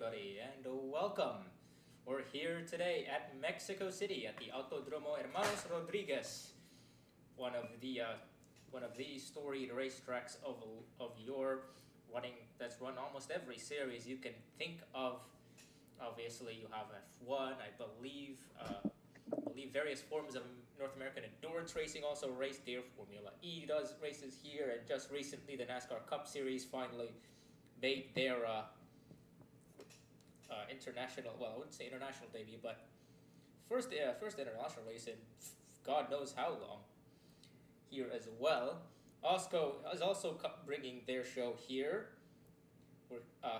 everybody, and welcome. We're here today at Mexico City at the Autodromo Hermanos Rodriguez, one of the uh, one of the storied racetracks of your running that's run almost every series you can think of. Obviously, you have F1, I believe various forms of North American endurance racing also race there. Formula E does races here, and just recently the NASCAR Cup Series finally made their international. Well, I wouldn't say international debut, but first international race in God knows how long here as well. AWSCO is also bringing their show here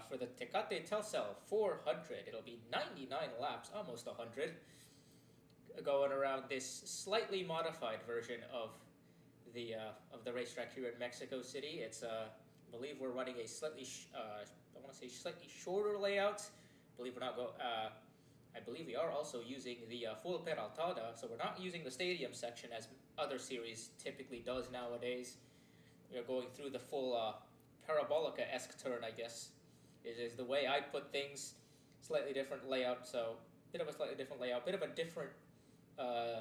for the Tecate Telcel 400. It'll be 99 laps, almost 100, going around this slightly modified version of the racetrack here in Mexico City. I believe we're running a I want to say slightly shorter layout. I believe we are also using the full Peraltada, so we're not using the stadium section as other series typically does nowadays. We are going through the full Parabolica-esque turn, I guess, is the way I put things. Slightly different layout, so bit of a slightly different layout, bit of a uh,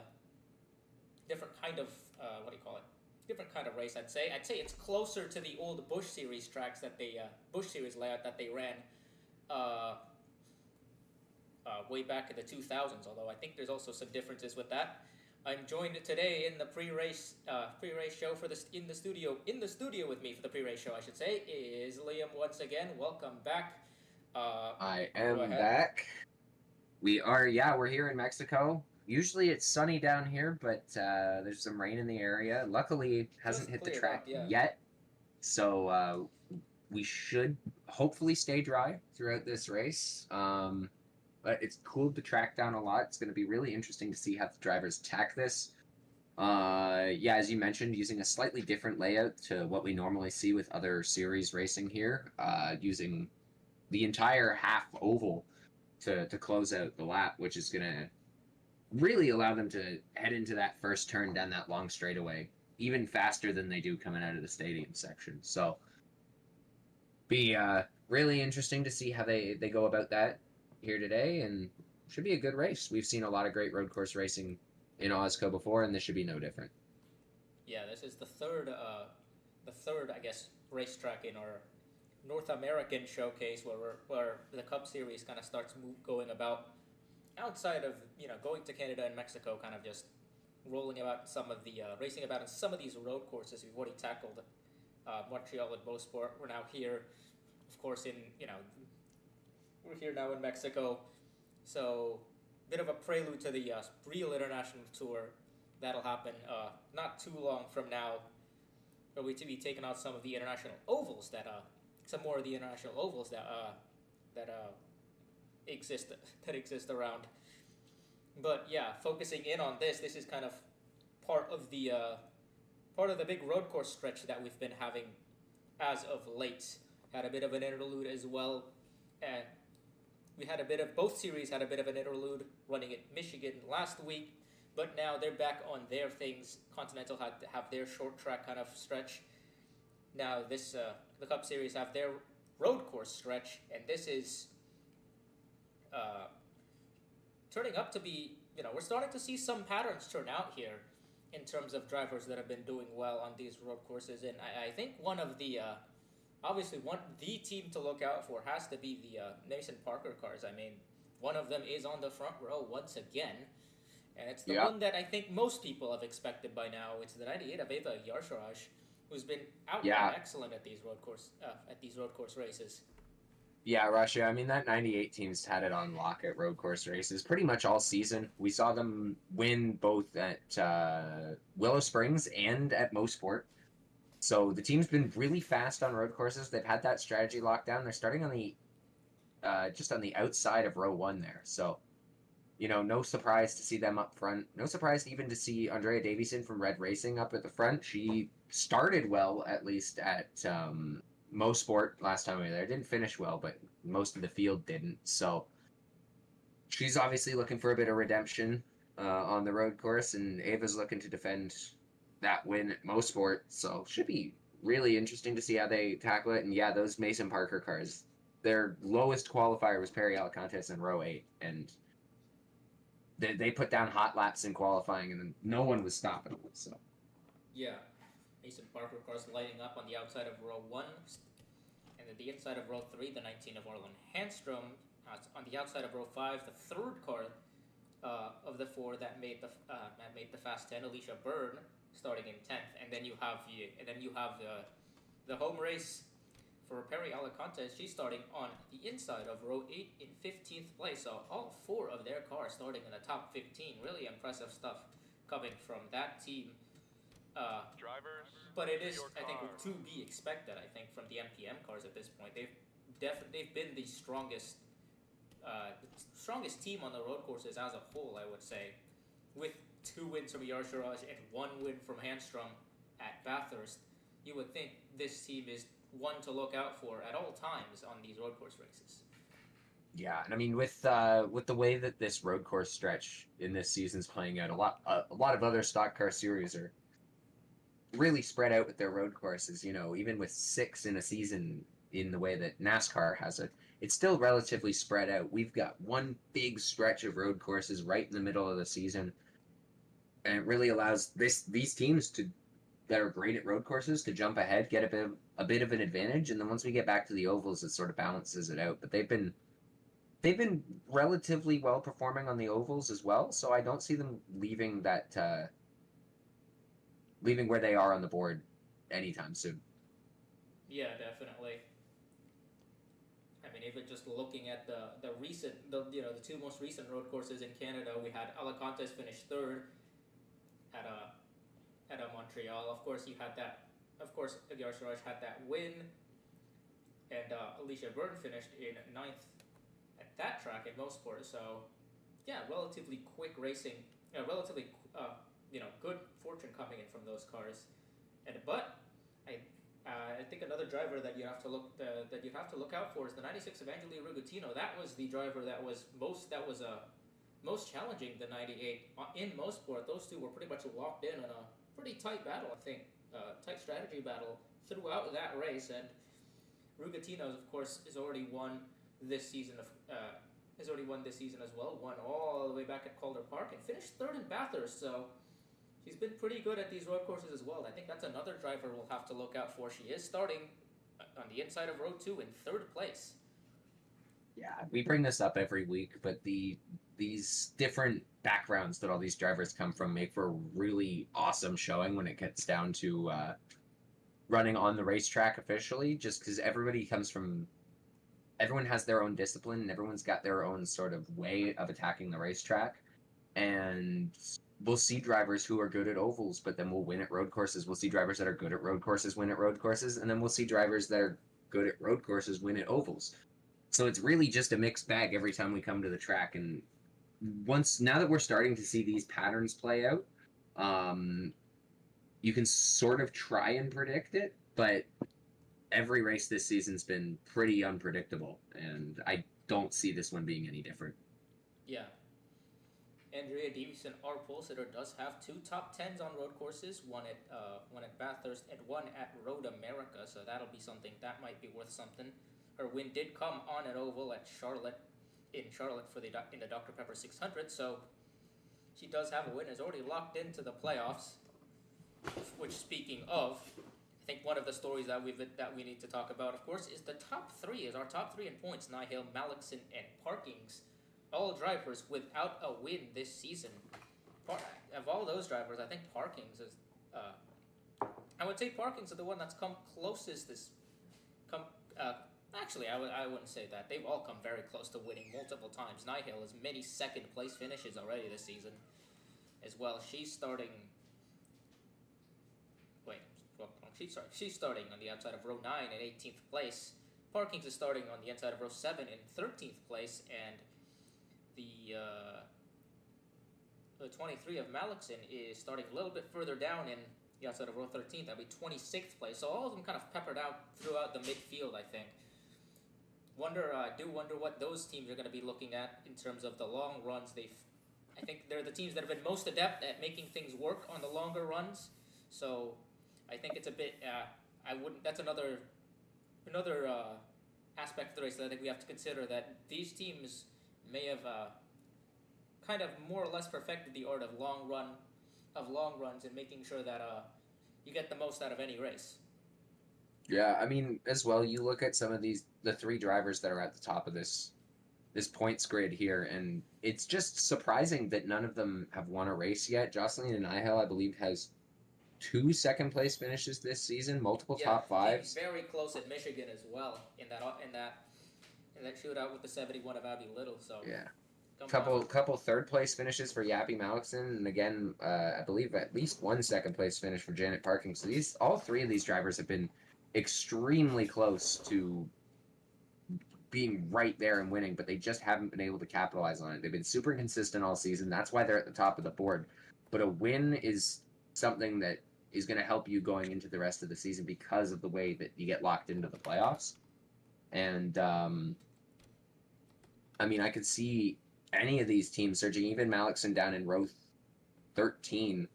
different kind of what do you call it? Different kind of race, I'd say. I'd say it's closer to the old Busch Series tracks Busch Series layout that they ran uh, way back in the 2000s. Although I think there's also some differences with that. I'm joined today in the pre-race show in the studio with me for the pre-race show, I should say, is Liam once again. Welcome back. I Go am ahead. back. We're here in Mexico. Usually it's sunny down here, but there's some rain in the area. Luckily, it hasn't Just hit the cleared up, track yeah. yet, so we should hopefully stay dry throughout this race. But it's cooled the track down a lot. It's going to be really interesting to see how the drivers tack this. As you mentioned, using a slightly different layout to what we normally see with other series racing here, using the entire half oval to close out the lap, which is going to really allow them to head into that first turn down that long straightaway even faster than they do coming out of the stadium section. So be really interesting to see how they go about that here today, and should be a good race. We've seen a lot of great road course racing in AWSCO before, and this should be no different. Yeah, this is the third, I guess, racetrack in our North American showcase where the Cup Series kind of starts going about outside of going to Canada and Mexico, kind of just rolling about some of the racing about in some of these road courses we've already tackled. Montreal and Beausport. We're now here, of course, we're here now in Mexico, so bit of a prelude to the real international tour that'll happen not too long from now. Where we to be taking out some of the international ovals some more of the international ovals that exist that exist around. But yeah, focusing in on this is kind of part of the uh, part of the big road course stretch that we've been having as of late. Had a bit of an interlude as well, and we had a bit of both series had a bit of an interlude running at Michigan last week, but now they're back on their things. Continental had to have their short track kind of stretch. Now the Cup Series have their road course stretch, and this is uh, turning up to be, we're starting to see some patterns turn out here in terms of drivers that have been doing well on these road courses. And I think one of the team to look out for has to be the Mason Parker cars. I mean, one of them is on the front row once again, and it's the Yeah, one that I think most people have expected by now. It's the 98 of Ava Yarsharaj, who's been outright yeah, excellent at these road course races. Yeah, Russia. I mean, that 98 team's had it on lock at road course races pretty much all season. We saw them win both at Willow Springs and at Mosport. So the team's been really fast on road courses. They've had that strategy locked down. They're starting on the just on the outside of row one there. So, no surprise to see them up front. No surprise even to see Andrea Davison from Red Racing up at the front. She started well, at least at Mosport last time we were there. Didn't finish well, but most of the field didn't. So she's obviously looking for a bit of redemption on the road course, and Ava's looking to defend that win at Mosport. So should be really interesting to see how they tackle it. And yeah, those Mason Parker cars, their lowest qualifier was Perry Alacantes in row 8, and they put down hot laps in qualifying, and then no one was stopping them. So Yeah, Mason Parker cars lighting up on the outside of row 1, and then the inside of row 3, the 19 of Orlin Handstrom. On the outside of row 5, the third car of the 4 that made the Fast 10, Alicia Byrne, starting in 10th, and then you have the home race for Perry Alacantes. She's starting on the inside of row 8 in 15th place. So all 4 of their cars starting in the top 15. Really impressive stuff coming from that team. Drivers, But it is, your I think, car. to be expected. I think from the MPM cars at this point, they've been the strongest team on the road courses as a whole. I would say, with 2 wins from Yarsharaj and 1 win from Handstrom at Bathurst, you would think this team is one to look out for at all times on these road course races. yeah, and I mean with the way that this road course stretch in this season's playing out, a lot of other stock car series are really spread out with their road courses. You know, even with 6 in a season, in the way that NASCAR has it, it's still relatively spread out. We've got one big stretch of road courses right in the middle of the season, and it really allows these teams to that are great at road courses to jump ahead, get a bit of an advantage, and then once we get back to the ovals, it sort of balances it out. But they've been relatively well performing on the ovals as well, so I don't see them leaving where they are on the board anytime soon. Yeah, definitely. I mean, even just looking at the recent the 2 most recent road courses in Canada, we had Alacantes finish 3rd at a Montreal. Of course, you had that. Of course, Yarsharaj had that win, and Alicia Byrne finished in 9th at that track in most sports. So, yeah, relatively quick racing, relatively good fortune coming in from those cars. But I think another driver that you have to look out for is the 96 of Angeli Rugutino. That was the driver that was most challenging the 98 in most sport. Those 2 were pretty much locked in on a pretty tight battle, I think, tight strategy battle throughout that race. And Rugutino, of course, has already won this season as well. Won all the way back at Calder Park and finished 3rd in Bathurst. So she's been pretty good at these road courses as well. I think that's another driver we'll have to look out for. She is starting on the inside of row 2 in 3rd place. Yeah, we bring this up every week, but these different backgrounds that all these drivers come from make for a really awesome showing when it gets down to running on the racetrack officially, just because everyone has their own discipline and everyone's got their own sort of way of attacking the racetrack. And we'll see drivers who are good at ovals, but then we'll win at road courses. We'll see drivers that are good at road courses win at road courses, and then we'll see drivers that are good at road courses win at ovals. So it's really just a mixed bag every time we come to the track. And now that we're starting to see these patterns play out, you can sort of try and predict it, but every race this season's been pretty unpredictable, and I don't see this one being any different. Yeah. Andrea Davison, our pole sitter, does have 2 top 10s on road courses, one at Bathurst and one at Road America, so that'll be something that might be worth something. Her win did come on an oval at Charlotte in the Dr. Pepper 600, so she does have a win. Is already locked into the playoffs. Which, speaking of, I think one of the stories that we need to talk about, of course, is the top 3. Is our top 3 in points: Nihil, Malixon, and Parkings. All drivers without a win this season. Of all those drivers, I think Parkings is. I would say Parkings is the one that's come closest. Actually, I wouldn't say that. They've all come very close to winning multiple times. Nihil has many second place finishes already this season, as well. She's starting. Wait, she's starting on the outside of row 9 in 18th place. Parkings is starting on the inside of row 7 in 13th place, and the 23 of Malixon is starting a little bit further down in the outside of row 13th. That'll be 26th place. So all of them kind of peppered out throughout the midfield, I think. Do wonder what those teams are going to be looking at in terms of the long runs. I think they're the teams that have been most adept at making things work on the longer runs. So I think it's a bit. That's another aspect of the race that I think we have to consider, that these teams may have kind of more or less perfected the art of long runs and making sure that you get the most out of any race. Yeah, I mean, as well, you look at some of the three drivers that are at the top of this points grid here, and it's just surprising that none of them have won a race yet. Jocelyn and Nihil, I believe, has 2 second place finishes this season, multiple top fives. Came very close at Michigan as well in that shootout with the 71 of Abby Little. So yeah, couple third place finishes for Yappy Malixon, and again, I believe at least 1 second place finish for Janet Parking. So all three of these drivers have been extremely close to being right there and winning, but they just haven't been able to capitalize on it. They've been super consistent all season. That's why they're at the top of the board. But a win is something that is going to help you going into the rest of the season because of the way that you get locked into the playoffs. And, I mean, I could see any of these teams surging, even Malixon down in row 13.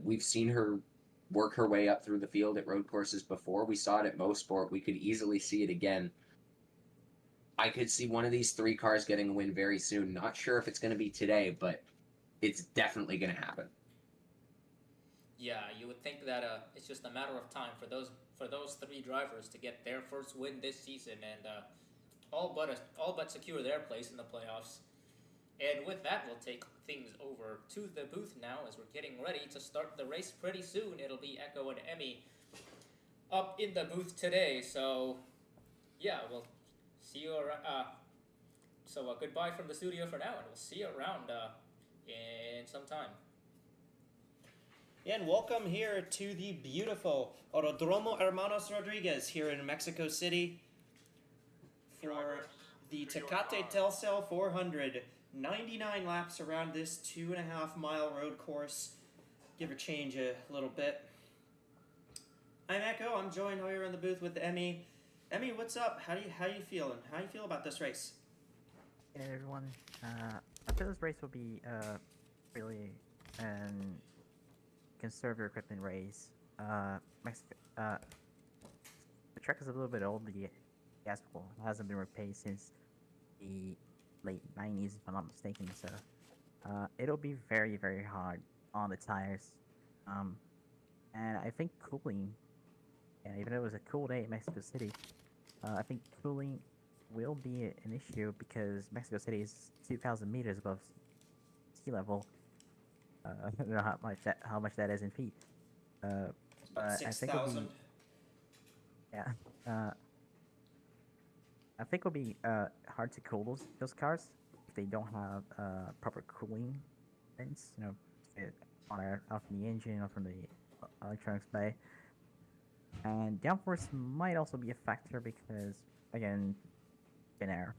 We've seen her work her way up through the field at road courses before. We saw it at Mosport. We could easily see it again. I could see one of these three cars getting a win very soon. Not sure if it's going to be today, but it's definitely going to happen. Yeah, you would think that it's just a matter of time for those three drivers to get their first win this season and all but secure their place in the playoffs. And with that, we'll take things over to the booth now as we're getting ready to start the race pretty soon. It'll be Echo and Emmy up in the booth today. So, yeah, we'll see you around. So goodbye from the studio for now, and we'll see you around in some time. And welcome here to the beautiful Autodromo Hermanos Rodriguez here in Mexico City for the Tecate Telcel 400. 99 laps around this 2.5 mile road course. Give or change a little bit. I'm Echo. I'm joined here in the booth with Emmy. Emmy, what's up? How you feeling? How you feel about this race? Hey everyone. I feel this race will be really conserve your equipment race. The track is a little bit old. The asphalt hasn't been replaced since the late 90s, if I'm not mistaken. So it'll be very, very hard on the tires. And I think cooling, and even though it was a cool day in Mexico City, I think cooling will be an issue because Mexico City is 2,000 meters above sea level. I don't know how much that is in feet. It's about 6,000. Yeah. I think it'll be hard to cool those cars if they don't have proper cooling vents. You know, out from the engine or from the electronics bay. And downforce might also be a factor because, again, thin air.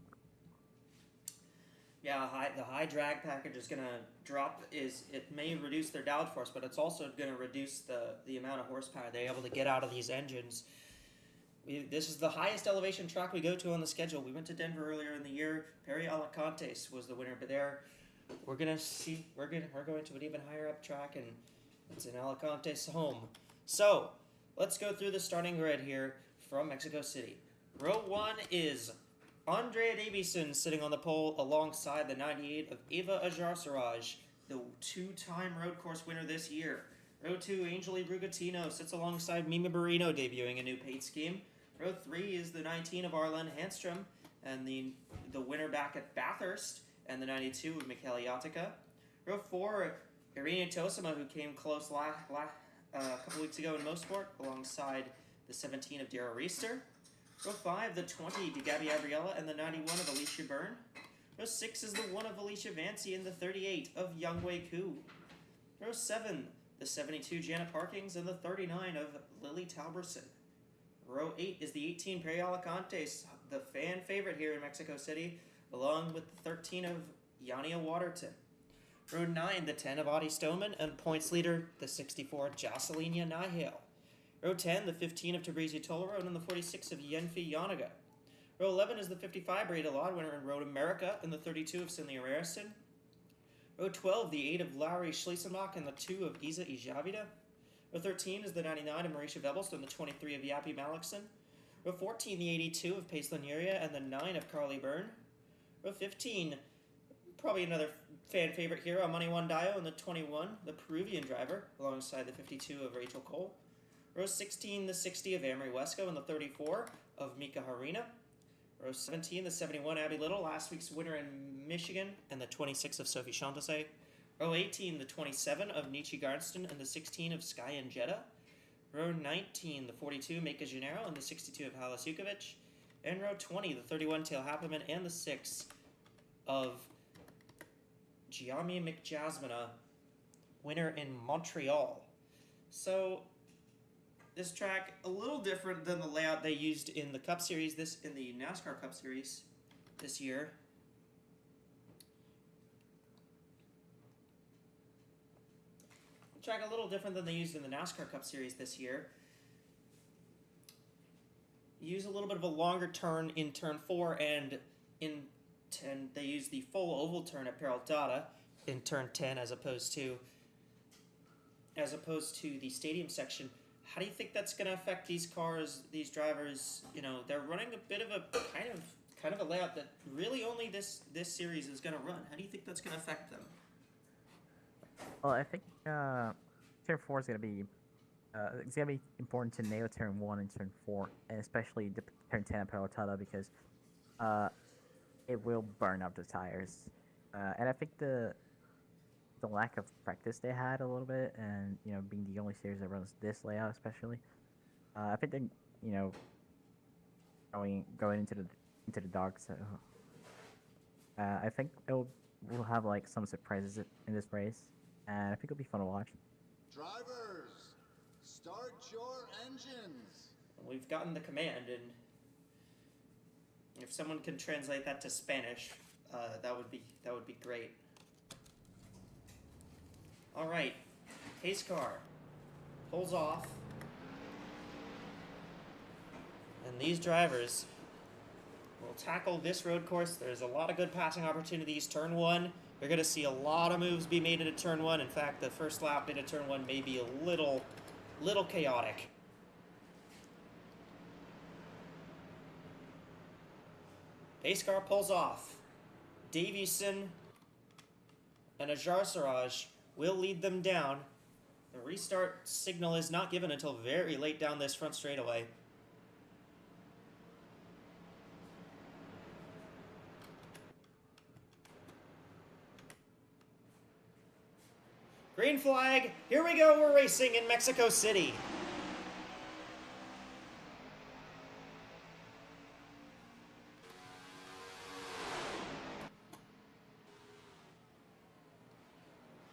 Yeah, the high drag package is going to drop. It may reduce their downforce, but it's also going to reduce the amount of horsepower they're able to get out of these engines. This is the highest elevation track we go to on the schedule. We went to Denver earlier in the year. Perry Alacantes was the winner, but there we're going to an even higher up track, and it's in Alacantes home. So let's go through the starting grid here from Mexico City. Row 1 is Andrea Davison sitting on the pole alongside the 98 of Eva Ajar-Saraj, the two-time road course winner this year. Row 2, Angeli Brugatino sits alongside Mimi Barino, debuting a new paint scheme. Row 3 is the 19 of Arlen Handstrom, and the winner back at Bathurst, and the 92 of Michele Yatica. Row 4, Irina Tosima, who came close a couple weeks ago in Mosport, alongside the 17 of Darrell Reister. Row 5, the 20 to Gabby Abriella, and the 91 of Alicia Byrne. Row 6 is the 1 of Alicia Vancy, and the 38 of Youngwei Koo. Row 7, the 72 Janet Parkings, and the 39 of Lily Talberson. Row 8 is the 18 Perry Alacantes, the fan favorite here in Mexico City, along with the 13 of Yania Waterton. Row 9, the 10 of Audie Stoneman, and points leader, the 64 Jocelyn Nihil. Row 10, the 15 of Tabrizi Tollerone, and the 46 of Yenfi Yanaga. Row 11 is the 55 Breda Laud winner in Road America, and the 32 of Cindy Rarison. Row 12, the 8 of Larry Schliesenbach, and the 2 of Isa Ijavida. Row 13 is the 99 of Marisha Vebelst, and the 23 of Yappy Malixon. Row 14, the 82 of Pace Lanuria and the 9 of Carly Byrne. Row 15, probably another fan favorite here, Money One Dio, and the 21, the Peruvian driver, alongside the 52 of Rachel Cole. Row 16, the 60 of AWSCO, and the 34 of Mika Harina. Row 17, the 71 Abby Little, last week's winner in Michigan, and the 26 of Sophie Chantase. Row 18, the 27 of Nietzsche Garnston, and the 16 of Sky and Jeddah. Row 19, the 42 Mika Gennaro, and the 62 of Halis Jukovic. And row 20, the 31 Tail Happerman, and the 6 of Gianni McJasmina, winner in Montreal. So this track a little different than the layout they used in the Cup Series, in the NASCAR Cup Series this year. The track a little different than they used in the NASCAR Cup Series this year. Use a little bit of a longer turn in turn 4, and in 10 they use the full oval turn at Peraltada in turn 10 as opposed to the stadium section. How do you think that's going to affect these cars, these drivers? You know, they're running a bit of a kind of a layout that really only this series is going to run. How do you think that's going to affect them? Well, I think turn 4 is gonna be it's gonna be important to nail turn 1 and turn 4, and especially the turn 10 at Pelotada, because it will burn up the tires. And I think the lack of practice they had a little bit, and being the only series that runs this layout, especially, I think they going into the dark. So I think we'll have like some surprises in this race, and I think it'll be fun to watch. Drivers, start your engines. We've gotten the command, and if someone can translate that to Spanish, that would be great. All right, pace car pulls off, and these drivers will tackle this road course. There's a lot of good passing opportunities. Turn 1, you're going to see a lot of moves be made into turn 1. In fact, the first lap into turn 1 may be a little chaotic. Pace car pulls off. Davison and Ajar Saraj will lead them down. The restart signal is not given until very late down this front straightaway. Green flag, here we go, we're racing in Mexico City.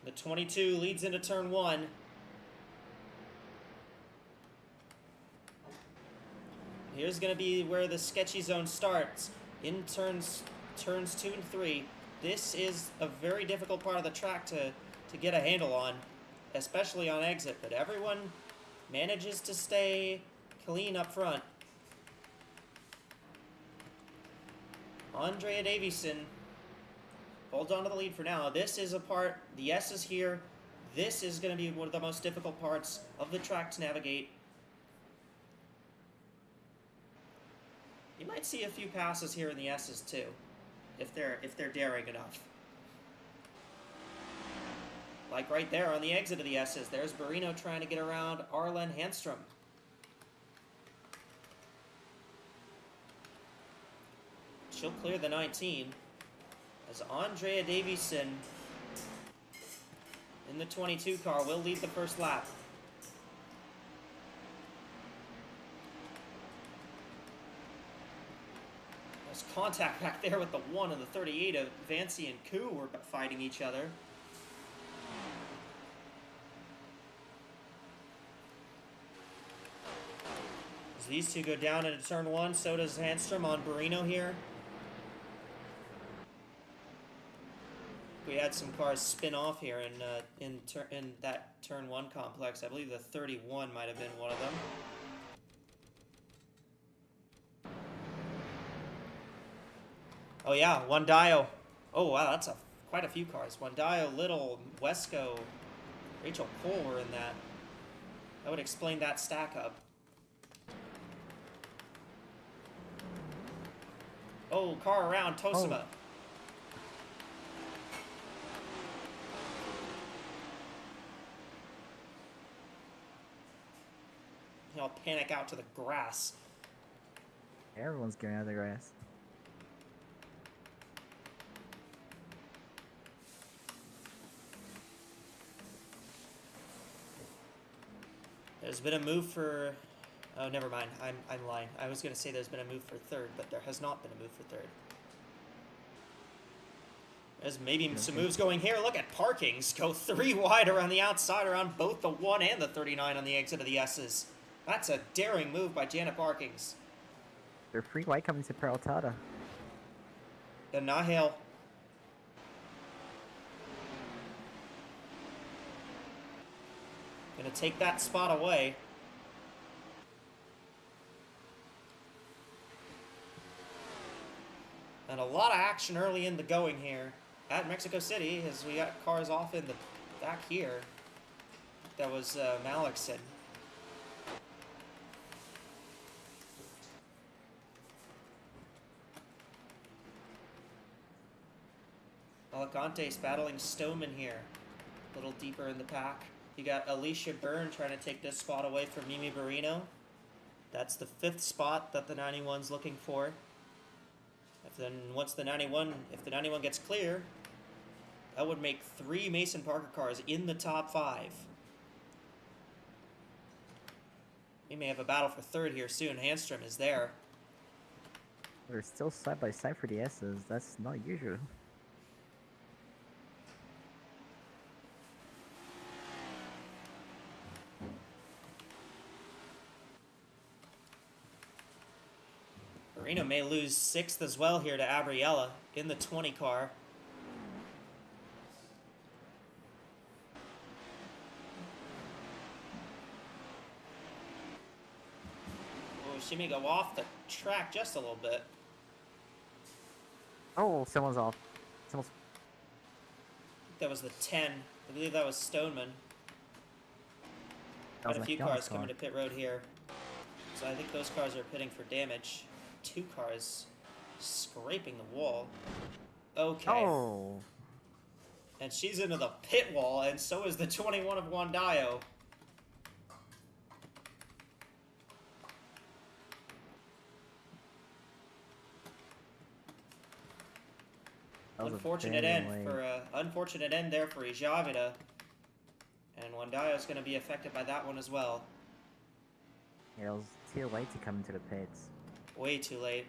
The 22 leads into turn 1. Here's going to be where the sketchy zone starts. In turns 2 and 3. This is a very difficult part of the track to get a handle on, especially on exit, but everyone manages to stay clean up front. Andrea Davison holds on to the lead for now. This is a part, the S is here. This is going to be one of the most difficult parts of the track to navigate. You might see a few passes here in the S's too, if they're daring enough. Like right there on the exit of the S's, there's Barino trying to get around Arlen Handstrom. She'll clear the 19. As Andrea Davison in the 22 car will lead the first lap. There's contact back there with the 1 and the 38 of Vancy and Koo were fighting each other. As these two go down into turn 1, so does Handstrom on Barino here. We had some cars spin off here in that turn 1 complex. I believe the 31 might have been one of them. Oh yeah, Wandayo. Oh wow, that's quite a few cars. Wandayo, Little, Wesco, Rachel Cole were in that. That would explain that stack up. Oh, car around Tosima. He'll panic out to the grass. Everyone's getting out of the grass. There's been a move for... Oh, never mind. I'm lying. I was going to say there's been a move for third, but there has not been a move for third. There's maybe some moves going here. Look at Parkings. Go 3 wide around the outside, around both the 1 and the 39 on the exit of the S's. That's a daring move by Janet Parkings. They're 3 wide coming to Peraltada. The Nahale. Gonna take that spot away. And a lot of action early in the going here at Mexico City as we got cars off in the back here. That was Malikson. Alicante's battling Stoneman here. A little deeper in the pack. You got Alicia Byrne trying to take this spot away from Mimi Barrino. That's the 5th spot that the 91's looking for. If the 91 gets clear, that would make 3 Mason Parker cars in the top 5. We may have a battle for 3rd here soon. Handstrom is there. They're still side by side for the S's. That's not usual. Barrino may lose 6th as well here to Abriella in the 20 car. Oh, she may go off the track just a little bit. Oh, someone's off. Someone's... That was the 10. I believe that was Stoneman. Quite a few cars coming to pit road here. So I think those cars are pitting for damage. 2 cars scraping the wall. Okay. Oh. And she's into the pit wall, and so is the 21 of Wandayo. Unfortunate end there for Ijavida. And Wandayo's going to be affected by that one as well. Yeah, it was too late to come into the pits. Way too late.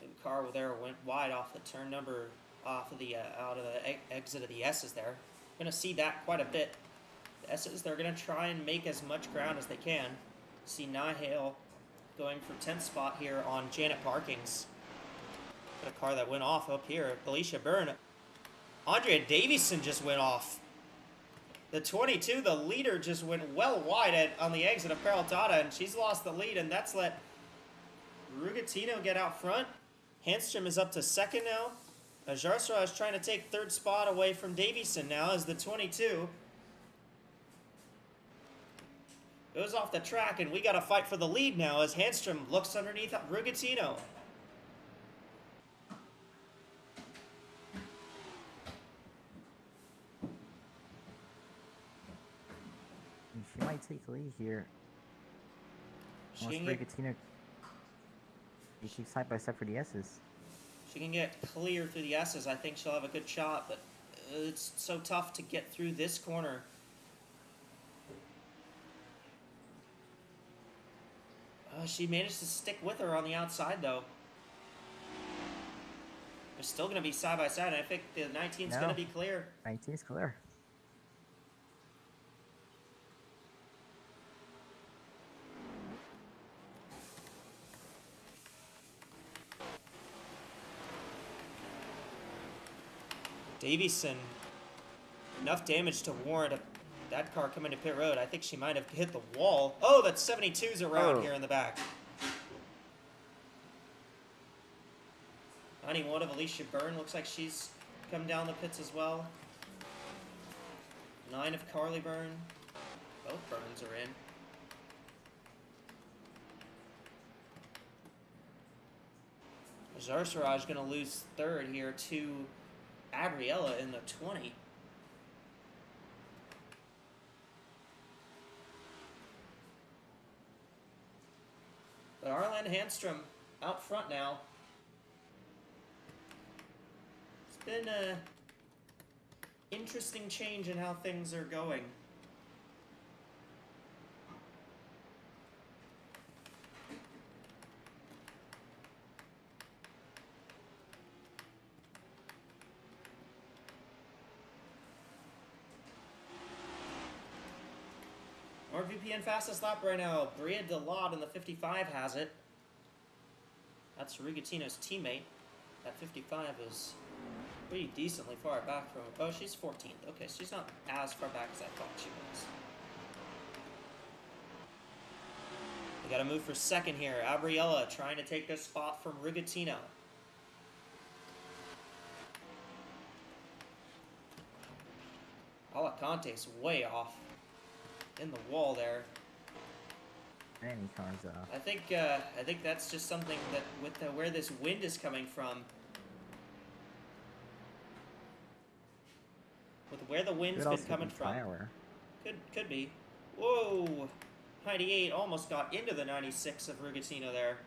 The car there went wide off the turn number, out of the exit of the S's there. Gonna see that quite a bit. The S's, they're gonna try and make as much ground as they can. See Nihale going for 10th spot here on Janet Parkings. Got a car that went off up here. Alicia Byrne. Andrea Davison just went off. The 22, the leader, just went well wide on the exit of Peraltada, and she's lost the lead, and that's let Rugatino get out front. Handstrom is up to 2nd now. Ajarsra is trying to take 3rd spot away from Davison now as the 22 goes off the track, and we got to fight for the lead now as Handstrom looks underneath Rugatino. She might take the lead here. She Unless Rugatino... She's side by side for the S's. She can get clear through the S's. I think she'll have a good shot, but it's so tough to get through this corner. She managed to stick with her on the outside, though. They're still going to be side by side, and I think the 19's going to be clear. 19's clear. Davison, enough damage to warrant that car coming to pit road. I think she might have hit the wall. Oh, that 72's around here in the back. 91 of Alicia Byrne looks like she's come down the pits as well. 9 of Carly Byrne. Both Burns are in. Zarsaraj going to lose third here to Abriella in the 20. But Arlen Handstrom out front now. It's been a interesting change in how things are going. NordVPN fastest lap right now. Bria DeLotte in the 55 has it. That's Rigatino's teammate. That 55 is pretty decently far back from... Oh, she's 14th. Okay, she's not as far back as I thought she was. They gotta move for second here. Abriella trying to take this spot from Rigatino. Alacante's way off in the wall there. Many cars off. I think that's just something that with where this wind is coming from. With where the wind's Could been also coming be from. Fire. Could be. Whoa! 98 almost got into the 96 of Rigatino there.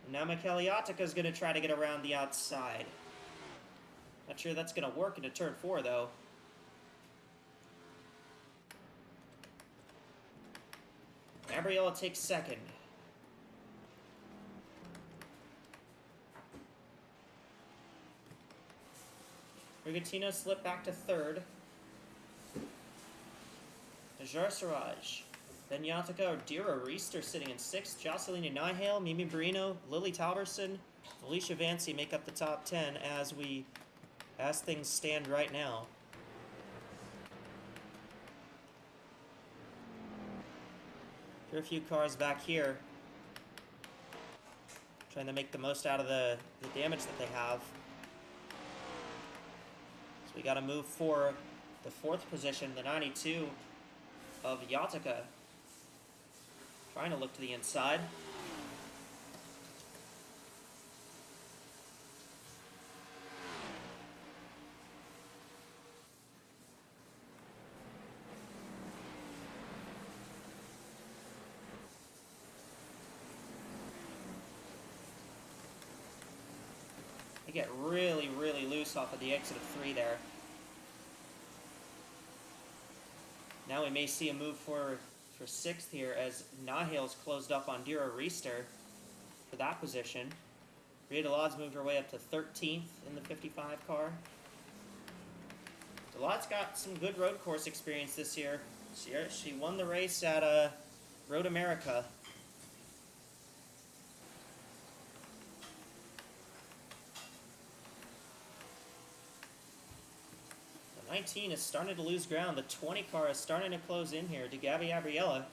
And now Micheliottica's going to try to get around the outside. Not sure that's going to work into turn 4 though. Gabriella takes second. Rigatino slipped back to third. Najar Siraj. Then Yatica or Dira Reister sitting in sixth. Jocelyn Nihale, Mimi Barino, Lily Talberson, Alicia Vancy make up the top 10 as things stand right now. There are a few cars back here trying to make the most out of the damage that they have. So we got to move for the fourth position, the 92 of Yatica. Trying to look to the inside. They get really, really loose off of the exit of 3 there. Now we may see a move for 6th here as Nihale's closed up on Dira Reister for that position. Rhea DeLod's moved her way up to 13th in the 55 car. DeLod's got some good road course experience this year. She won the race at Road America. The 19 is starting to lose ground. The 20 car is starting to close in here to Gabby Abriella.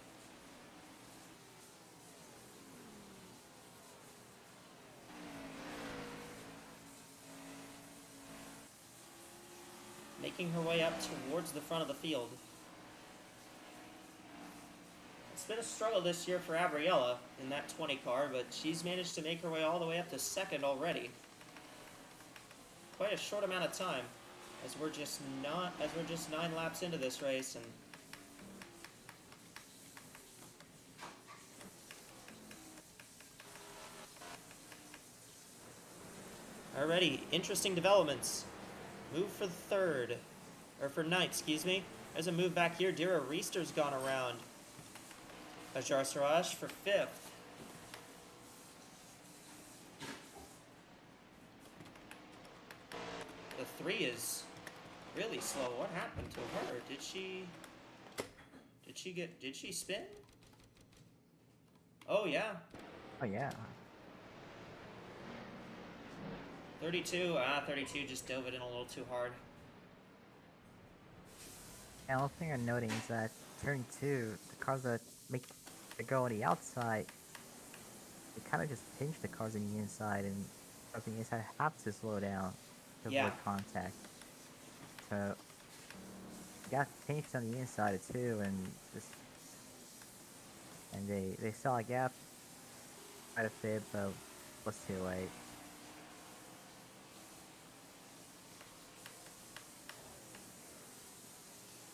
Making her way up towards the front of the field. It's been a struggle this year for Abriella in that 20 car, but she's managed to make her way all the way up to second already. Quite a short amount of time, as we're just 9 laps into this race. And already interesting developments. Move for third, or for ninth, excuse me. There's a move back here. Dira Reister's gone around. Ajar Siraj for 5th. The 3 is really slow. What happened to her? Did she spin? Oh yeah. Oh yeah. 32, 32 just dove it in a little too hard. And one thing I'm noting is that turn 2, the cars that make the go on the outside, they kind of just pinch the cars on the inside, and something is I have to slow down to Yeah. avoid contact. So got tanks on the inside too, and just they saw a gap quite a bit, but was too late.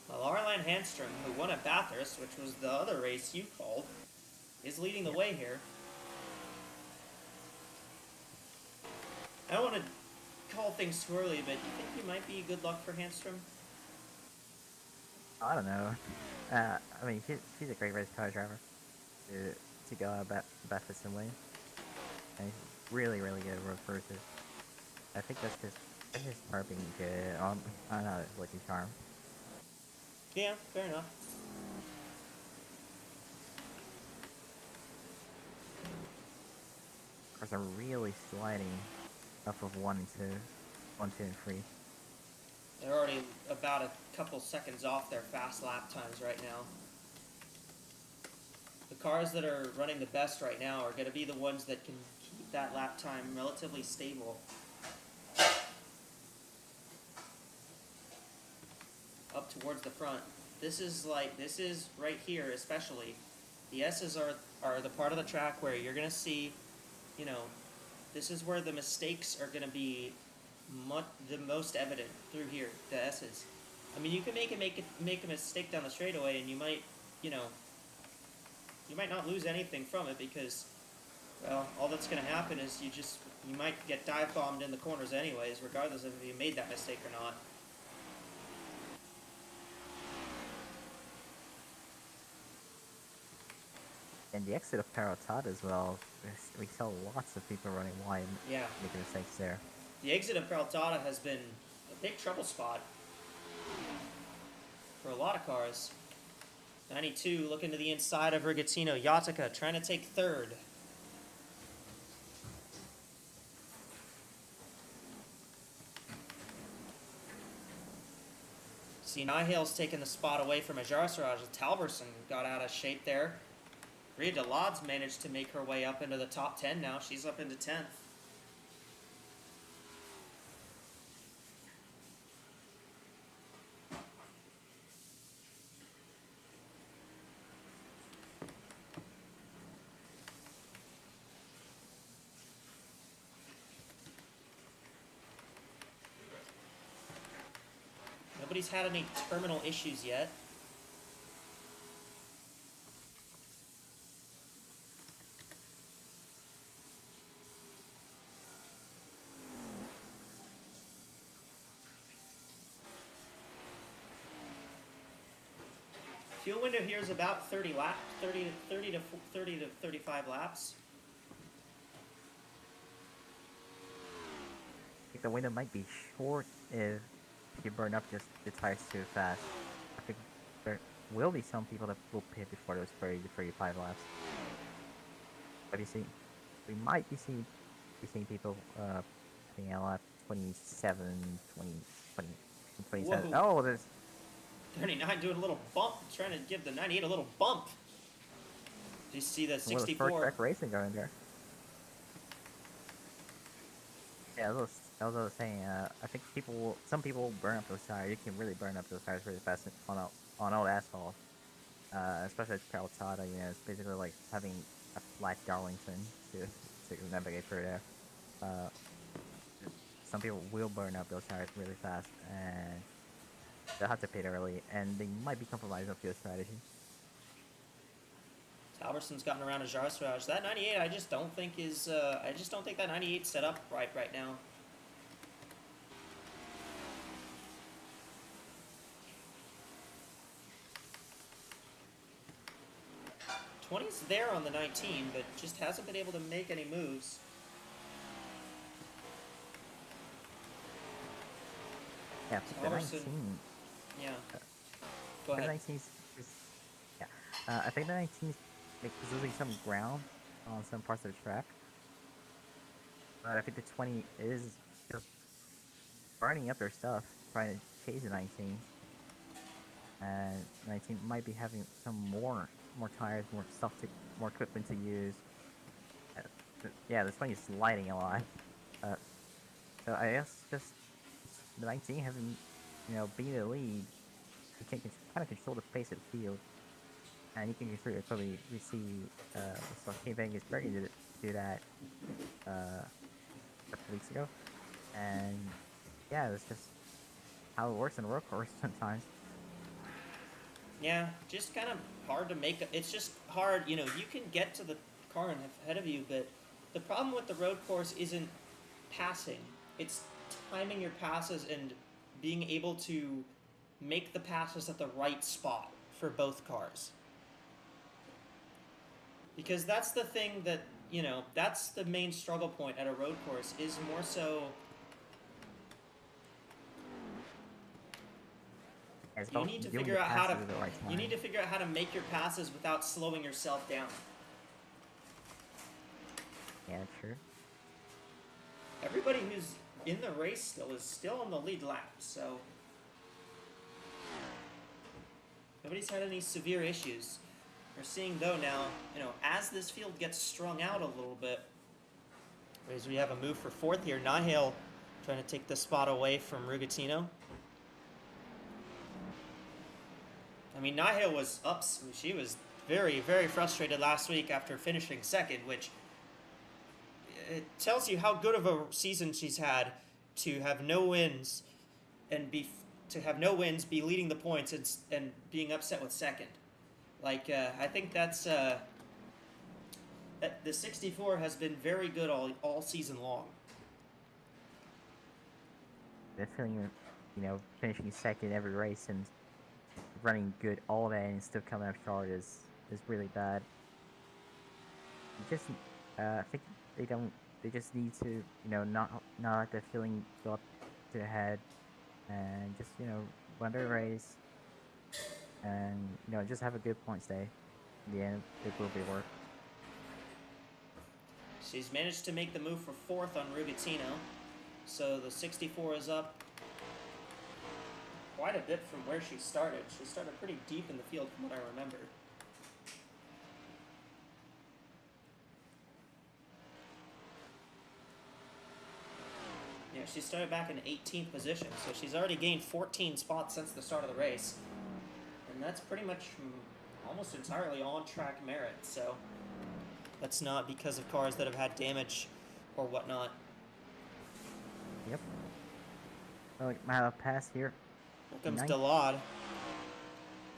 Well, Arlan Handstrom, who won at Bathurst, which was the other race you called, is leading the way here. I don't want to call things too early, but you think he might be good luck for Handstrom? I don't know. I mean, he's a great race car driver to go out Bathurst and win. And he's really, really good road cruiser. I think that's his car being good on a lucky charm. Yeah, fair enough. Cars are really sliding off of 1 and 2. 1, 2, and 3. They're already about a couple seconds off their fast lap times right now. The cars that are running the best right now are going to be the ones that can keep that lap time relatively stable. Up towards the front. This is right here especially. The S's are the part of the track where you're going to see, you know, this is where the mistakes are going to be the most evident through here, the S's. I mean, you can make a mistake down the straightaway, and you might, you might not lose anything from it because, well, all that's going to happen is you might get dive bombed in the corners anyways, regardless of if you made that mistake or not. And the exit of Parotad as well, we saw lots of people running wide, Yeah. making mistakes there. The exit of Peraltada has been a big trouble spot for a lot of cars. 92 looking to the inside of Rigatino. Yatica trying to take third. See, Nihale's taking the spot away from Ajar Siraj. Talberson got out of shape there. Rhea Delad's managed to make her way up into the top 10 now. She's up into 10th. Nobody's had any terminal issues yet. Fuel window here is about 30 laps, 30 to 35 laps. I think the window might be short if you burn up just the tires too fast. I think there will be some people that will pit before those 30 to 35 laps. But you see, we might be seeing people hitting a lap 27, 20, 20, 27. Whoa. Oh, there's 39 doing a little bump, trying to give the 98 a little bump. Do you see the a little 64? short track racing going there. Yeah, that was what I was saying. I think some people will burn up those tires. You can really burn up those tires really fast on old asphalt. Especially at Calzada, it's basically like having a flat Darlington to navigate through there. Some people will burn up those tires really fast, and they'll have to pit early, and they might be compromising on fuel strategy. Alberson's gotten around a Jar Siraj. That 98, I just don't think that 98 set up right now. '20's there on the 19, but just hasn't been able to make any moves. Yeah, I think the Alberson- 19. Yeah. Go The ahead. 19 is yeah. I think the 19 is losing some ground on some parts of the track, but I think the 20 is just burning up their stuff, trying to chase the 19. And 19 might be having some more tires, more stuff more equipment to use. Yeah, the 20 is sliding a lot. Uh, so I guess just the 19 having, being the lead, you can kind of control the pace of the field, and you can probably we see so K-Bang is starting to do that a couple weeks ago, and yeah, it's just how it works in a road course sometimes. Yeah, just kind of hard to make. It's just hard, you can get to the car ahead of you, but the problem with the road course isn't passing. It's timing your passes and being able to make the passes at the right spot for both cars. Because that's the thing that, that's the main struggle point at a road course, is more so It's you about need to doing figure the out how to passes at the right time. you need to figure out how to make your passes without slowing yourself down. Yeah, true. Everybody who's in the race still is still on the lead lap, so nobody's had any severe issues. We're seeing though now, as this field gets strung out a little bit, as we have a move for fourth here, Nihil trying to take the spot away from Rugatino. I mean, Nihil was up. She was very, very frustrated last week after finishing second, which it tells you how good of a season she's had to have no wins and be leading the points and being upset with second. Like I think that's that the 64 has been very good all season long. The feeling of, finishing second every race and running good all that and still coming up short is really bad. I think they just need to, not let the feeling go up to the head and just, run their race and, just have a good points day. In the end, it will be worth. She's managed to make the move for fourth on Rugatino, so the 64 is up quite a bit from where she started. She started pretty deep in the field from what I remember. Yeah, she started back in 18th position, so she's already gained 14 spots since the start of the race. And that's pretty much almost entirely on-track merit, so that's not because of cars that have had damage or whatnot. Yep. Well, my pass here. Here comes Delod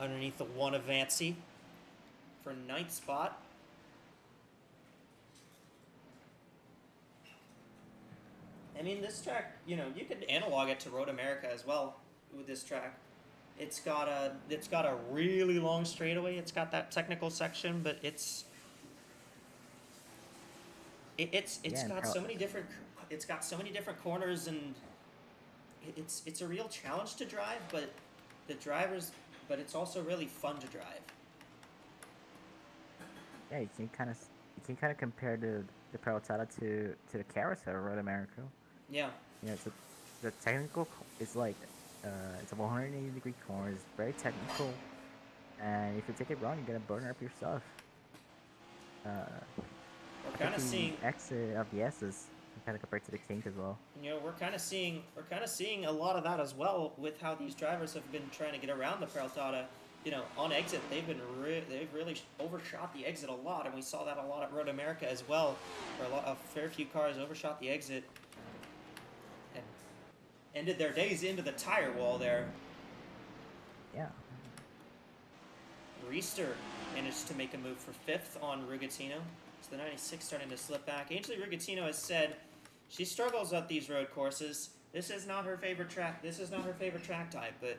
underneath the one of Vancy for 9th spot. I mean, this track, you could analog it to Road America as well with this track. It's got a really long straightaway. It's got that technical section, but it's got so many different corners, and it's a real challenge to drive, but it's also really fun to drive. Yeah, you can kind of compare the Peraltada to the Carousel Road America. Yeah. The technical is like it's a 180-degree corner. It's very technical, and if you take it wrong, you're gonna burn up your stuff. We're kind of seeing exit of the S's kind of compared to the Kings as well. We're kind of seeing a lot of that as well with how these drivers have been trying to get around the Peraltada. On exit, they've really overshot the exit a lot, and we saw that a lot at Road America as well, where a fair few cars overshot the exit and ended their days into the tire wall there. Yeah. Reister managed to make a move for 5th on Rugatino. So the 96 starting to slip back. Ainsley Rugatino has said she struggles at these road courses. This is not her favorite track. This is not her favorite track type, but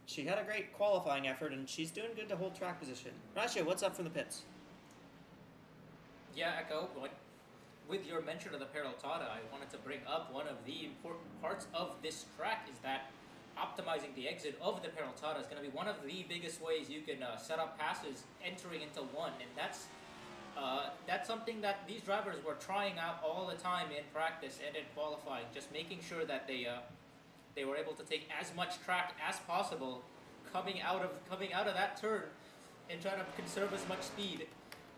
she had a great qualifying effort, and she's doing good to hold track position. Rasha, what's up from the pits? Yeah, Echo, with your mention of the Peraltada, I wanted to bring up one of the important parts of this track is that optimizing the exit of the Peraltada is going to be one of the biggest ways you can set up passes entering into one, and that's something that these drivers were trying out all the time in practice and in qualifying, just making sure that they were able to take as much track as possible coming out of that turn and trying to conserve as much speed.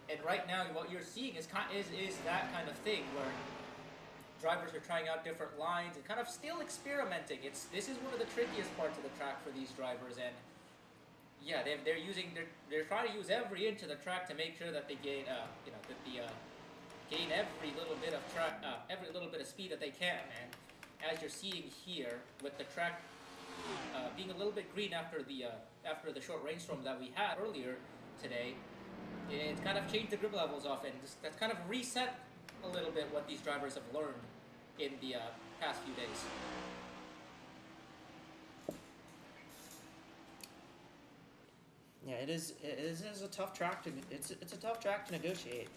And right now, what you're seeing is that kind of thing where drivers are trying out different lines and kind of still experimenting. This is one of the trickiest parts of the track for these drivers, and yeah, they're trying to use every inch of the track to make sure that they gain gain every little bit of speed that they can. And as you're seeing here, with the track being a little bit green after the short rainstorm that we had earlier today, it's kind of changed the grip levels off, and that's kind of reset a little bit what these drivers have learned in the past few days. Yeah, it is a tough track to it's a tough track to negotiate.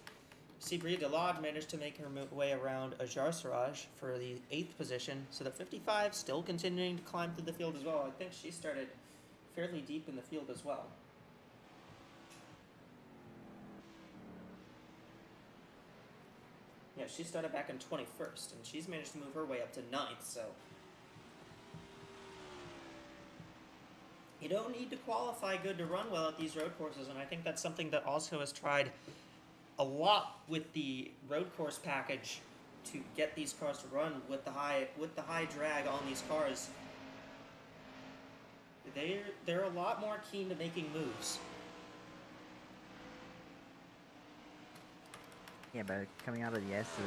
See, Brie Delade managed to make her way around Ajar Siraj for the 8th position, so that 55 still continuing to climb through the field as well. I think she started fairly deep in the field as well. Yeah, she started back in 21st, and she's managed to move her way up to 9th, so... You don't need to qualify good to run well at these road courses, and I think that's something that AWSCO has tried a lot with the road course package to get these cars to run with the high drag on these cars. They're a lot more keen to making moves. Yeah, but coming out of the S's,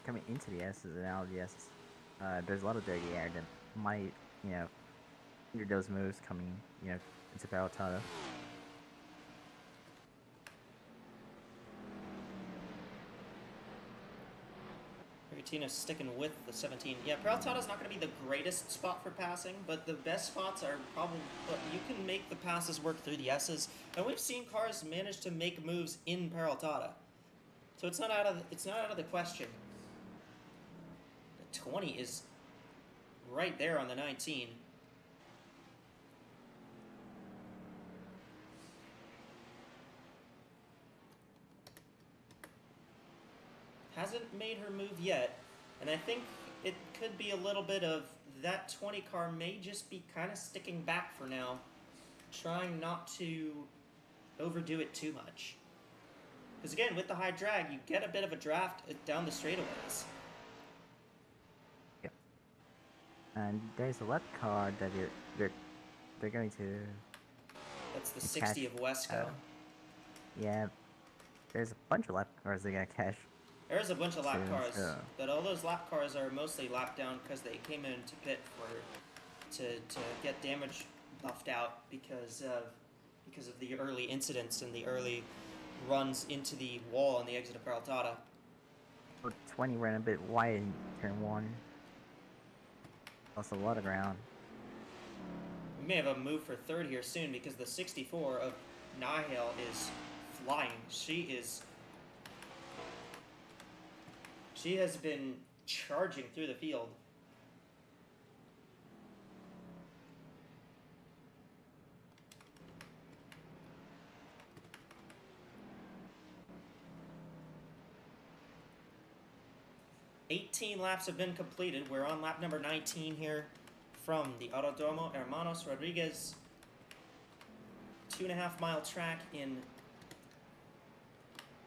coming into the S's and out of the S's, there's a lot of dirty air that might, hinder those moves coming, into Peraltada. Tina's sticking with the 17. Yeah, Peraltada's not going to be the greatest spot for passing, but the best spots are probably... But you can make the passes work through the S's, and we've seen cars manage to make moves in Peraltada. So it's not out of the question. The 20 is right there on the 19. Hasn't made her move yet, and I think it could be a little bit of that 20 car may just be kind of sticking back for now, trying not to overdo it too much. Because again, with the high drag, you get a bit of a draft down the straightaways. Yep. And there's a left car that they're going to... That's the 60 of AWSCO. Yeah, there's a bunch of lap cars they're going to cash. There's a bunch of lap cars, Yeah. but all those lap cars are mostly lapped down because they came into pit to get damage buffed out because of the early incidents and the early runs into the wall on the exit of Peraltada. 20 ran a bit wide in turn 1. Lost a lot of ground. We may have a move for third here soon because the 64 of Nihil is flying. She has been charging through the field. $18 laps have been completed. We're on lap number 19 here from the Autodromo Hermanos Rodriguez 2.5 mile track in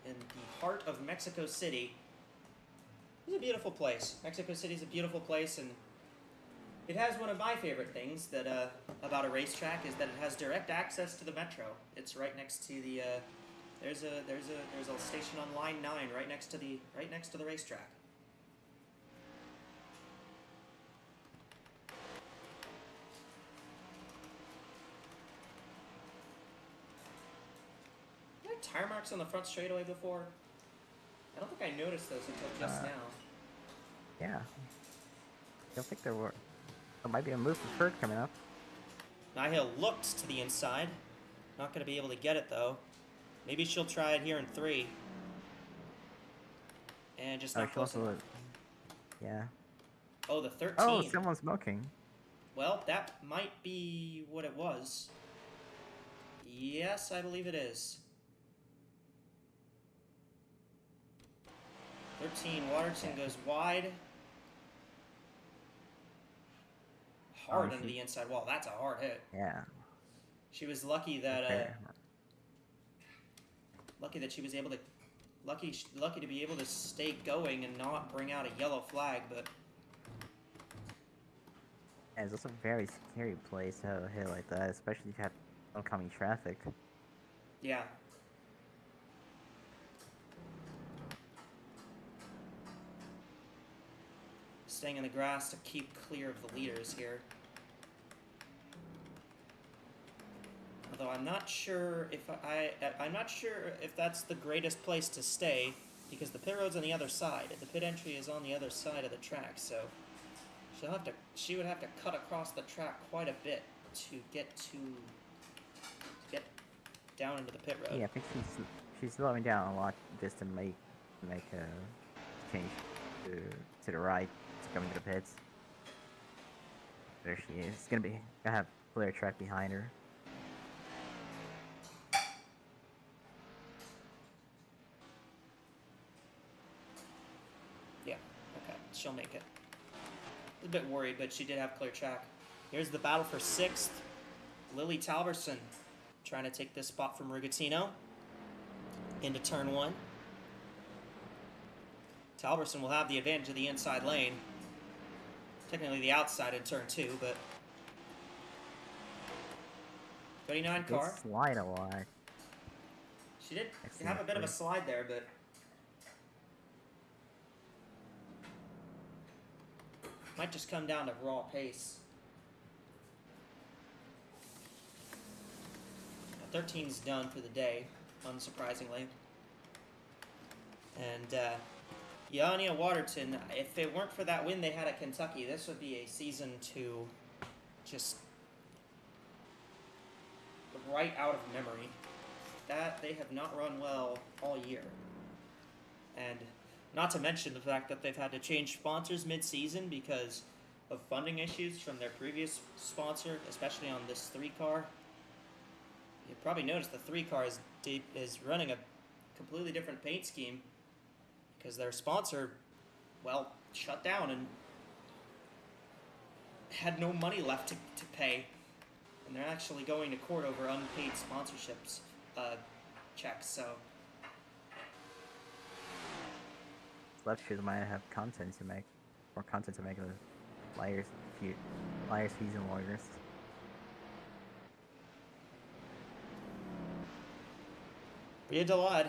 the heart of Mexico City. It's a beautiful place. Mexico City is a beautiful place, and it has one of my favorite things that about a racetrack is that it has direct access to the metro. It's right next to the there's a station on line 9 right next to the racetrack. You had tire marks on the front straightaway before? I don't think I noticed those until just now. Yeah. I don't think there were. There might be a move for third coming up. Nihil looked to the inside. Not going to be able to get it, though. Maybe she'll try it here in 3. And just not close enough. Yeah. Oh, the 13. Oh, someone's smoking. Well, that might be what it was. Yes, I believe it is. 13, Waterton goes wide. Hard into the inside wall. That's a hard hit. Yeah. She was lucky that Okay. lucky that she was able to lucky to be able to stay going and not bring out a yellow flag, but And it's also a very scary place to have a hit like that, especially if you have oncoming traffic. yeah. Staying in the grass to keep clear of the leaders here. Although I'm not sure if I'm not sure if that's the greatest place to stay, because the pit road's on the other side. The pit entry is on the other side of the track, so she would have to cut across the track quite a bit to get down into the pit road. Yeah, I think she's slowing down a lot just to make a change to the right to come into the pits. There she is. It's gonna have clear track behind her. Yeah, okay, she'll make it. A bit worried, but she did have clear track. Here's the battle for 6th. Lily Talberson trying to take this spot from Rigatino into turn 1. Talberson will have the advantage of the inside lane. Technically the outside in turn 2, but 39 car. They slide a lot. She did have a bit of a slide there, but might just come down to raw pace. 13's done for the day, unsurprisingly. And Yania Waterton, if it weren't for that win they had at Kentucky, this would be a season to just right out of memory. That they have not run well all year. And not to mention the fact that they've had to change sponsors mid-season because of funding issues from their previous sponsor, especially on this 3 car. You probably noticed the 3 car is running a completely different paint scheme because their sponsor, well, shut down and had no money left to pay. And they're actually going to court over unpaid sponsorships checks, so Left shoes might have content to make, more content to make of Liars Fees and Warriors. Bria Delad.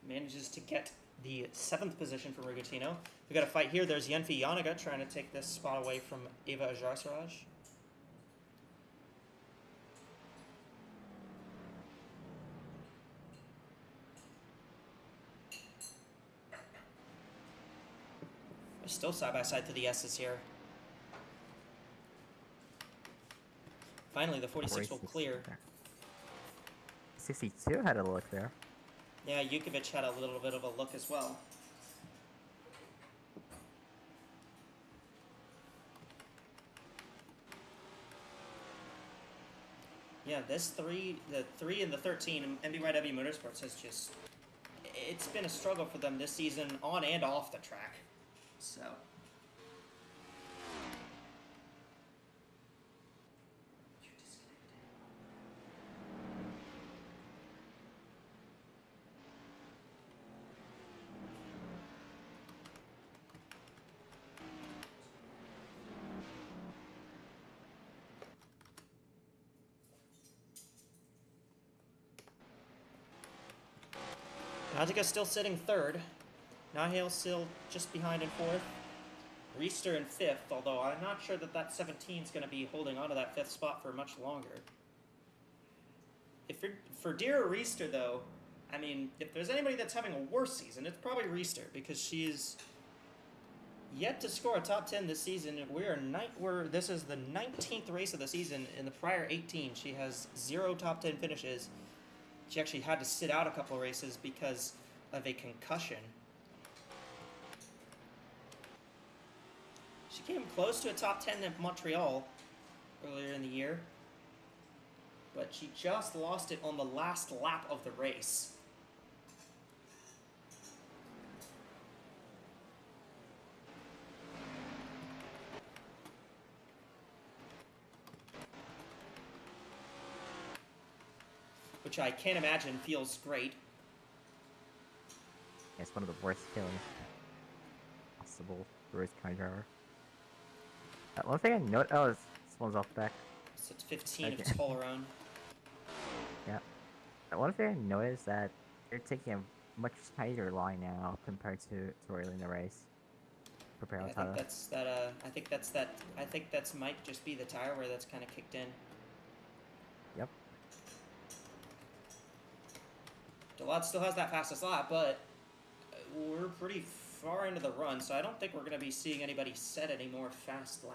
Manages to get the 7th position for Rigatino. We got a fight here. There's Yenfi Yanaga trying to take this spot away from Ava Ajarsaraj. We're still side by side to the S's here. Finally, the 46 will clear. 62 had a look there. Yeah, Yukovic had a little bit of a look as well. Yeah, the 3 and the 13, MBYW Motorsports has just, it's been a struggle for them this season on and off the track. So. Nautica's still sitting 3rd. Nahil still just behind in 4th. Reister in 5th, although I'm not sure that 17 is going to be holding on to that 5th spot for much longer. For Dira Reister, though, I mean, if there's anybody that's having a worse season, it's probably Reister, because she's yet to score a top 10 this season. This is the 19th race of the season. In the prior 18, she has 0 top 10 finishes. She actually had to sit out a couple of races because of a concussion. She came close to a top 10 in Montreal earlier in the year, but she just lost it on the last lap of the race. which I can't imagine feels great. It's one of the worst feelings possible for race car driver. One thing I noticed. Oh, this one's off back. So it's 15 if Okay. it's all around. Yeah. One thing I noticed that they're taking a much tighter line now compared to early in the race. Prepare Yeah, I on think tire. that's that. I think that's might just be the tire wear that's kind of kicked in. Yep. Delod still has that fastest lap, but we're pretty far into the run, so I don't think we're going to be seeing anybody set any more fastest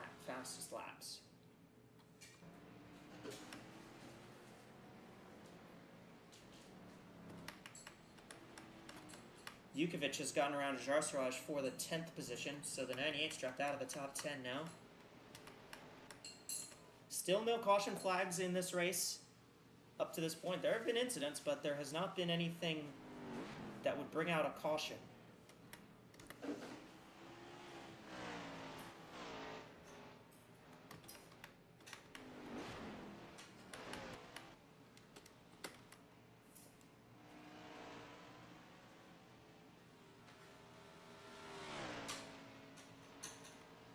laps. Yukovic has gotten around Jarsraj for the 10th position, so the 98's dropped out of the top 10 now. Still no caution flags in this race up to this point. There have been incidents, but there has not been anything that would bring out a caution.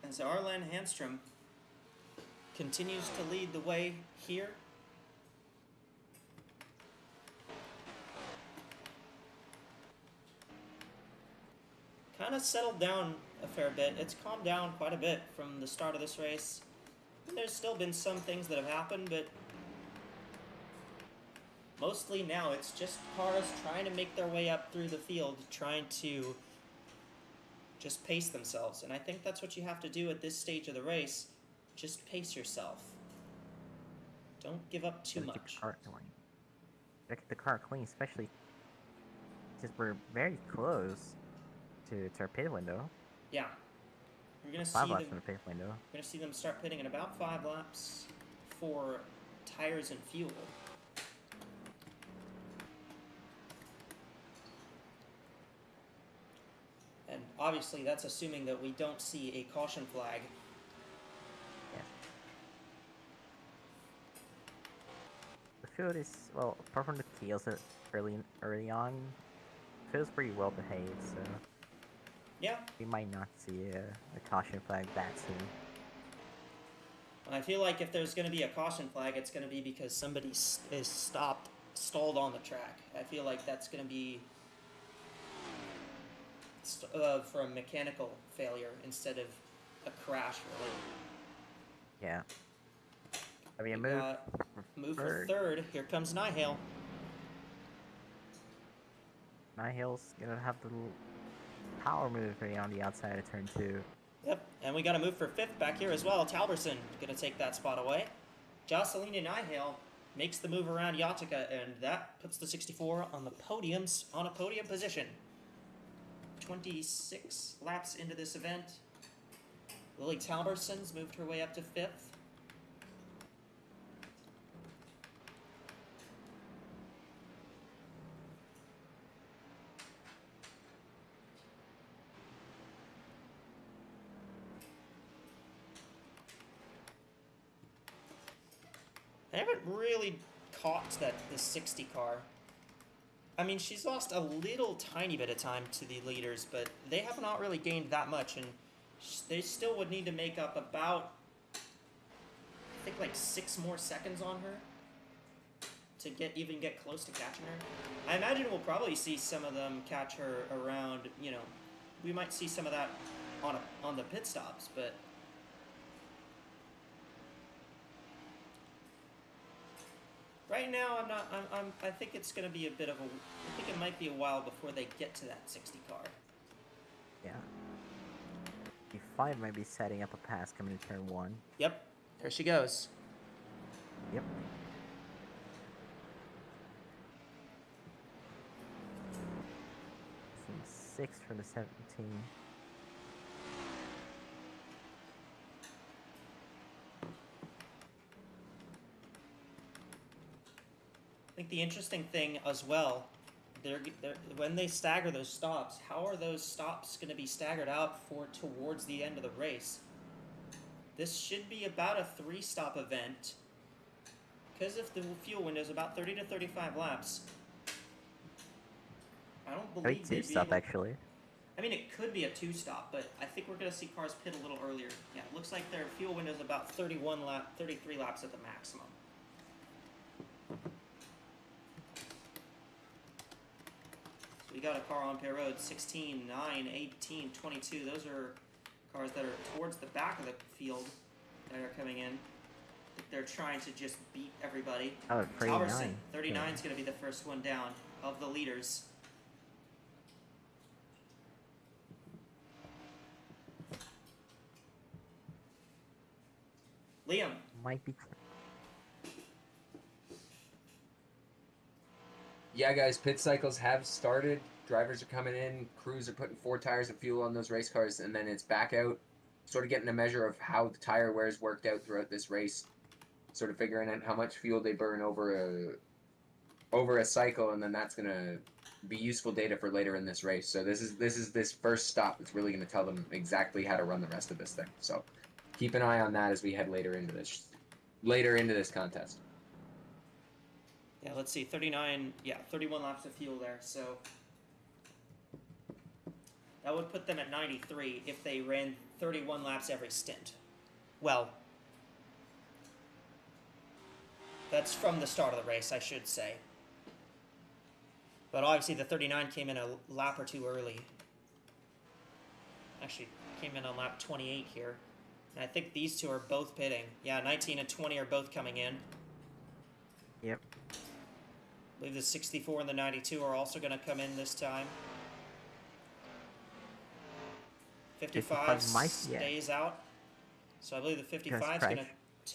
And so Arlen Handstrom continues to lead the way here. Kind of settled down a fair bit. It's calmed down quite a bit from the start of this race. And there's still been some things that have happened, but mostly now it's just cars trying to make their way up through the field, trying to just pace themselves. And I think that's what you have to do at this stage of the race. Just pace yourself. Don't give up too Gotta keep much. the car clean. Gotta keep the car clean, especially because we're very close to our pit window. Yeah. We're gonna 5 see laps them, from the pit window. we're gonna see them start pitting in about 5 laps for tires and fuel. And obviously that's assuming that we don't see a caution flag. Yeah. The field is, well, apart from the Teals early on, feels pretty well behaved, so Yeah, we might not see a caution flag that soon. I feel like if there's gonna be a caution flag, it's gonna be because somebody is stalled on the track. I feel like that's gonna be for a mechanical failure instead of a crash, really. Yeah. I mean, a We move. got move for third. third. Here comes Nihale. Nihil's gonna have the little power move right on the outside of turn 2. Yep, and we got a move for fifth back here as well. Talberson gonna take that spot away. Jocelyn Nihale makes the move around Yatica, and that puts the 64 on the podiums on a podium position. 26 laps into this event. Lily Talberson's moved her way up to fifth. I haven't really caught the 60 car. I mean, she's lost a little tiny bit of time to the leaders, but they have not really gained that much, and they still would need to make up about, I think, like 6 more seconds on her to even get close to catching her. I imagine we'll probably see some of them catch her around, you know, we might see some of that on the pit stops, but right now, I think it's going to be a bit of a. I think it might be a while before they get to that 60 car. Yeah. E5 might be setting up a pass coming to turn 1. Yep, there she goes. Yep. Some 6 for the 17. I think the interesting thing as well, when they stagger those stops, how are those stops going to be staggered out for towards the end of the race? This should be about a 3-stop event, because if the fuel window is about 30 to 35 laps, I don't Maybe believe two they'd be stop able... actually. I mean, it could be a 2-stop, but I think we're going to see cars pit a little earlier. Yeah, it looks like their fuel window is about 33 laps at the maximum. So we got a car on pit road, 16, 9, 18, 22. Those are cars that are towards the back of the field that are coming in. They're trying to just beat everybody. Oh, 39. 39 is going to be the first one down of the leaders. Liam. Might be. Yeah, guys, pit cycles have started. Drivers are coming in. Crews are putting 4 tires of fuel on those race cars, and then it's back out. Sort of getting a measure of how the tire wears worked out throughout this race. Sort of figuring out how much fuel they burn over a cycle, and then that's gonna be useful data for later in this race. So this is this first stop that's really gonna tell them exactly how to run the rest of this thing. So keep an eye on that as we head later into this contest. Yeah, let's see, 39, yeah, 31 laps of fuel there, so that would put them at 93 if they ran 31 laps every stint. Well, that's from the start of the race, I should say. But obviously the 39 came in a lap or two early. Actually, came in on lap 28 here. And I think these two are both pitting. Yeah, 19 and 20 are both coming in. Yep. I believe the 64 and the 92 are also going to come in this time. 55 stays out. So I believe the 55 is going to...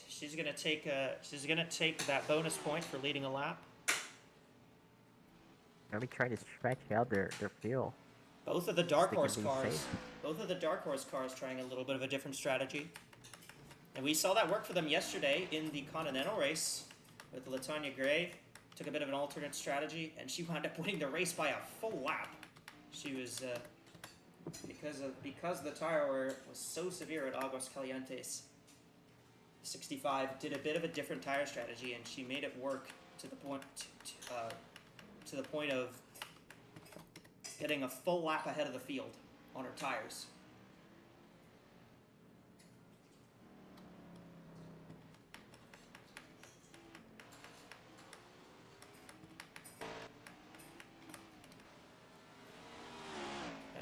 She's going to take that bonus point for leading a lap. Maybe try to stretch out their fuel. Both of the Dark They can Horse be cars. safe. Both of the Dark Horse cars trying a little bit of a different strategy. And we saw that work for them yesterday in the Continental race with LaTanya Gray. Took a bit of an alternate strategy, and she wound up winning the race by a full lap. She was because the tire wear was so severe at Aguas Calientes. 65 did a bit of a different tire strategy, and she made it work to the point of getting a full lap ahead of the field on her tires.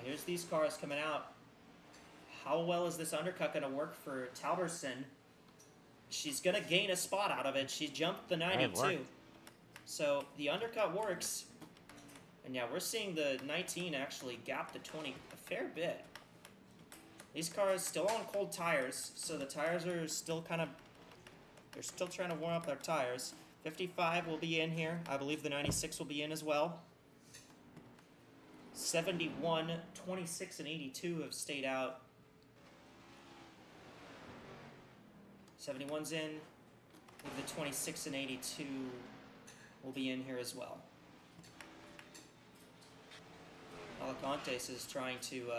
Here's these cars coming out. How well is this undercut going to work for Talberson? She's going to gain a spot out of it. She jumped the 92. So the undercut works. And yeah, we're seeing the 19 actually gap the 20 a fair bit. These cars still on cold tires, so the tires are still they're still trying to warm up their tires. 55 will be in here. I believe the 96 will be in as well. 71, 26, and 82 have stayed out. 71's in. The 26 and 82 will be in here as well. Alicantes is trying to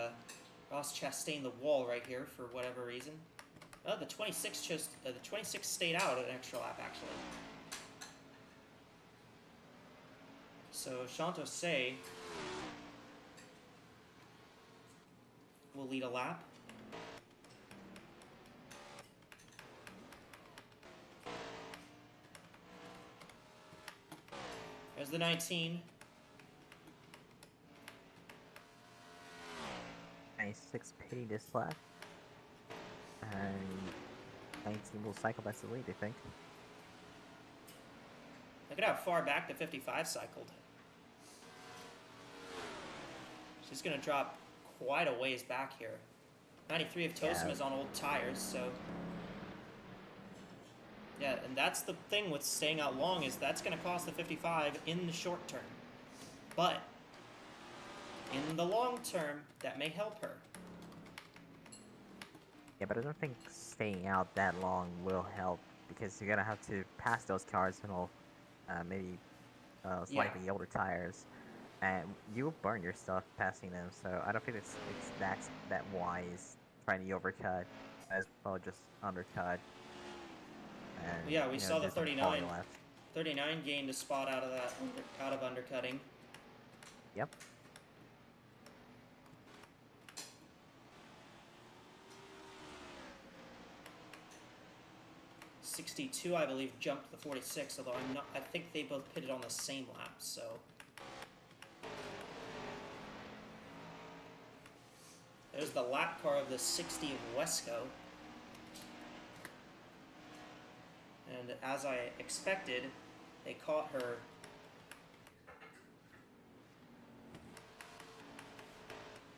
Ross Chastain the wall right here for whatever reason. Oh, the 26 the 26 stayed out an extra lap actually. So Chantose will lead a lap. There's the 19. 96 pitting this lap. And 19 will cycle past the lead, I think. Look at how far back the 55 cycled. She's going to drop quite a ways back here. 93 of Tosin is on old tires, so... Yeah, and that's the thing with staying out long, is that's going to cost the 55 in the short term. But, in the long term, that may help her. Yeah, but I don't think staying out that long will help, because you're going to have to pass those cars and all, maybe slightly older tires. And you will burn your stuff passing them, so I don't think it's that wise trying to overcut as well, just undercut. And, Yeah, we saw the there's no quality 39. left. 39 gained a spot out of that, out of undercutting. Yep. 62, I believe, jumped the 46, although I'm not. I think they both pitted on the same lap, so. There's the lap car of the 60 of AWSCO. And as I expected, they caught her.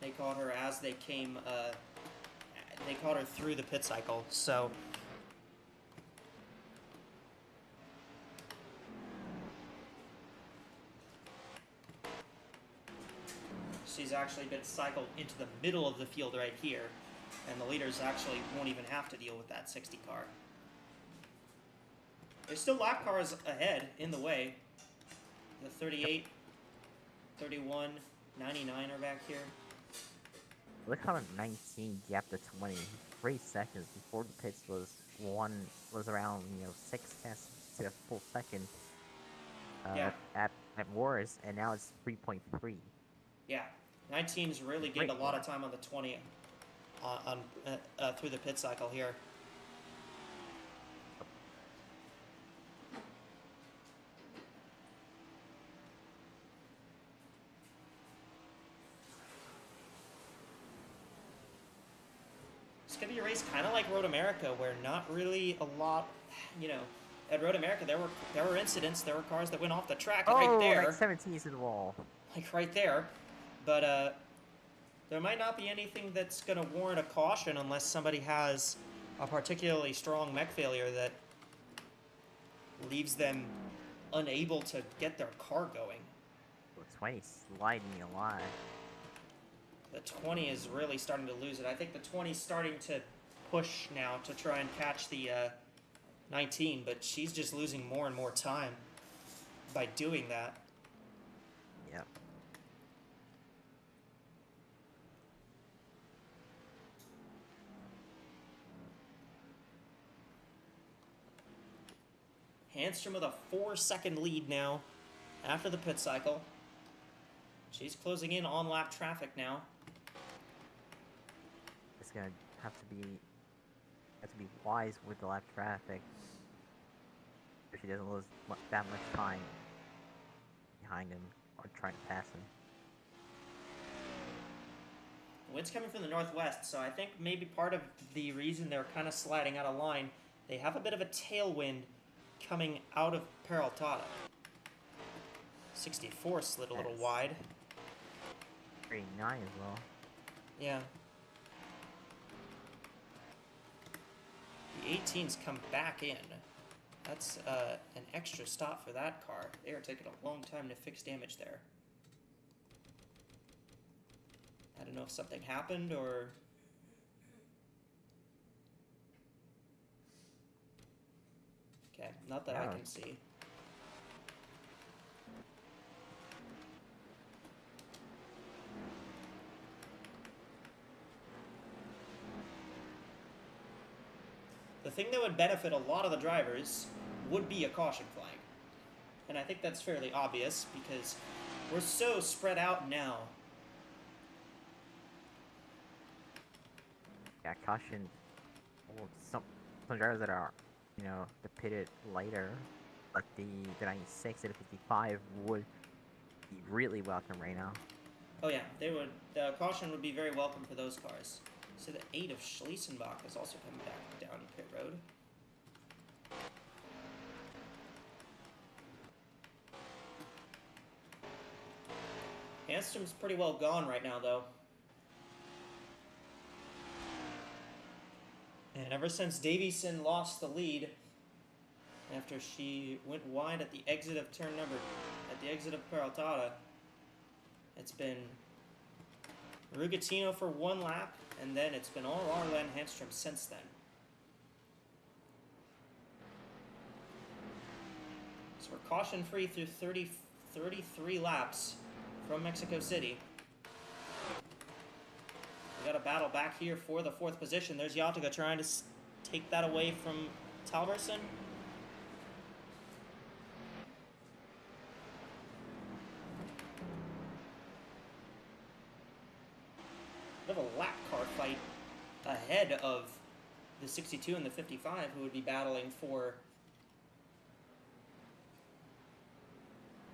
They caught her as they came. They caught her through the pit cycle, so. She's actually been cycled into the middle of the field right here, and the leaders actually won't even have to deal with that 60 car. There's still lap cars ahead in the way. The 38, 31, 99 are back here. Look how 19 gapped the 20. 3 seconds before the pits was around 6 tenths to a full second. Yeah. At worst, and now it's 3.3. Yeah, 19's really gained a lot of time on the 20 through the pit cycle here. It's gonna be a race kind of like Road America, where not really a lot, at Road America there were incidents, there were cars that went off the track right there. Like 17 is in the wall. Like right there. But there might not be anything that's going to warrant a caution unless somebody has a particularly strong mech failure that leaves them unable to get their car going. The 20's sliding a lot. The 20 is really starting to lose it. I think the 20's starting to push now to try and catch the 19, but she's just losing more and more time by doing that. Yep. Handstrom with a 4-second lead now after the pit cycle. She's closing in on lap traffic now. It's gonna have to be wise with the lap traffic, so she doesn't lose that much time behind him or trying to pass him. The wind's coming from the northwest, so I think maybe part of the reason they're kind of sliding out of line, they have a bit of a tailwind coming out of Peraltada. 64 slid a little Yes. wide. 39 as well. Yeah. The 18's come back in. That's an extra stop for that car. They are taking a long time to fix damage there. I don't know if something happened or... Okay, not that I can see. The thing that would benefit a lot of the drivers would be a caution flag. And I think that's fairly obvious because we're so spread out now. Yeah, caution. Well, some drivers that are, the pitted later, like the 96 and the 55, would be really welcome right now. Oh yeah, they would. The caution would be very welcome for those cars. So the 8 of Schliesenbach is also coming back down pit road. Handstrom's pretty well gone right now, though. And ever since Davison lost the lead, after she went wide at the exit of at the exit of Peraltada, it's been Rugatino for 1 lap, and then it's been all Arlen Handstrom since then. So we're caution-free through 33 laps from Mexico City. We got a battle back here for the 4th position. There's Yaltiga trying to take that away from Talverson. bit of a lap car fight ahead of the 62 and the 55, who would be battling for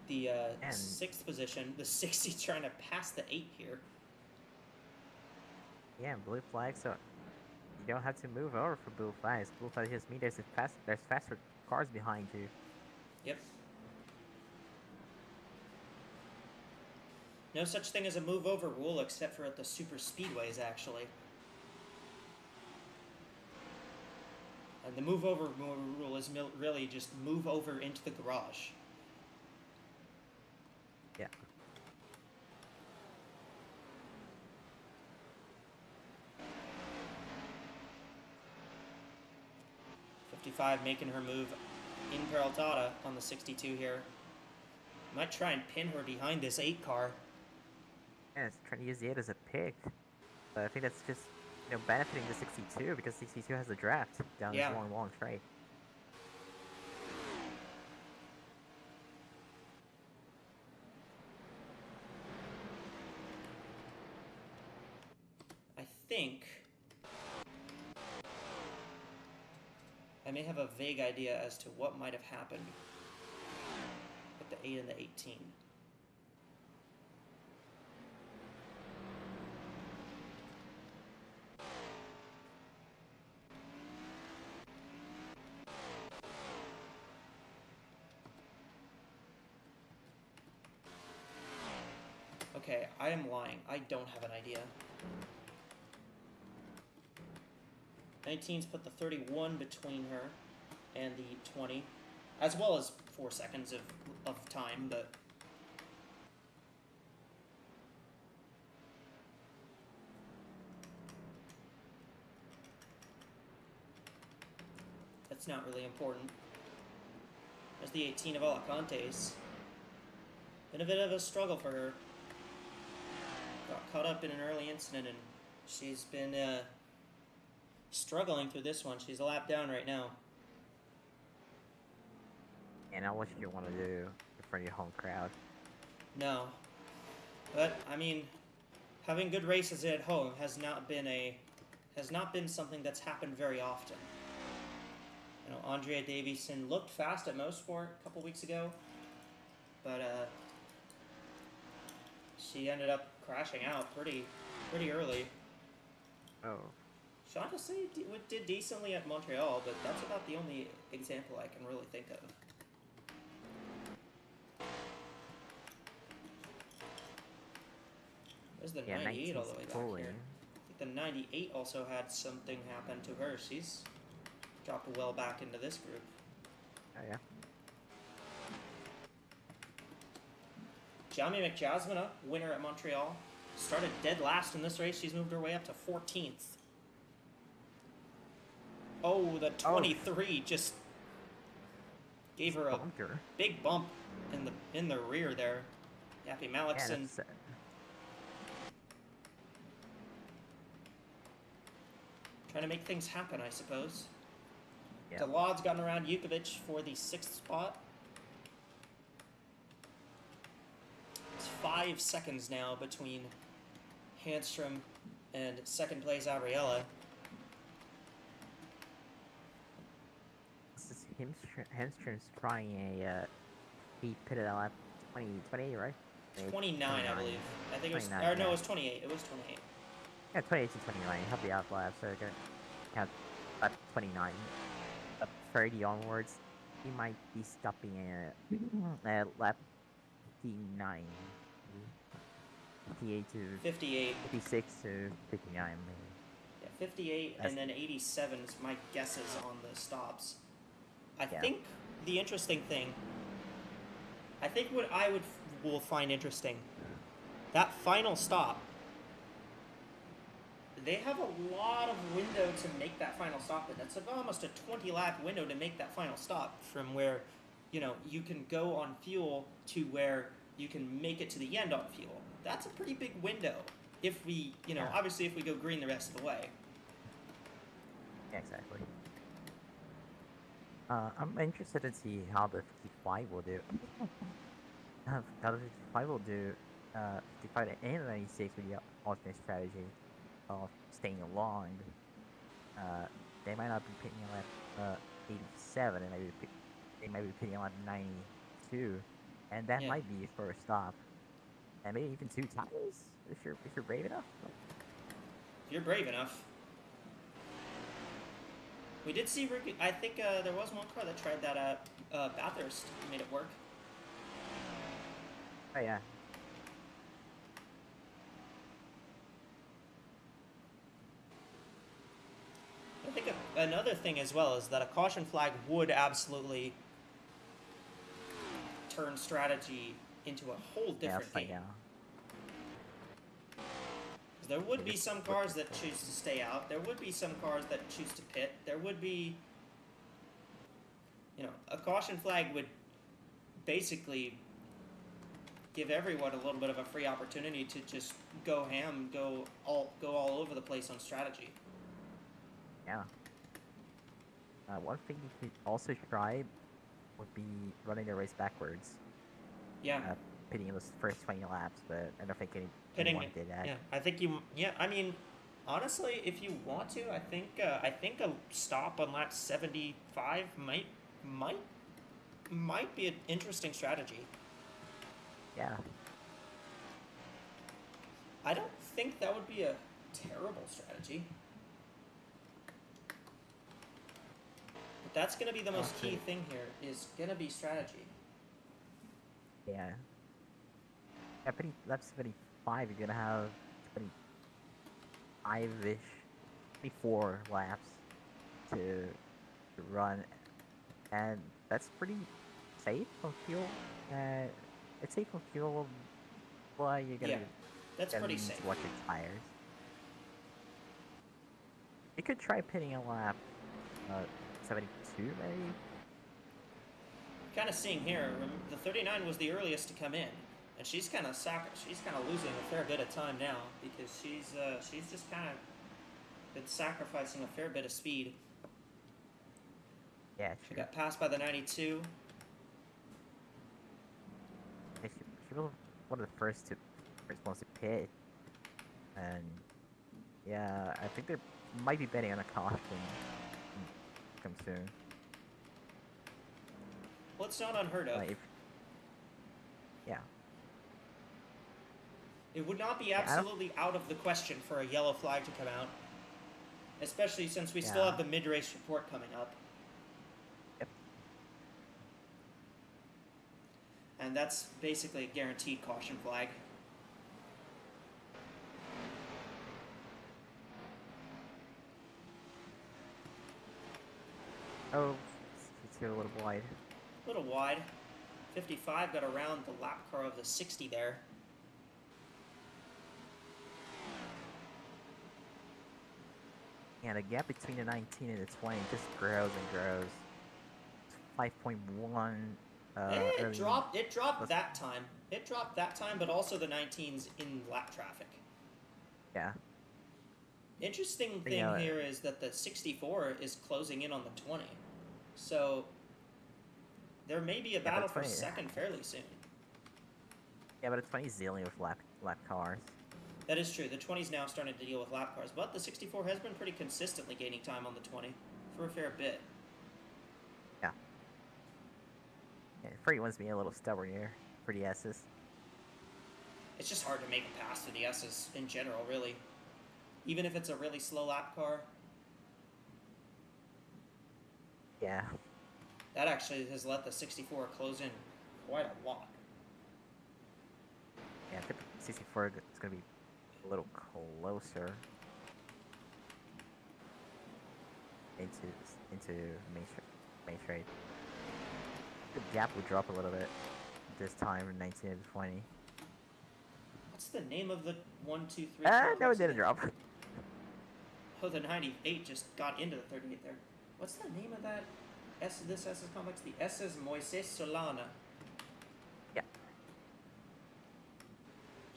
the And- 6th position. The 60 trying to pass the 8 here. Yeah, blue flag, so you don't have to move over for blue flags. Blue flags just mean there's faster cars behind you. Yep. No such thing as a move over rule except for at the super speedways, actually. And the move over rule is really just move over into the garage. Yeah. .55 making her move in Peraltada on the 62 here. Might try and pin her behind this 8 car. Yeah, it's trying to use the 8 as a pick. But I think that's just, benefiting the 62 because 62 has the draft down Yeah. this long straight. I think I may have a vague idea as to what might have happened with the 8 and the 18. Okay, I am lying. I don't have an idea. 19's put the 31 between her and the 20, as well as 4 seconds of time, but that's not really important. There's the 18 of Alicantes. Been a bit of a struggle for her. Got caught up in an early incident and she's been struggling through this one. She's a lap down right now. And not what you want to do in front of your home crowd. No. But I mean, having good races at home has not been something that's happened very often. Andrea Davison looked fast at Mosport a couple weeks ago, but she ended up crashing out pretty early. Oh. Shonda did decently at Montreal, but that's about the only example I can really think of. There's the 98 all the way back pulling. here. I think the 98 also had something happen to her. She's dropped well back into this group. Oh, yeah. Jamie McJasmina, winner at Montreal, started dead last in this race. She's moved her way up to 14th. Oh, the 23 just gave her a Bunker. big bump in the rear there. Yappy Yeah, Malikson that's, trying to make things happen, I suppose. Yeah. Delad's gotten around Yukovic for the 6th spot. It's 5 seconds now between Handstrom and second place Abriella. This is Henstrom's trying a he pitted out lap 28, right? 29, I believe. I think it was, 29, or no, yeah. it was 28. It was 28. Yeah, 28 to 29. Help the out lap, so good. Count lap 29. Up 30 onwards, he might be stopping at lap 59. 58 to 58. 56 to 59. Maybe. Yeah, 58 That's- and then 87 is my guesses on the stops. I Yeah. think the interesting thing, I think what I will find interesting, that final stop, they have a lot of window to make that final stop in. That's almost a 20 lap window to make that final stop from where, you can go on fuel to where you can make it to the end on fuel. That's a pretty big window if we, Yeah. obviously if we go green the rest of the way. Yeah, exactly. I'm interested to see how the 55 will do. How the 55 will do. 55 and 96 with the alternate strategy. of staying long, they might not be pitting at 87, and they might be pitting at 92, and that Yeah. might be your first stop, and maybe even 2 tires if you're brave enough. If you're brave enough. We did see Ricky. I think there was one car that tried that at Bathurst and made it work. Oh yeah. I think another thing as well is that a caution flag would absolutely turn strategy into a whole different upside game. down. 'Cause there would be some cars that choose to stay out. There would be some cars that choose to pit. There would be, a caution flag would basically give everyone a little bit of a free opportunity to just go ham, go all over the place on strategy. Yeah. One thing you could also try would be running the race backwards. Yeah. Pitting in those first 20 laps, but I don't think Pitting anyone did that. Yeah, I think you. Yeah, I mean, honestly, if you want to, I think a stop on lap 75 might be an interesting strategy. Yeah. I don't think that would be a terrible strategy. But that's going to be the most key thing here, is going to be strategy. Yeah. Yeah, pitting lap 75, you're gonna have 25-ish, 24 laps to run, and that's pretty safe on fuel. It's safe on fuel, but you're gonna That's pretty need safe. to watch your tires. You could try pitting a lap 72 maybe. Kind of seeing here, the 39 was the earliest to come in, and she's kind of losing a fair bit of time now because she's just kind of been sacrificing a fair bit of speed. Yeah, She sure. got passed by the 92. Yeah, she was one of the first ones to pit, and yeah, I think they might be betting on a caution come soon. Well, it's not unheard of. Yeah. It would not be I don't- absolutely out of the question for a yellow flag to come out, especially since we still Yeah. have the mid-race report coming up. Yep. And that's basically a guaranteed caution flag. Oh, it's here a little wide. A little wide. 55 got around the lap car of the 60 there. Yeah, the gap between the 19 and the 20 just grows and grows. It's 5.1. It early- dropped let's- that time. It dropped that time, but also the 19's in lap traffic. Yeah. Interesting thing Yeah. here is that the 64 is closing in on the 20. So there may be a but battle it's for funny, second fairly soon. Yeah, but it's 20 is dealing with lap cars. That is true. The 20's now starting to deal with lap cars, but the 64 has been pretty consistently gaining time on the 20 for a fair bit. Yeah, 31's being a little stubborn here for the S's. It's just hard to make a pass to the S's in general, really. Even if it's a really slow lap car, Yeah. that actually has let the 64 close in quite a lot. Yeah, I think the 64 is going to be a little closer into main straight. The gap will drop a little bit this time from 19 to 20. What's the name of the 1, 2, 3? No, it didn't drop. Oh, the 98 just got into the 38 there. What's the name of that this SS complex? The SS Moises Solana. Yeah.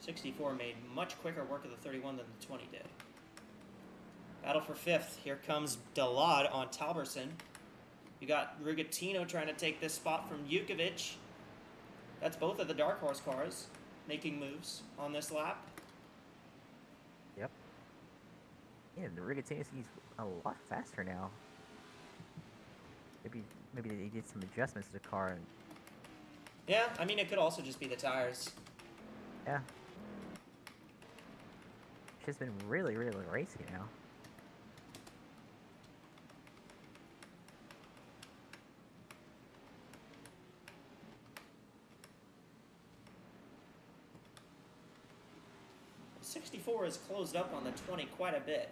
64 made much quicker work of the 31 than the 20 did. Battle for 5th. Here comes Delad on Talberson. You got Rigatino trying to take this spot from Jukovic. That's both of the Dark Horse cars making moves on this lap. Yep. Yeah, the Rigatoni is a lot faster now. Maybe they did some adjustments to the car. And, Yeah, I mean, it could also just be the tires. yeah, she's been really racy now. The 64 has closed up on the 20 quite a bit.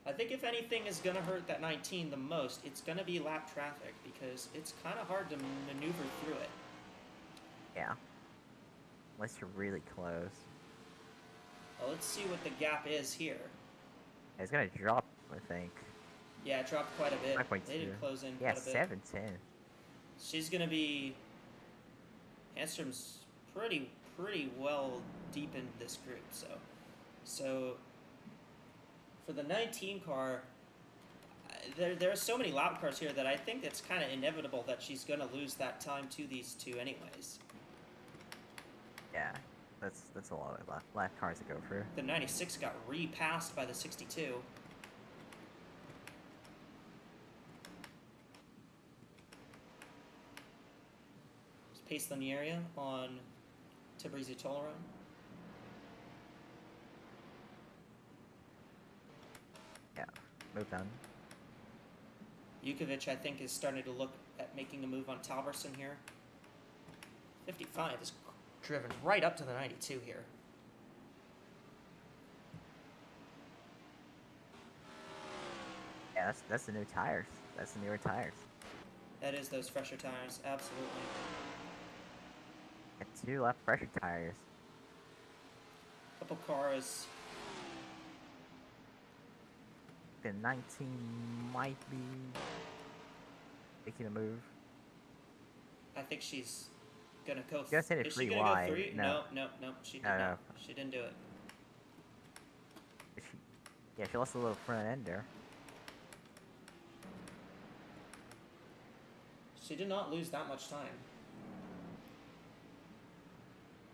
I think if anything is going to hurt that 19 the most, it's going to be lap traffic because it's kind of hard to maneuver through it. Yeah, unless you're really close. Well, let's see what the gap is here. It's gonna drop, I think. Yeah, it dropped quite a bit. 5.2. They did close in Yeah, quite a bit. 710. She's going to be... Handstrom's pretty well deep into this group, so for the 19 car, there are so many lap cars here that I think it's kind of inevitable that she's going to lose that time to these two anyways. Yeah, that's a lot of lap cars to go through. The 96 got repassed by the 62. Pace Linearia on Tabrizi Toleran. Yeah, move done. Jukovic, I think, is starting to look at making a move on Talberson here. 55 is driven right up to the 92 here. Yeah, that's the new tires. That's the newer tires. That is those fresher tires, absolutely. And 2 left pressure tires. Couple cars. The 19 might be making a move. I think she's gonna go. Just hit it is she pretty gonna wide. go 3? No. No, she did No, not. no. She didn't do it. She lost a little front end there. She did not lose that much time.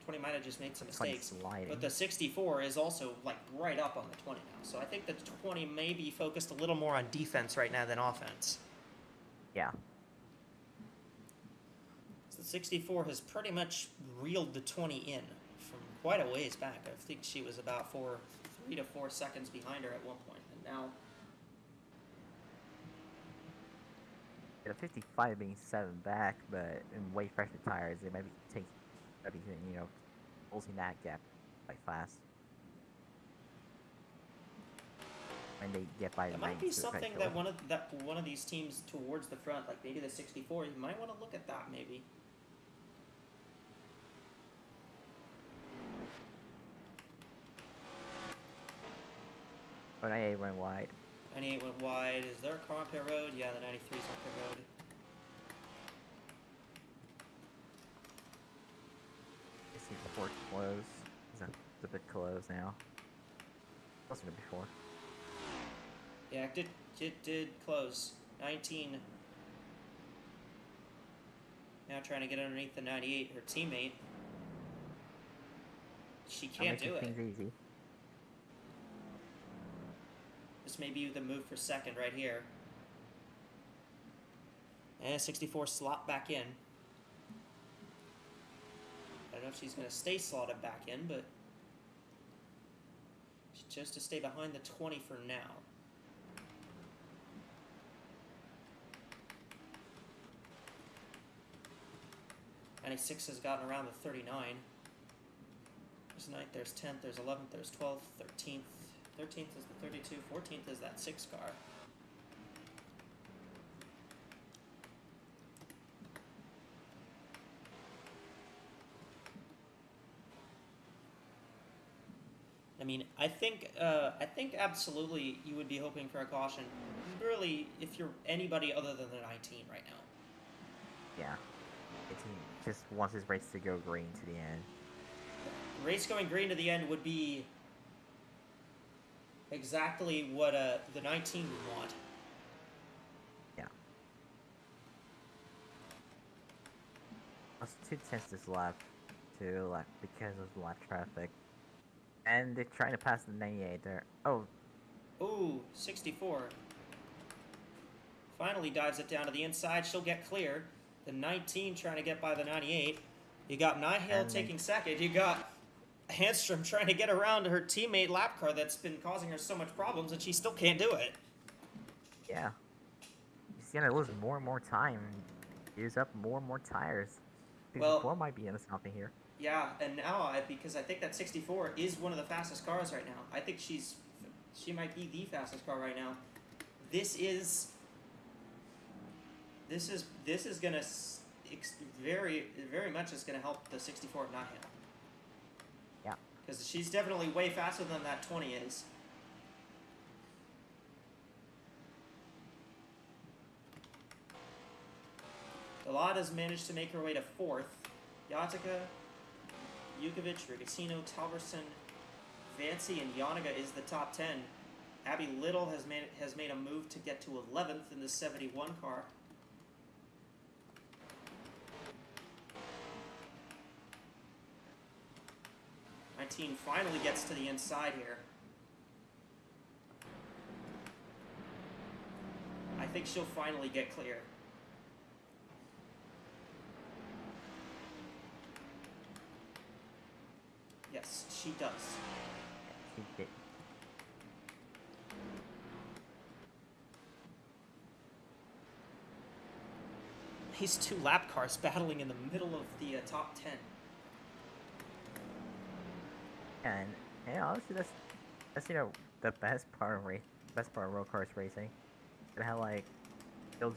20 might have just made some mistakes. Sliding. But the 64 is also like right up on the 20 now. So I think the 20 may be focused a little more on defense right now than offense. Yeah. So the 64 has pretty much reeled the 20 in from quite a ways back. I think she was about 3 to 4 seconds behind her at one point, and now The 55 being 7 back, but in way fresher tires, they might be closing that gap quite fast. When they get by it the might be 92 something eventually. that one of these teams towards the front, like maybe the 64, you might want to look at that maybe. Oh, 98 went wide. 98 went wide. Is there a car on pit road? Yeah, the 93 is on pit road. I see the port close. It's a bit close now. Closer than before. Yeah, it did close. 19. Now trying to get underneath the 98, her teammate. She can't do it. Things easy. This may be the move for second right here. And 64 slot back in. I don't know if she's going to stay slotted back in, but she chose to stay behind the 20 for now. '96 has gotten around the 39. There's 9th, there's 10th, there's 11th, there's 12th, 13th. 13th is the 32, 14th is that 6 car. I mean, I think absolutely you would be hoping for a caution. Really, if you're anybody other than the 19 right now. Yeah. The team just wants his race to go green to the end. Race going green to the end would be exactly what the 19 would want. Yeah. Plus 2/10 is left because of lap traffic. And they're trying to pass the 98 there. Oh, Ooh, 64. Finally dives it down to the inside. She'll get clear. The 19 trying to get by the 98. You got Nihil taking second. You got Handstrom trying to get around her teammate Lapcar that's been causing her so much problems, and she still can't do it. Yeah. She's gonna lose more and more time. Use up more and more tires. 64 might be into something here. Yeah, and now because I think that 64 is one of the fastest cars right now. I think she might be the fastest car right now. This is gonna very much is gonna help the 64 not hit. Yeah. Because she's definitely way faster than that 20 is. Dalad has managed to make her way to 4th. Yatica, Yukovic, Rigasino, Talberson, Vancy, and Yanaga is the top 10. Abby Little has made a move to get to 11th in the 71 car. Team finally gets to the inside here. I think she'll finally get clear. Yes, she does. She did. These two lap cars battling in the middle of the top 10. And honestly, that's the best part of road course racing. It had like those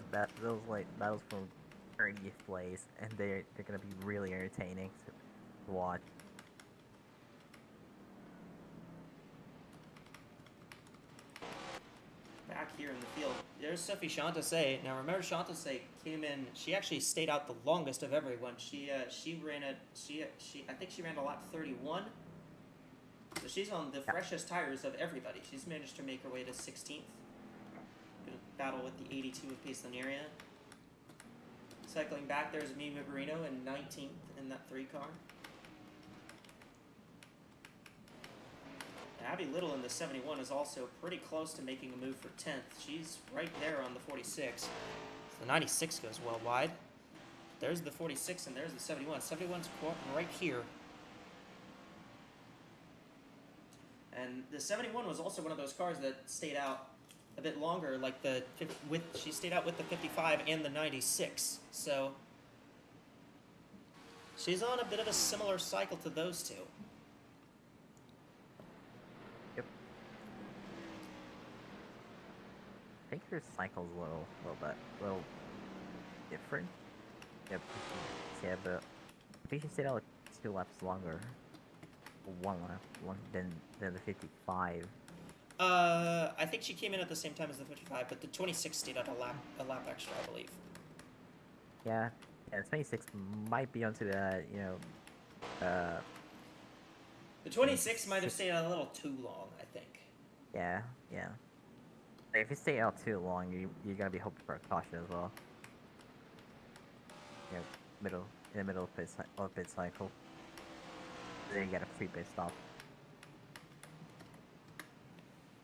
like battles from 30th place, and they're gonna be really entertaining to watch. Back here in the field, there's Sophie Chantasse. Now remember, Chantasse came in. She actually stayed out the longest of everyone. She ran I think she ran a lap 31. So she's on the freshest tires of everybody. She's managed to make her way to 16th. Gonna battle with the 82 of Pislaneria. Cycling back, there's Mimi Barino in 19th in that 3 car. Abby Little in the 71 is also pretty close to making a move for 10th. She's right there on the 46. So the 96 goes well wide. There's the 46 and there's the 71. 71's right here. And the 71 was also one of those cars that stayed out a bit longer, like she stayed out with the 55 and the 96. So she's on a bit of a similar cycle to those two. Yep. I think her cycle's a little different. Yep. Yeah, but I think she stayed out like 2 laps longer. 1 lap than the 55. I think she came in at the same time as the 55, but the 26 stayed out a lap extra, I believe. Yeah, the 26 might be onto the the 26 might have stayed out a little too long, I think. Yeah. If you stay out too long, you gotta be hoping for a caution as well. Yeah, in the middle of pit cycle. Then you get a free pit stop.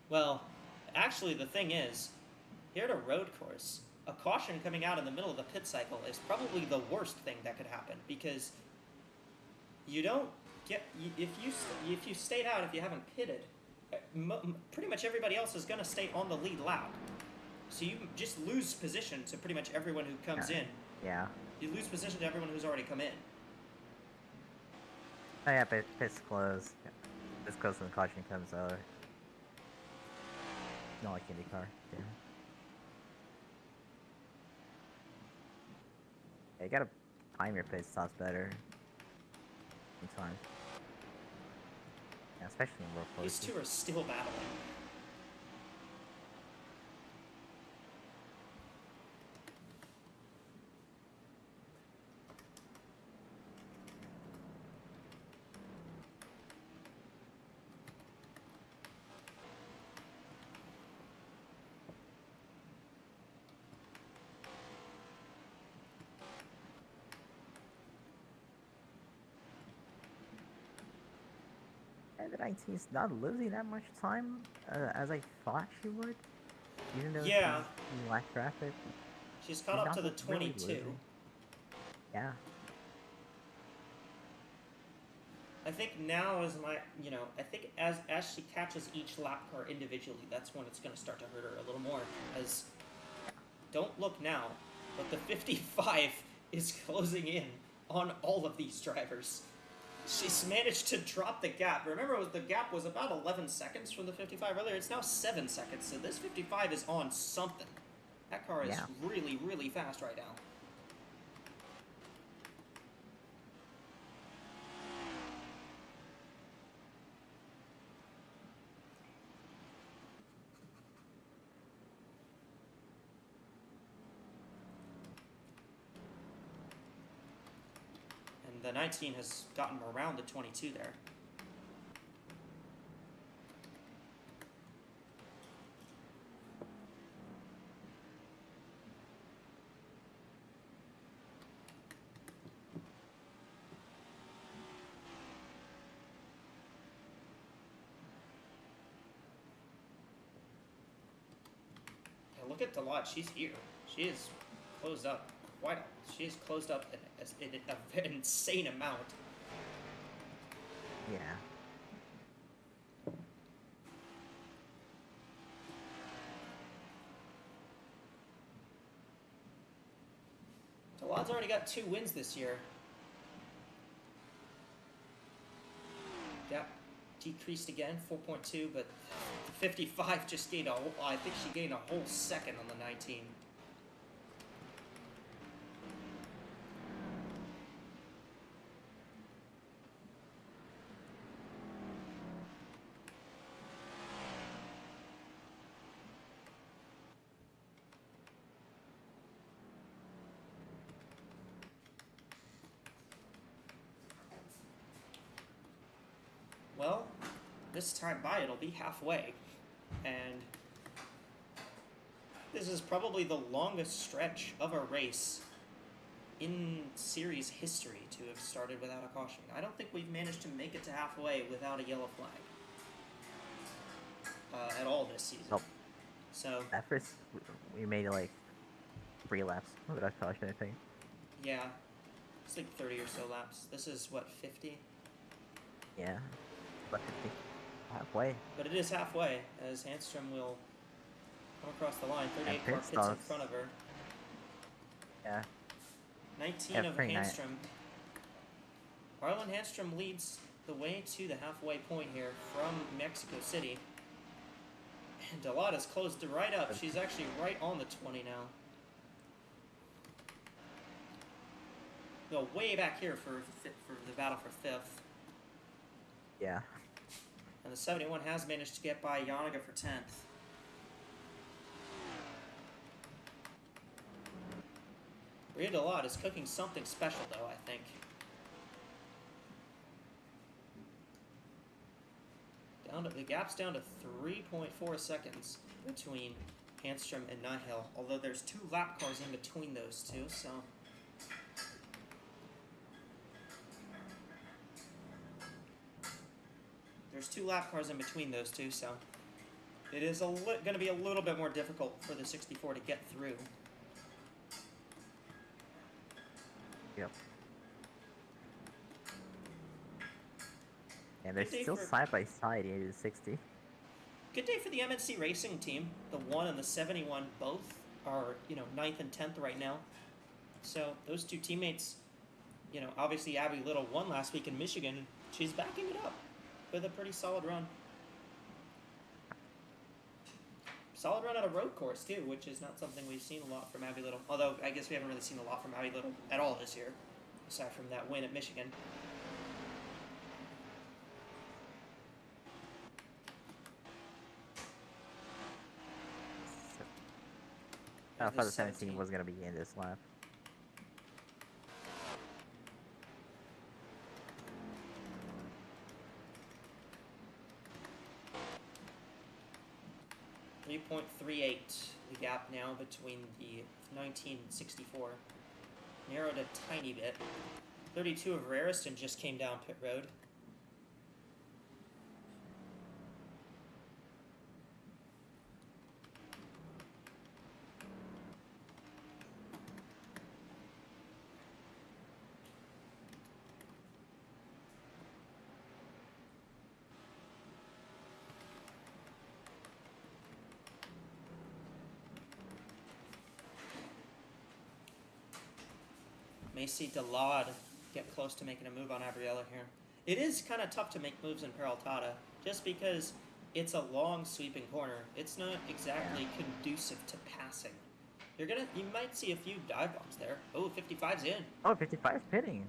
Well, actually, the thing is, here at a road course, a caution coming out in the middle of the pit cycle is probably the worst thing that could happen, because you don't get if you stayed out, if you haven't pitted, pretty much everybody else is gonna stay on the lead lap, so you just lose position to pretty much everyone who comes in. Yeah. You lose position to everyone who's already come in. Oh yeah, pit's closed. Yeah. Pit's closed when the caution comes out. Not like IndyCar. Yeah, you gotta time your pit stops better. Sometimes. Yeah, especially in road courses. These two are still battling. And the 19's not losing that much time as I thought she would. Even though Yeah. she's in lack traffic, She's caught up not to the really 22. losing. Yeah. I think now is my, I think as she catches each lap car individually, that's when it's going to start to hurt her a little more. As, don't look now, but the 55 is closing in on all of these drivers. She's managed to drop the gap. Remember, the gap was about 11 seconds from the 55 earlier. It's now 7 seconds, so this 55 is on something. That car is really, really fast right now. The 19 has gotten around the 22 there. Yeah, look at Delot. She's here. She is closed up. Why not? She is closed up an insane amount. Yeah. Delot's already got 2 wins this year. Gap decreased again, 4.2, but 55 just gained I think she gained a whole second on the 19. Well, this time by it'll be halfway, and this is probably the longest stretch of a race in series history to have started without a caution. I don't think we've managed to make it to halfway without a yellow flag at all this season. Nope. So At first, we made like 3 laps without caution, I think. yeah, it's like 30 or so laps. This is what, 50? Yeah. But 50. Halfway. But it is halfway, as Handstrom will come across the line. 38 car Pit pits in stops. front of her. Yeah. 19 Yeah, of pretty nice. Handstrom. Arlen Handstrom leads the way to the halfway point here from Mexico City. And Delot has closed right up. She's actually right on the 20 now. Go way back here for the battle for 5th. Yeah. And the 71 has managed to get by Yanniga for 10th. Rhea Delot is cooking something special, though, I think. The gap's down to 3.4 seconds between Handstrom and Nihil, although there's 2 lap cars in between those two, so... There's 2 lap cars in between those two, so... It is going to be a little bit more difficult for the 64 to get through. Yep. And they're Good day still for- side by side, 80 to 60. Good day for the MNC Racing team. The 1 and the 71 both are, 9th and 10th right now. So those 2 teammates, obviously Abby Little won last week in Michigan, and she's backing it up with a pretty solid run. Solid run at a road course too, which is not something we've seen a lot from Abby Little. Although I guess we haven't really seen a lot from Abby Little at all this year, aside from that win at Michigan. I There's thought the the 17 was going to be in this lap. 3.38, the gap now between the 19 and 64. Narrowed a tiny bit. 32 of Rariston just came down pit road. may see Delod get close to making a move on Abriella here. It is kind of tough to make moves in Peraltada, just because it's a long sweeping corner. It's not exactly conducive to passing. You might see a few dive bombs there. Oh, 55's in. Oh, 55 pitting.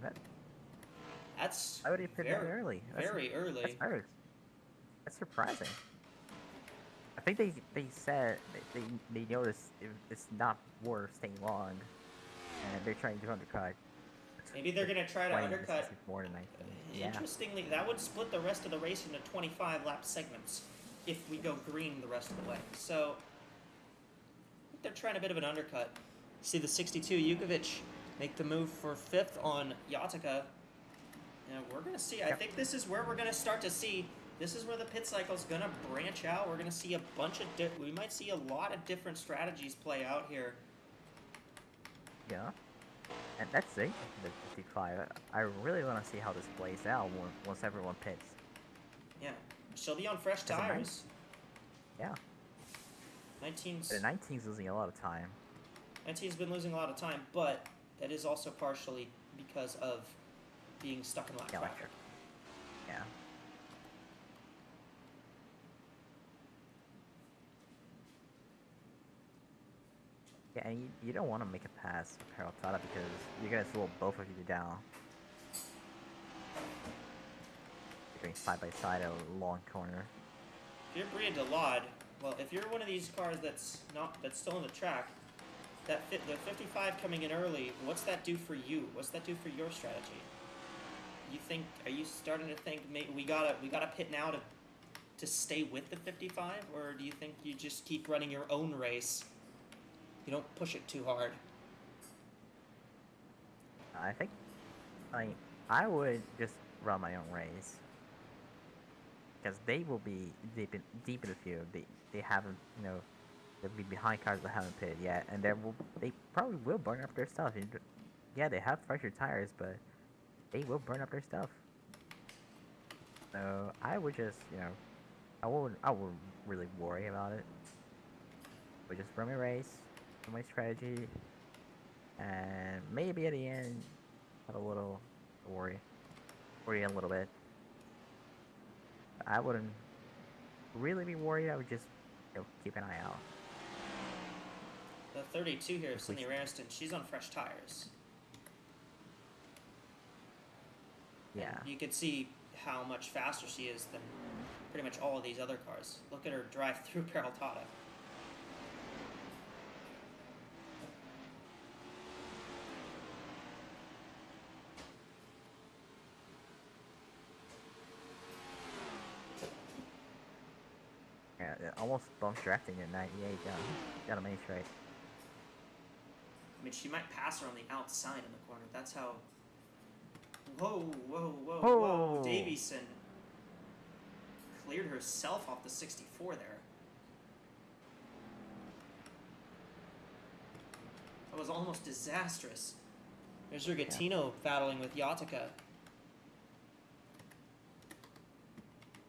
That's I already pitted that early. Very early. That's surprising. I think they said they noticed it's not worth staying long, and they're trying to undercut. Maybe they're gonna try to undercut. More than 19. Yeah. Interestingly, that would split the rest of the race into 25 lap segments if we go green the rest of the way. So I think they're trying a bit of an undercut. See the 62 Jukovic make the move for 5th on Yatica. And we're gonna see. I think this is where we're gonna start to see. This is where the pit cycle's gonna branch out. We're gonna see a bunch of. We might see a lot of different strategies play out here. Yeah. And that's it, the 55. I really want to see how this plays out once everyone pits. Yeah. She'll be on fresh tires. Yeah. 19's... The 19's losing a lot of time. 19's been losing a lot of time, but that is also partially because of being stuck in lap traffic. Yeah. Yeah, and you don't want to make a pass for Peraltada because you're going to slow both of you down. You're going side by side at a long corner. If you're Bria Delod, well, if you're one of these cars that's still on the track, the 55 coming in early, what's that do for you? What's that do for your strategy? Are you starting to think maybe we gotta pit now to stay with the 55, or do you think you just keep running your own race? You don't push it too hard. I think I would just run my own race because they will be deep in the field. They haven't, they'll be behind cars that haven't pitted yet, and they probably will burn up their stuff. Yeah, they have fresher tires, but they will burn up their stuff. So I would just, I wouldn't really worry about it. But just run my race, my strategy, and maybe at the end have a little worry a little bit. I wouldn't really be worried. I would just keep an eye out. The 32 here, Cindy Ranston, she's on fresh tires. Yeah. And you can see how much faster she is than pretty much all of these other cars. Look at her drive through Peraltada. Yeah, almost bump drafting at 98. Got a main straight. I mean, she might pass her on the outside in the corner. That's how. Whoa, whoa, whoa, Whoa. whoa! Davison cleared herself off the 64 there. That was almost disastrous. There's Rigatino battling with Yatica.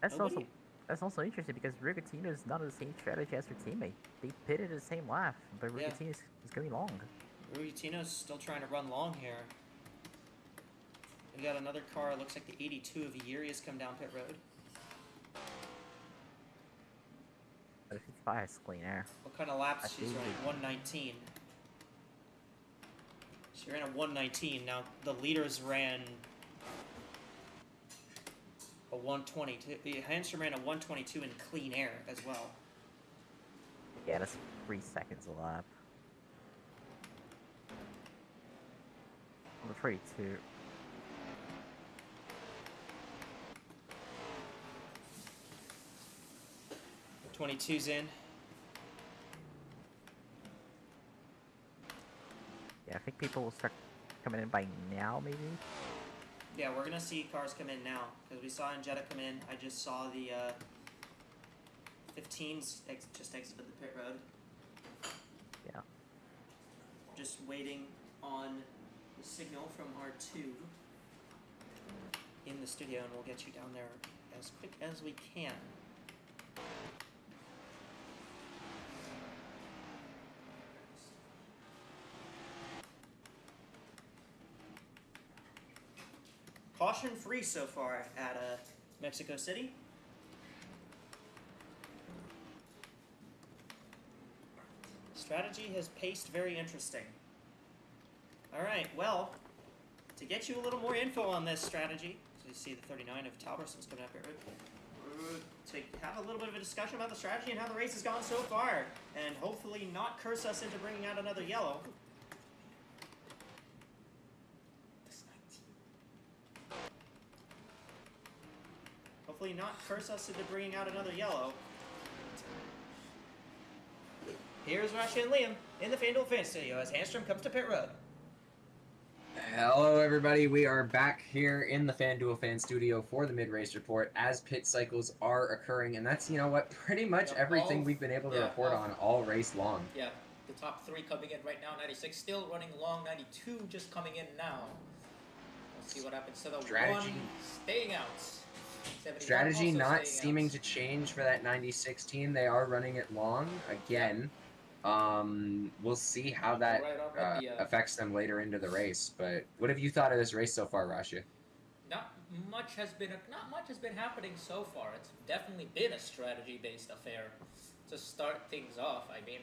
That's also interesting because Rigatino is not on the same strategy as her teammate. They pitted the same lap, but Rigatino is going long. Rigatino's still trying to run long here. We got another car. Looks like the 82 of Yuri has come down pit road. But 55 has clean air. What kind of laps she's running? 119. She ran a 119. Now the leaders ran a 122. Hamster ran a 122 in clean air as well. Yeah, that's 3 seconds a lap. I'm afraid to. 22's in. Yeah, I think people will start coming in by now, maybe. Yeah, we're gonna see cars come in now because we saw Jetta come in. I just saw the 15s just exited the pit road. Yeah. Just waiting on the signal from R2 in the studio, and we'll get you down there as quick as we can. caution-free so far at Mexico City. Strategy has paced very interesting. Alright, well, to get you a little more info on this strategy, so you see the 39 of Talberson's coming up here, to have a little bit of a discussion about the strategy and how the race has gone so far, and hopefully not curse us into bringing out another yellow. Hopefully not curse us into bringing out another yellow. Here's Rashi and Liam in the FanDuel Fan Studio as Handstrom comes to pit road. Hello, everybody. We are back here in the FanDuel Fan Studio for the mid-race report as pit cycles are occurring, and that's, you know what, pretty much everything we've been able to report on all race long. Yeah, the top 3 coming in right now. 96 still running long. 92 just coming in now. We'll see what happens to the Strategy. 1 staying out. Strategy not seeming to change for that 96 team. They are running it long again. We'll see how that affects them later into the race. But what have you thought of this race so far, Rasha? Not much has been happening so far. It's definitely been a strategy-based affair to start things off. I mean,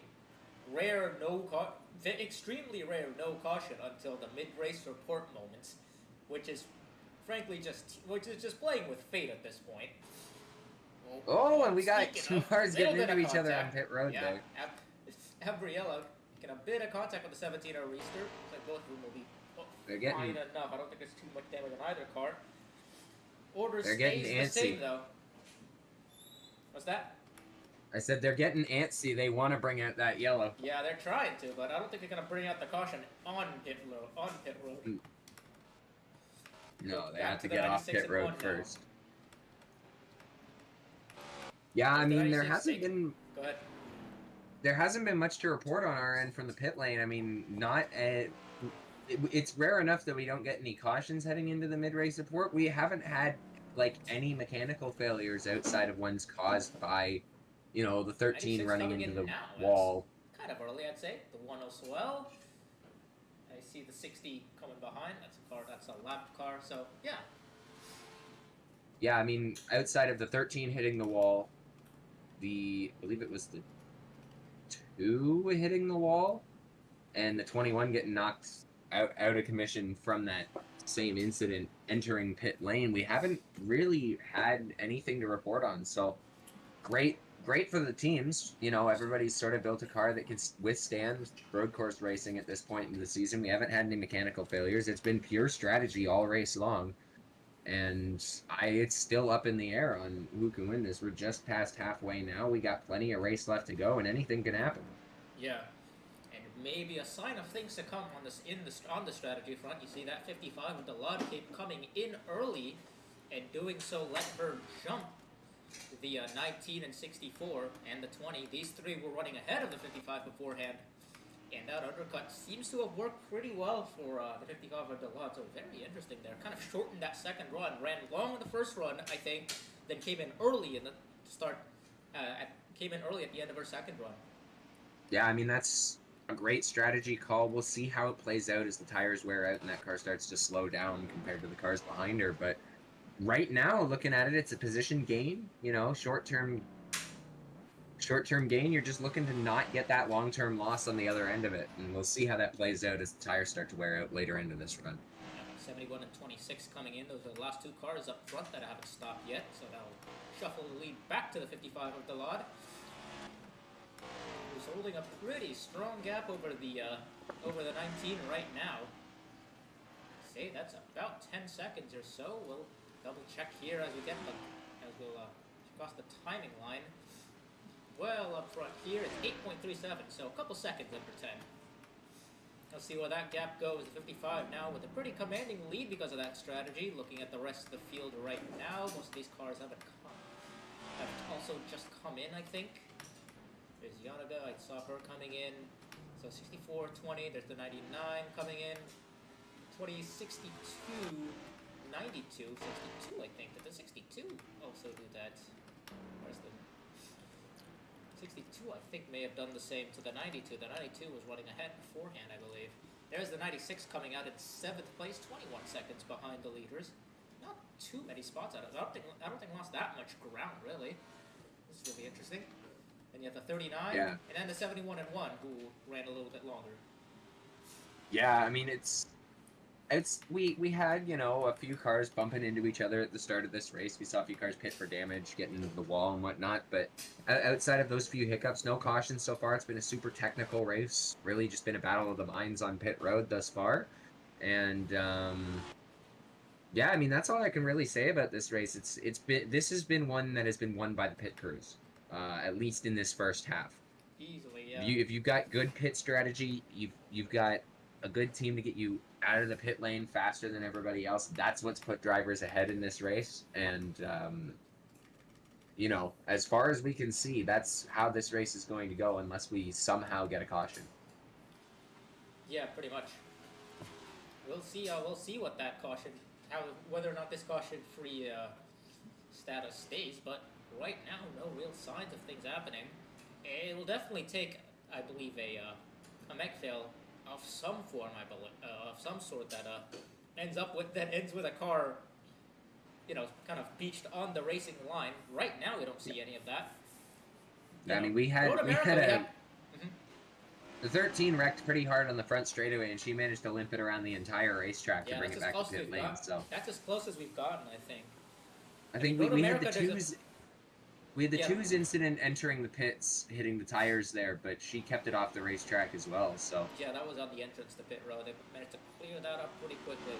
extremely rare no caution until the mid-race report moments, which is frankly just playing with fate at this point. Oh, and we got 2 cars getting into each other on pit road there. Gabriella get a bit of contact with the 17er Reister. Like both of them will be fine enough. I don't think there's too much damage on either car. Order stays the same though. What's that? I said they're getting antsy. They want to bring out that yellow. Yeah, they're trying to, but I don't think they're gonna bring out the caution on pit road. No, they have to get off pit road first. Yeah, I mean there hasn't been. Go ahead. There hasn't been much to report on our end from the pit lane. I mean, it's rare enough that we don't get any cautions heading into the mid-race report. We haven't had, like, any mechanical failures outside of ones caused by, you know, the 13 running into the wall. That's kind of early, I'd say. The 1 as well. I see the 60 coming behind. That's a lap car, so, yeah. Yeah, I mean, outside of the 13 hitting the wall, I believe it was the 2 hitting the wall, and the 21 getting knocked out of commission from that same incident entering pit lane. We haven't really had anything to report on, so great for the teams. You know, everybody's sort of built a car that can withstand road course racing at this point in the season. We haven't had any mechanical failures. It's been pure strategy all race long. And it's still up in the air on who can win this. We're just past halfway now. We got plenty of race left to go, and anything can happen. Yeah, and maybe a sign of things to come on the strategy front. You see that 55 with the Lod Cape coming in early, and doing so let her jump the 19 and 64 and the 20. These 3 were running ahead of the 55 beforehand. And that undercut seems to have worked pretty well for the 55 of the lot, so very interesting there. Kind of shortened that second run, ran long in the first run, I think, then came in early in the start, came in early at the end of her second run. Yeah, I mean, that's a great strategy call. We'll see how it plays out as the tires wear out and that car starts to slow down compared to the cars behind her. But right now, looking at it, it's a position gain, you know, short-term gain. You're just looking to not get that long-term loss on the other end of it, and we'll see how that plays out as the tires start to wear out later into this run. 71 and 26 coming in. Those are the last 2 cars up front that haven't stopped yet, so that'll shuffle the lead back to the 55 of the lot. Who's holding a pretty strong gap over the 19 right now. Say that's about 10 seconds or so. We'll double check here as we'll cross the timing line. Well, up front here, it's 8.37, so a couple seconds under 10. Let's see where that gap goes. The 55 now with a pretty commanding lead because of that strategy. Looking at the rest of the field right now, most of these cars have also just come in, I think. There's Yanaga, I saw her coming in. So 64, 20, there's the 99 coming in. 20, 62, 92, 62, I think. Did the 62 also do that? Where's the 62, I think, may have done the same to the 92. The 92 was running ahead beforehand, I believe. There's the 96 coming out in 7th place, 21 seconds behind the leaders. Not too many spots out of it. I don't think lost that much ground really. This is really interesting. And you have the 39 Yeah. and then the 71 and 1 who ran a little bit longer. Yeah, I mean we had, you know, a few cars bumping into each other at the start of this race. We saw a few cars pit for damage, getting into the wall and whatnot, but outside of those few hiccups, no cautions so far. It's been a super technical race. Really just been a battle of the minds on pit road thus far. And yeah, I mean that's all I can really say about this race. This has been one that has been won by the pit crews, at least in this first half. Easily, yeah. If you've got good pit strategy, you've got a good team to get you out of the pit lane faster than everybody else. That's what's put drivers ahead in this race. And you know, as far as we can see, that's how this race is going to go unless we somehow get a caution. Yeah, pretty much. We'll see. We'll see what that caution, whether or not this caution-free status stays. But right now, no real signs of things happening. It will definitely take, I believe, a mech fail of some form, of some sort that ends with a car, you know, kind of beached on the racing line. Right now, we don't see any of that. I mean, we had Mhm. the 13 wrecked pretty hard on the front straightaway, and she managed to limp it around the entire racetrack to bring it back to pit lane. So that's as close as we've gotten, I think. I think Road we had America, the twos. We had the twos incident entering the pits, hitting the tires there, but she kept it off the racetrack as well. So yeah, that was on the entrance to pit road. They managed to clear that up pretty quickly.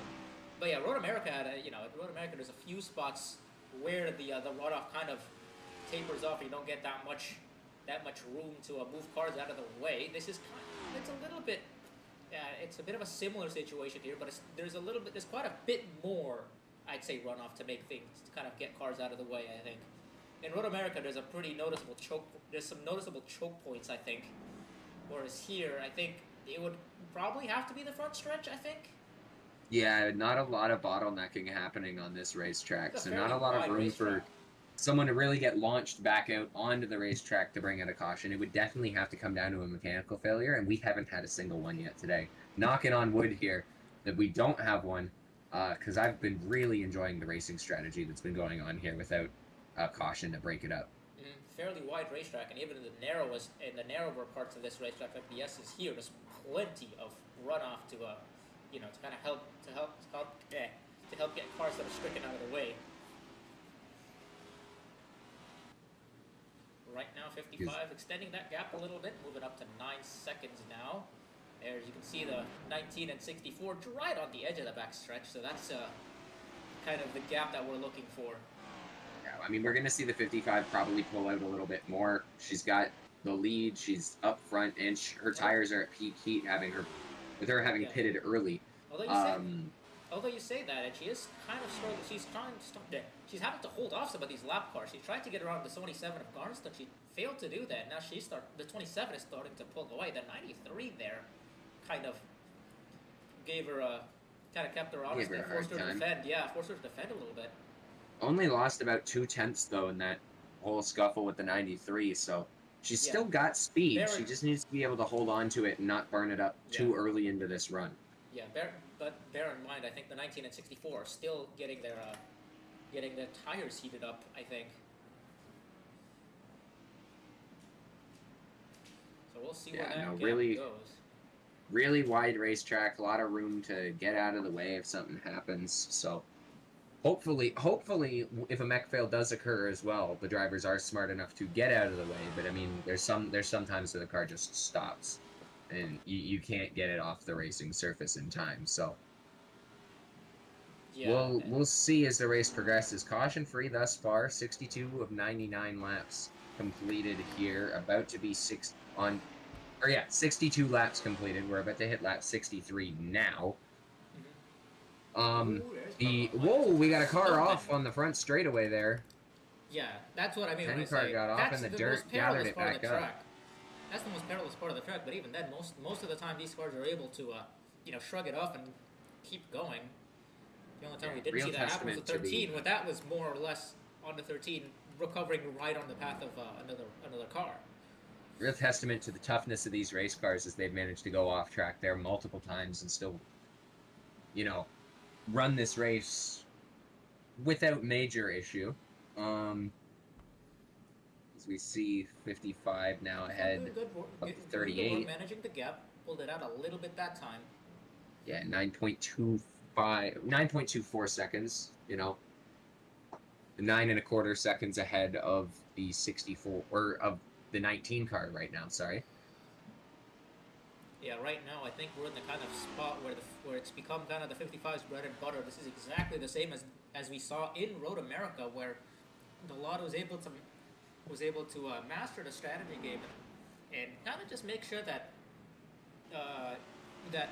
But yeah, Road America had at Road America there's a few spots where the runoff kind of tapers off. And you don't get that much room to move cars out of the way. This is it's a little bit. It's a bit of a similar situation here, but there's quite a bit more, I'd say, runoff to make things to kind of get cars out of the way. I think. In Road America, there's some noticeable choke points, I think. Whereas here, I think it would probably have to be the front stretch, I think. yeah, not a lot of bottlenecking happening on this racetrack, It's a so not a fairly lot of wide room for racetrack. someone to really get launched back out onto the racetrack to bring out a caution. It would definitely have to come down to a mechanical failure, and we haven't had a single one yet today. Knocking on wood here that we don't have one, because I've been really enjoying the racing strategy that's been going on here without a caution to break it up. Fairly wide racetrack, and even in the narrower parts of this racetrack, like the S's here, there's plenty of runoff to kind of help get cars that are stricken out of the way. Right now, 55, extending that gap a little bit, moving up to 9 seconds now. There you can see the 19 and 64 right on the edge of the back stretch, so that's kind of the gap that we're looking for. Yeah, I mean, we're going to see the 55 probably pull out a little bit more. She's got the lead, she's up front, and her tires are at peak heat, with her having pitted early. Although you say that, and she is kind of struggling. She's trying to stop it. She's having to hold off some of these lap cars. She tried to get around the 27 of Garnston. She failed to do that. Now the 27 is starting to pull away. The 93 there kind of kept her honest and forced her to defend. Yeah, forced her to defend a little bit. Only lost about 2/10 though in that whole scuffle with the 93, so she's still got speed. She just needs to be able to hold on to it and not burn it up too early into this run. Yeah, but bear in mind, I think the 19 and 64 are still getting their tires heated up, I think. So we'll see where that gap goes. Really wide racetrack, a lot of room to get out of the way if something happens. So hopefully, if a mech fail does occur as well, the drivers are smart enough to get out of the way. But I mean, there's sometimes where the car just stops, and you can't get it off the racing surface in time. So we'll see as the race progresses. Caution free thus far, 62 of 99 laps completed here, about to be 62 laps completed. We're about to hit lap 63 now. We got a car off on the front straightaway there. Yeah, that's what I mean. 10 car got off in the dirt, gathered it back up. That's the most perilous part of the track. But even then, most of the time, these cars are able to, shrug it off and keep going. The only time we didn't see that happen was the 13. But that was more or less on the 13, recovering right on the path of another car. Real testament to the toughness of these race cars as they've managed to go off track there multiple times and still, run this race without major issue. As we see 55 now ahead of Good 38. work managing the gap. Pulled it out a little bit that time. Yeah, 9.24 seconds, you know. 9.25 seconds ahead of the 64, or of the 19 car right now, sorry. Yeah, right now I think we're in the kind of spot where it's become kind of the 55's bread and butter. This is exactly the same as we saw in Road America, where the lot was able to master the strategy game and kind of just make sure that that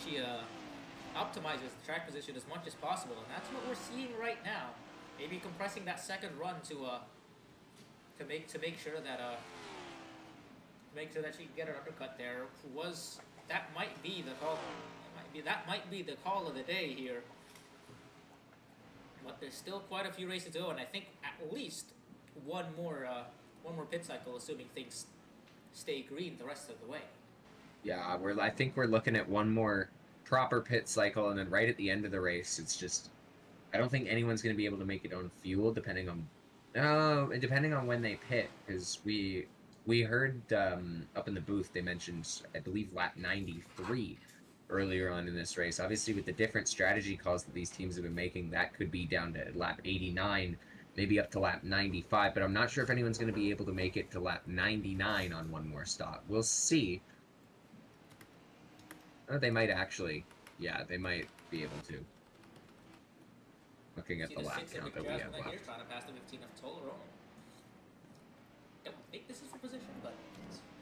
she optimizes the track position as much as possible, and that's what we're seeing right now. Maybe compressing that second run to make sure that she can get an undercut there. That might be the call? That might be the call of the day here. But there's still quite a few races to go, and I think at least one more pit cycle, assuming things stay green the rest of the way. Yeah, I think we're looking at one more proper pit cycle, and then right at the end of the race, it's just, I don't think anyone's going to be able to make it on fuel, depending on when they pit, because we heard up in the booth they mentioned, I believe, lap 93 earlier on in this race. Obviously, with the different strategy calls that these teams have been making, that could be down to lap 89, maybe up to lap 95, but I'm not sure if anyone's going to be able to make it to lap 99 on one more stop. We'll see. They might actually, yeah, they might be able to. Looking at the lap count that we have left. Here, trying to pass the 15 of Tolero. Don't think this is for position, but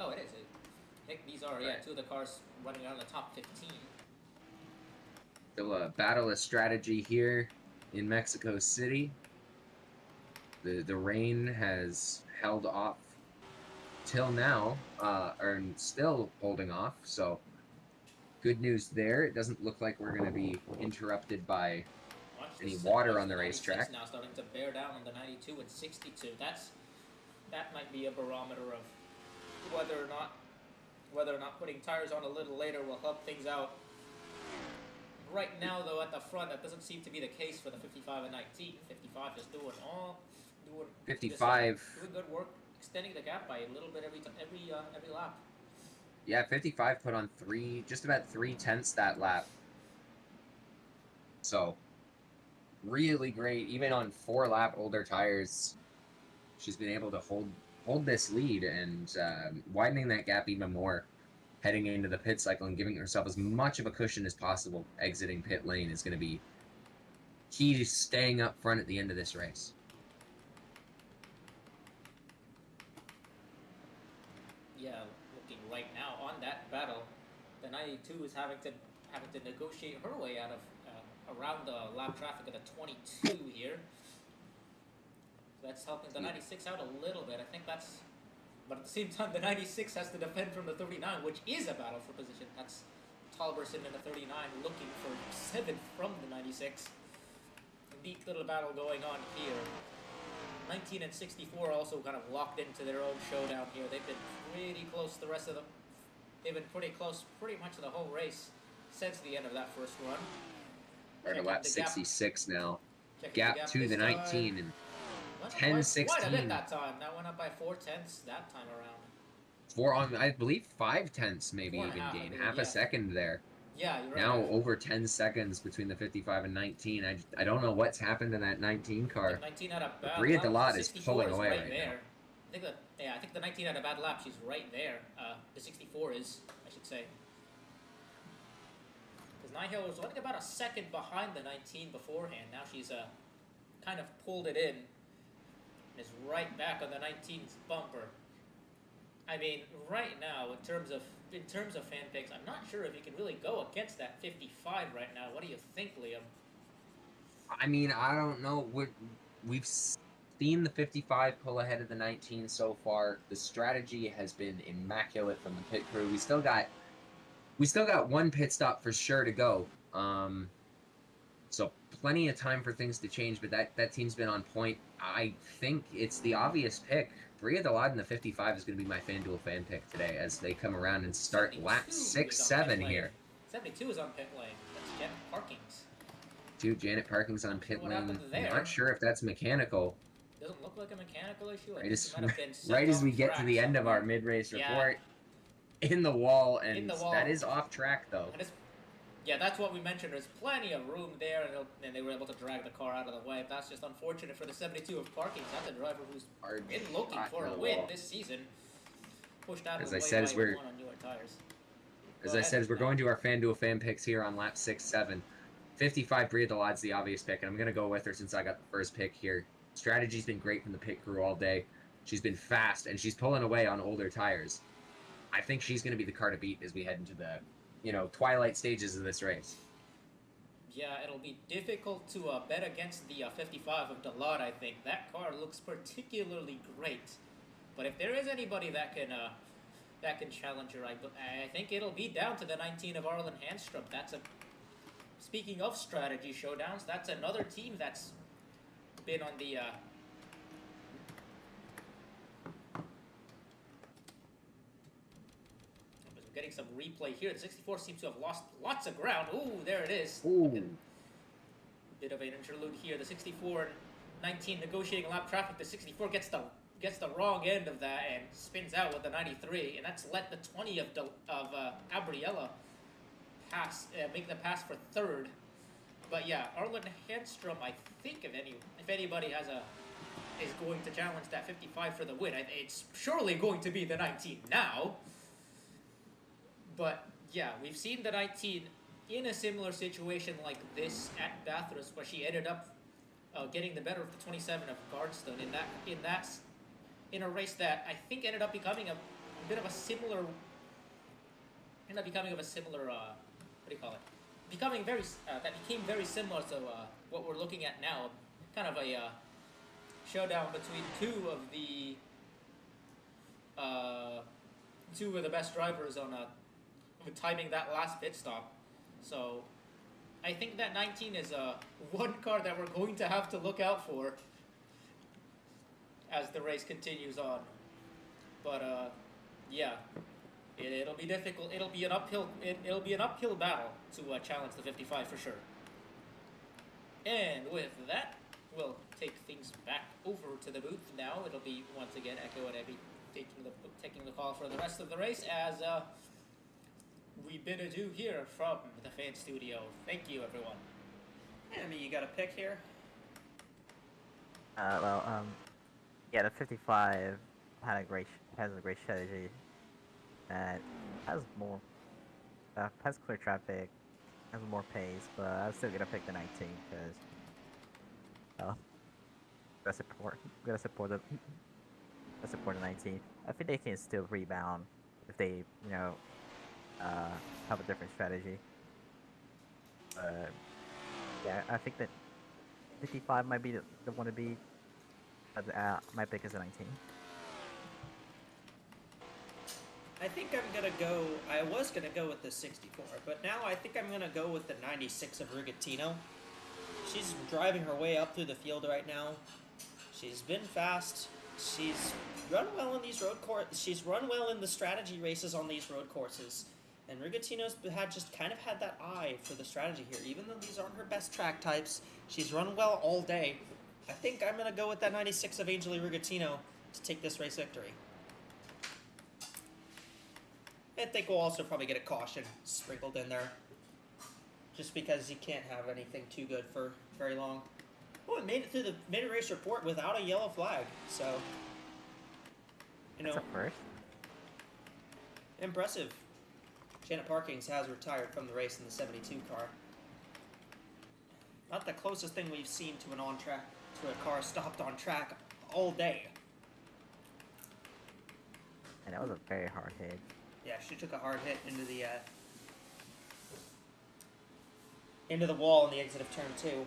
oh, it is. I think these are two of the cars running out in the top 15. Still a battle of strategy here in Mexico City. The rain has held off till now, or still holding off. So good news there. It doesn't look like we're going to be interrupted by any water on the racetrack. Now starting to bear down on the 92 and 62. That might be a barometer of whether or not putting tires on a little later will help things out. Right now, though, at the front, that doesn't seem to be the case for the 55 and 19. 55 is doing 55 doing good work, extending the gap by a little bit every lap. Yeah, 55 put on just about 3/10 that lap. So, really great. Even on 4-lap older tires, she's been able to hold this lead and widening that gap even more, heading into the pit cycle and giving herself as much of a cushion as possible. Exiting pit lane is going to be key to staying up front at the end of this race. Yeah, looking right now on that battle, the 92 is having to negotiate her way out of around the lap traffic of the 22 here. So that's helping the 96 out a little bit. I think that's, but at the same time, the 96 has to defend from the 39, which is a battle for position. That's Talberson in the 39 looking for 7th from the 96. A neat little battle going on here. 19 and 64 also kind of locked into their own showdown here. They've been pretty close the rest of them. They've been pretty close pretty much the whole race since the end of that first run. We're at lap 66 now. Gap to the 19 and 10-16. Quite a bit that time. That went up by 4/10 that time around. I believe 5/10 maybe even gain. Half a second there. Yeah, you're right. Now over 10 seconds between the 55 and 19. I don't know what's happened to that 19 car. 19 had a bad Bria lap. Delot is pulling away right there. Now. I think the 19 had a bad lap. She's right there. The 64 is, I should say. Because Nihil was running about a second behind the 19 beforehand. Now she's kind of pulled it in. And is right back on the 19's bumper. I mean, right now, in terms of fan picks, I'm not sure if you can really go against that 55 right now. What do you think, Liam? I mean, I don't know. We've seen the 55 pull ahead of the 19 so far. The strategy has been immaculate from the pit crew. We still got one pit stop for sure to go. So plenty of time for things to change, but that team's been on point. I think it's the obvious pick. Bria Delot in the 55 is going to be my FanDuel fan pick today as they come around and start lap 6-7 here. 72 is on pit lane. That's Jen Parkins. Dude, Janet Parking's on pit What lane. happened there? Not sure if that's mechanical. Doesn't look like a mechanical issue. I Right think as, it might have been set right as off we get to track the end of our somewhere. mid-race Yeah. report, in the wall, and In the wall. that is off track though. And yeah, that's what we mentioned. There's plenty of room there, and they were able to drag the car out of the way. That's just unfortunate for the 72 of Parkings. That's a driver who's Hard been looking shot for in a the win wall. this season. Pushed out of As the I way said, by as we're- one on newer tires. As Go I ahead, said, as we're Matt. going to our FanDuel fan picks here on lap 6, 7. 55 Bria Delad's the obvious pick, and I'm going to go with her since I got the first pick here. Strategy's been great from the pit crew all day. She's been fast, and she's pulling away on older tires. I think she's going to be the car to beat as we head into the, twilight stages of this race. Yeah, it'll be difficult to bet against the 55 of Delad, I think. That car looks particularly great. But if there is anybody that can challenge her, I think it'll be down to the 19 of Arlen Handstrom. Speaking of strategy showdowns, that's another team that's been on the I'm getting some replay here. The 64 seems to have lost lots of ground. Ooh, there it is. Ooh. Bit of an interlude here. The 64 and 19 negotiating lap traffic. The 64 gets the wrong end of that and spins out with the 93, and that's let the 20 of Gabriella make the pass for third. But yeah, Arlen Handstrom, I think if anybody is going to challenge that 55 for the win, it's surely going to be the 19 now. But yeah, we've seen the 19 in a similar situation like this at Bathurst, where she ended up getting the better of the 27 of Guardstone in a race that I think ended up becoming a bit of a similar. What do you call it? That became very similar to what we're looking at now, kind of a showdown between two of the best drivers on timing that last pit stop. So I think that 19 is one car that we're going to have to look out for as the race continues on. But yeah. It'll be difficult. It'll be an uphill battle to challenge the 55 for sure. And with that, we'll take things back over to the booth now. It'll be once again Echo and Abby taking the call for the rest of the race as we bid adieu here from the fan studio. Thank you, everyone. Yeah, I mean, you got a pick here. Yeah, the 55 has a great strategy that has clear traffic, has more pace, but I'm still gonna pick the 19 because gotta support the 19. I think they can still rebound if they have a different strategy. Yeah, I think that 55 might be the one to beat. My pick is the 19. I think I was gonna go with the 64, but now I think I'm gonna go with the 96 of Rigatino. She's driving her way up through the field right now. She's been fast. She's run well in these road courses. She's run well in the strategy races on these road courses. And Rigatino's had that eye for the strategy here. Even though these aren't her best track types, she's run well all day. I think I'm gonna go with that 96 of Angeli Rigatino to take this race victory. I think we'll also probably get a caution sprinkled in there. Just because you can't have anything too good for very long. Oh, it made it through the mid-race report without a yellow flag. So, That's a first. Impressive. Janet Parkings has retired from the race in the 72 car. Not the closest thing we've seen to a car stopped on track all day. And that was a very hard hit. Yeah, she took a hard hit into the wall in the exit of turn 2.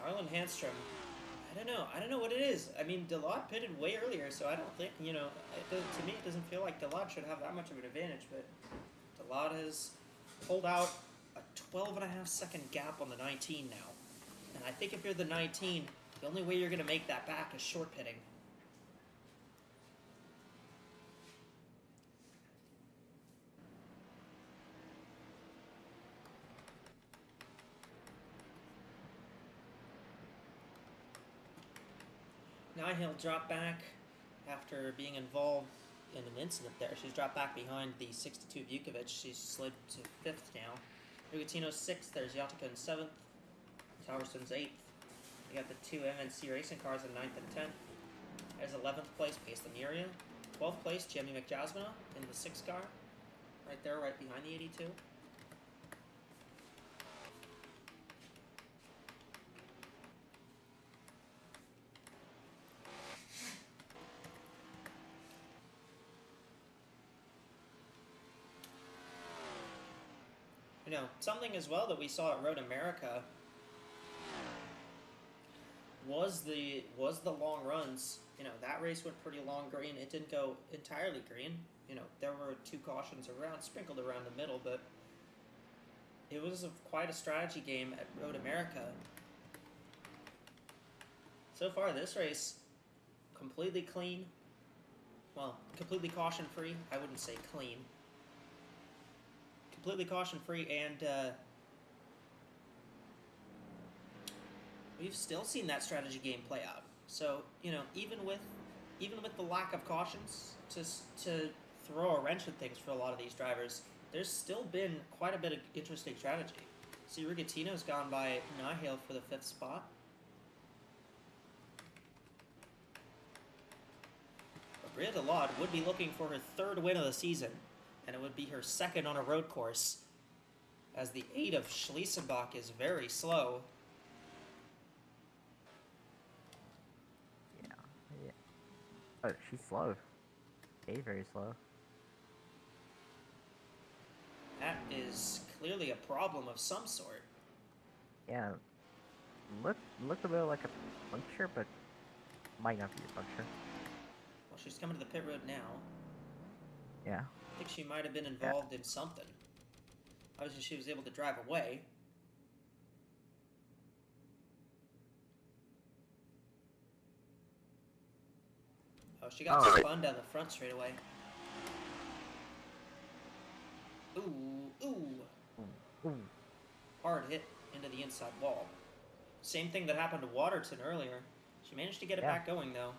Arlen Handstrom. I don't know what it is. I mean, Delad pitted way earlier, so I don't think, to me it doesn't feel like Delad should have that much of an advantage, but Delad has pulled out a 12.5-second gap on the 19 now. And I think if you're the 19, the only way you're going to make that back is short pitting. Nihil dropped back after being involved in an incident there. She's dropped back behind the 62 Vukovic. She's slid to 5th now. Rugatino's 6th. There's Yatika in 7th. Towerson's 8th. We got the two MNC racing cars in 9th and 10th. There's 11th place, Pace Lemiria. 12th place, Jamie McJasmina in the 6th car. Right there, right behind the 82. You know, something as well that we saw at Road America was the long runs. You know, that race went pretty long green. It didn't go entirely green. You know, there were 2 cautions around, sprinkled around the middle, but it was quite a strategy game at Road America. So far, this race, completely clean. Well, completely caution-free. I wouldn't say clean. Completely caution-free, and we've still seen that strategy game play out. So, you know, even with the lack of cautions to throw a wrench at things for a lot of these drivers, there's still been quite a bit of interesting strategy. See, Rigatino's gone by Nihil for the 5th spot. Bria DeLaude would be looking for her 3rd win of the season, and it would be her 2nd on a road course, as the 8 of Schliesenbach is very slow. Yeah. Oh, she's slow. Very slow. That is clearly a problem of some sort. Yeah. Look a bit like a puncture, but might not be a puncture. Well, she's coming to the pit road now. Yeah. I think she might have been involved in something. Obviously, she was able to drive away. Oh, she got spun down the front straight away. Ooh. Hard hit into the inside wall. Same thing that happened to Waterton earlier. She managed to get it back going, though.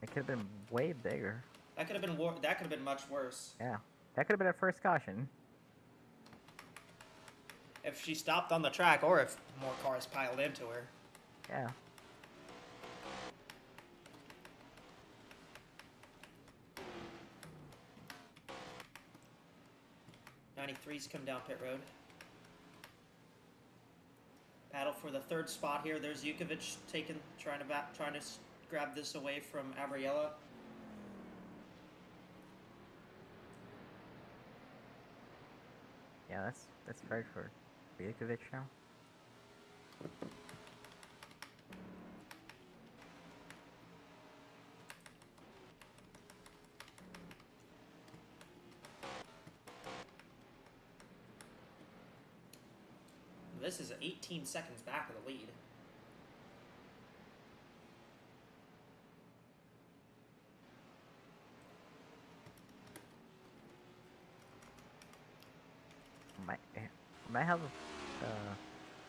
It could have been way bigger. That could have been much worse. Yeah. That could have been her first caution. If she stopped on the track, or if more cars piled into her. Yeah. '93's come down pit road. Battle for the 3rd spot here. There's Jukovic trying to grab this away from Abriella. Yeah, that's right for Jukovic now. This is 18 seconds back of the lead. Might have a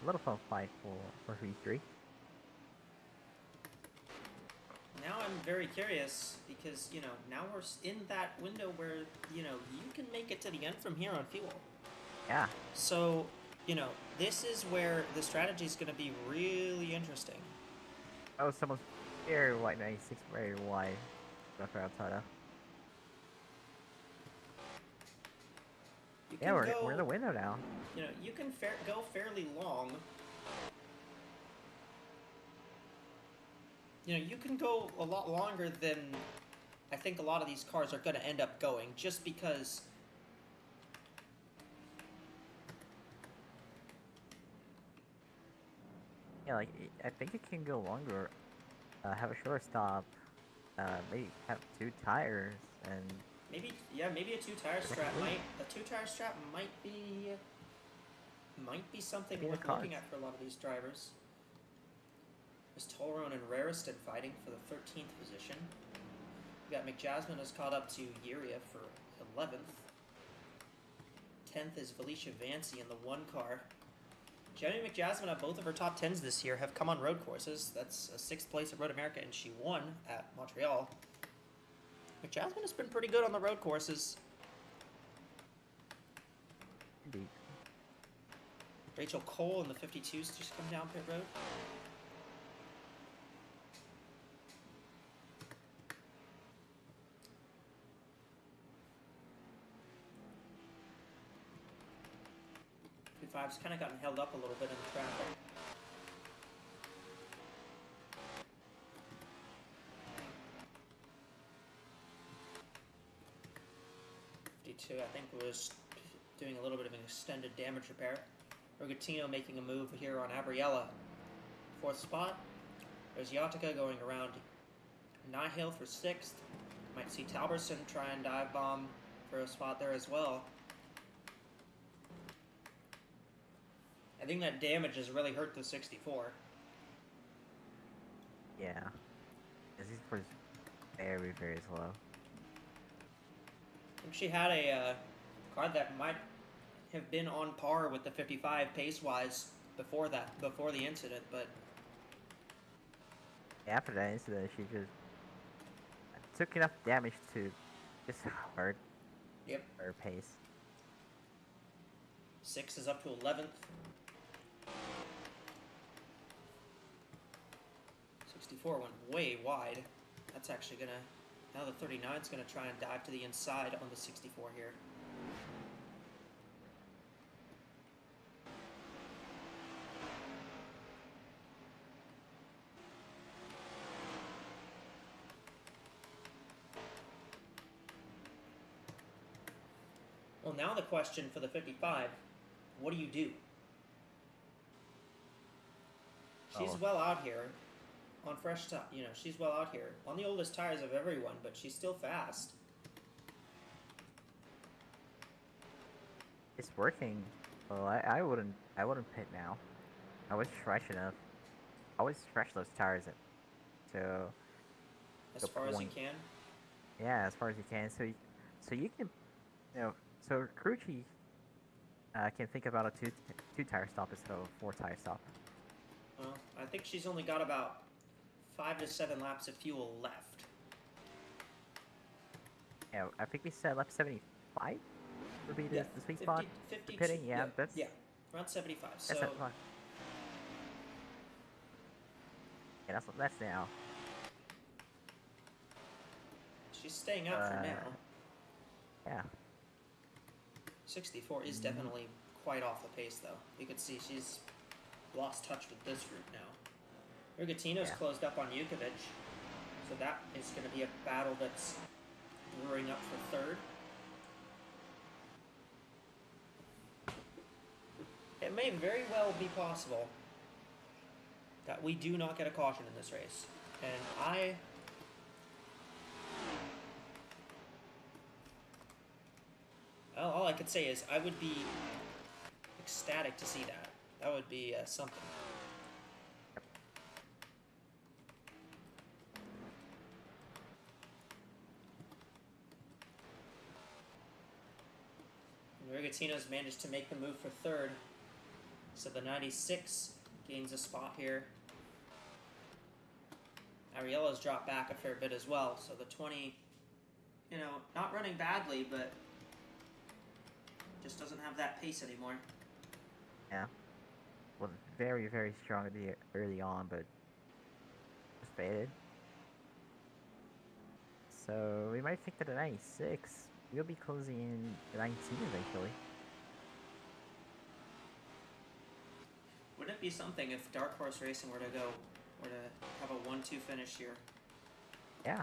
little fun fight for V3. Now I'm very curious because, you know, now we're in that window where, you know, you can make it to the end from here on fuel. Yeah. So, you know, this is where the strategy is going to be really interesting. Oh, someone's very wide 96, very wide. Dr. Altada. Yeah, we're in the window now. You know, you can go fairly long. You know, you can go a lot longer than I think a lot of these cars are going to end up going, just because. Yeah, like, I think it can go longer. Have a short stop. Maybe have 2 tires and. Maybe a 2-tire strap might be something worth looking at for a lot of these drivers. There's Tolron and Rariston fighting for the 13th position. We got McJasmine has caught up to Yuria for 11th. 10th is Felicia Vancy in the 1 car. Jenny McJasmine, both of her top 10s this year have come on road courses. That's a 6th place at Road America, and she won at Montreal. McJasmine has been pretty good on the road courses. Indeed. Rachel Cole in the 52s just come down pit road. Five's kind of gotten held up a little bit in the traffic. I think was doing a little bit of an extended damage repair. Rogatino making a move here on Abriella. 4th spot. There's Yatica going around Nihil for 6th. Might see Talberson try and dive bomb for a spot there as well. I think that damage has really hurt the 64. Yeah. This was very, very slow. I think she had a car that might have been on par with the 55 pace-wise before the incident, but After that incident, she just took enough damage to just hurt her pace. 6 is up to 11th. 64 went way wide. That's actually gonna... Now the 39's gonna try and dive to the inside on the 64 here. Well, now the question for the 55, what do you do? She's well out here on fresh top, she's well out here on the oldest tires of everyone, but she's still fast. It's working. Well, I wouldn't pit now. I was fresh enough. I always stretch those tires to As the far as you point. can. Yeah, as far as you can. So you can, so Crucci can think about a two tire stop instead of a 4 tire stop. Well, I think she's only got about 5 to 7 laps of fuel left. Yeah, I think we said lap 75 would be the sweet 50, spot. 50, The pitting, yeah, that's around 75. that's So not fun. Yeah, that's now. she's staying out for now. Yeah. 64 is definitely quite off the pace, though. You can see she's lost touch with this route now. Rigatino's closed up on Jukovic, so that is going to be a battle that's brewing up for 3rd. It may very well be possible that we do not get a caution in this race, and well, all I could say is I would be ecstatic to see that. That would be something. Rigatino's managed to make the move for 3rd. So the 96 gains a spot here. Ariella's dropped back a fair bit as well. So the 20, not running badly, but just doesn't have that pace anymore. Yeah. Was very, very strong early on, but just faded. So we might think that the 96 will be closing in the 19 eventually. Wouldn't it be something if Dark Horse Racing were to have a 1-2 finish here? Yeah.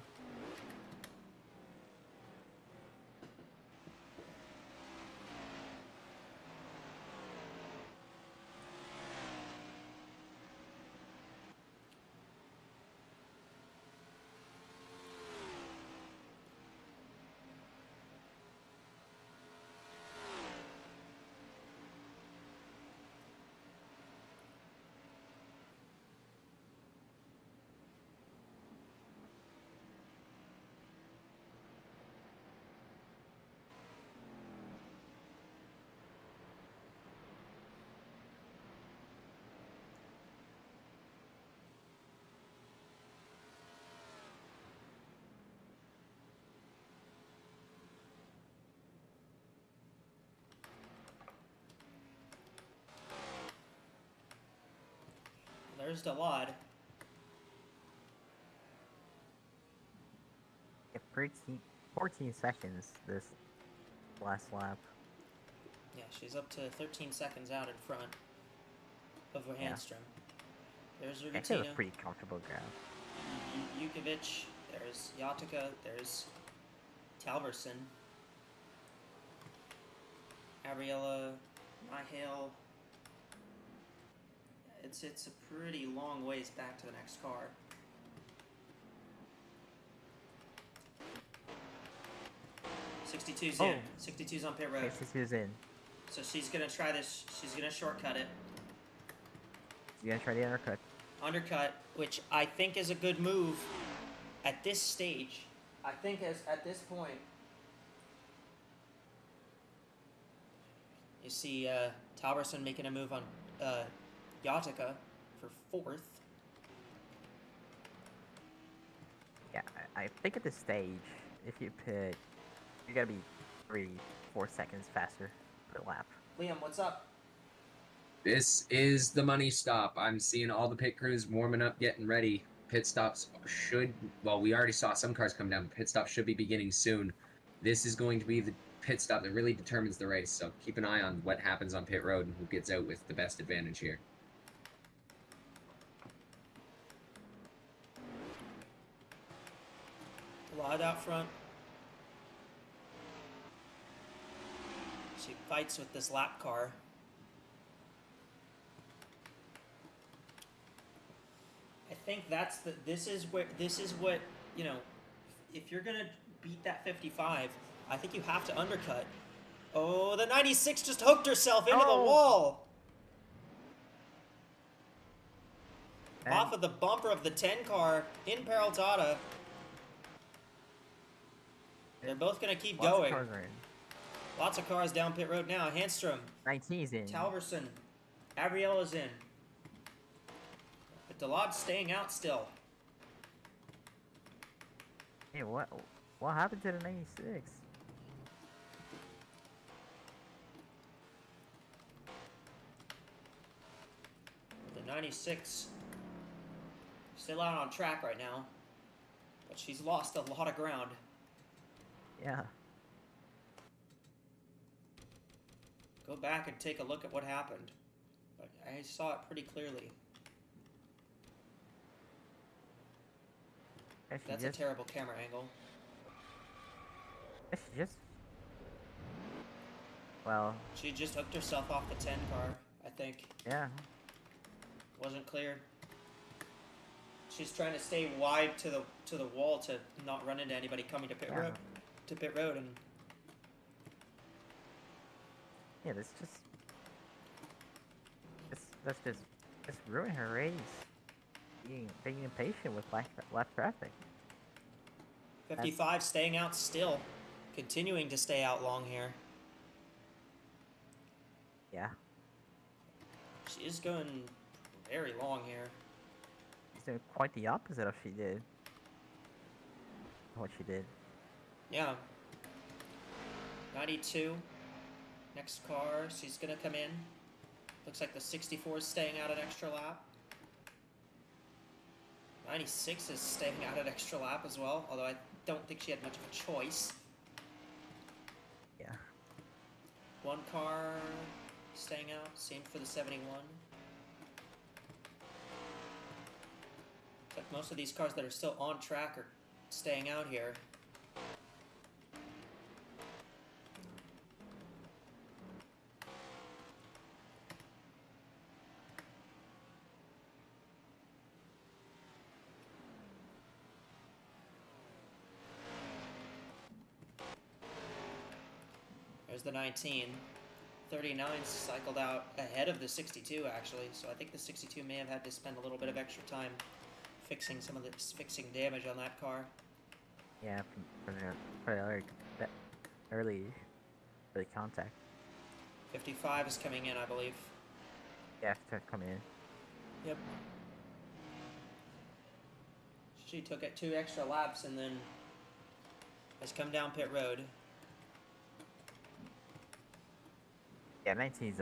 There's Delod. Yeah, 14 seconds this last lap. Yeah, she's up to 13 seconds out in front of her Yeah. Handstrom. There's Actually, it was Rugatina, a pretty comfortable grab. Yukovic, there's Yatica, there's Talverson, Ariella, Nihale. It's a pretty long ways back to the next car. '62's in. Oh. 62's on pit road. 62's in. So she's gonna try this. She's gonna shortcut it. She's gonna try the undercut. Undercut, which I think is a good move at this stage. I think at this point, you see Talberson making a move on Yatica for 4th. Yeah, I think at this stage, if you pit, you gotta be 3-4 seconds faster per lap. Liam, what's up? This is the money stop. I'm seeing all the pit crews warming up, getting ready. Pit stops should, well, we already saw some cars come down. Pit stops should be beginning soon. This is going to be the pit stop that really determines the race, so keep an eye on what happens on pit road and who gets out with the best advantage here. Lod out front. She fights with this lap car. I think this is what, you know, if you're gonna beat that 55, I think you have to undercut. Oh, the 96 just hooked herself into the Oh. wall. And Off of the bumper of the 10 car in Peraltada. They're both gonna keep lots of going. cars are in. Lots of cars down pit road now. Handstrom, 19's in. Talverson, Abriella's in. But Delod's staying out still. Hey, what happened to the 96? The 96 still out on track right now, but she's lost a lot of ground. Yeah. Go back and take a look at what happened, but I saw it pretty clearly. Yeah, she That's just, a terrible camera angle. yeah, she just. Well, She just hooked herself off the 10 car, I think. yeah. Wasn't clear. She's trying to stay wide to the wall to not run into anybody coming to pit Yeah. road, and Yeah, that's just ruin her race. Being impatient with lap traffic. 55 staying out still, continuing to stay out long here. Yeah. She is going very long here. She's doing quite the opposite of what she did. Yeah. 92. Next car, she's gonna come in. Looks like the 64 is staying out an extra lap. 96 is staying out an extra lap as well, although I don't think she had much of a choice. Yeah. One car staying out, same for the 71. Looks like most of these cars that are still on track are staying out here. There's the 19. 39 cycled out ahead of the 62 actually, so I think the 62 may have had to spend a little bit of extra time fixing fixing damage on that car. Yeah, for the early contact. 55 is coming in, I believe. Yeah, to come in. Yep. She took it 2 extra laps and then has come down pit road. Yeah, 19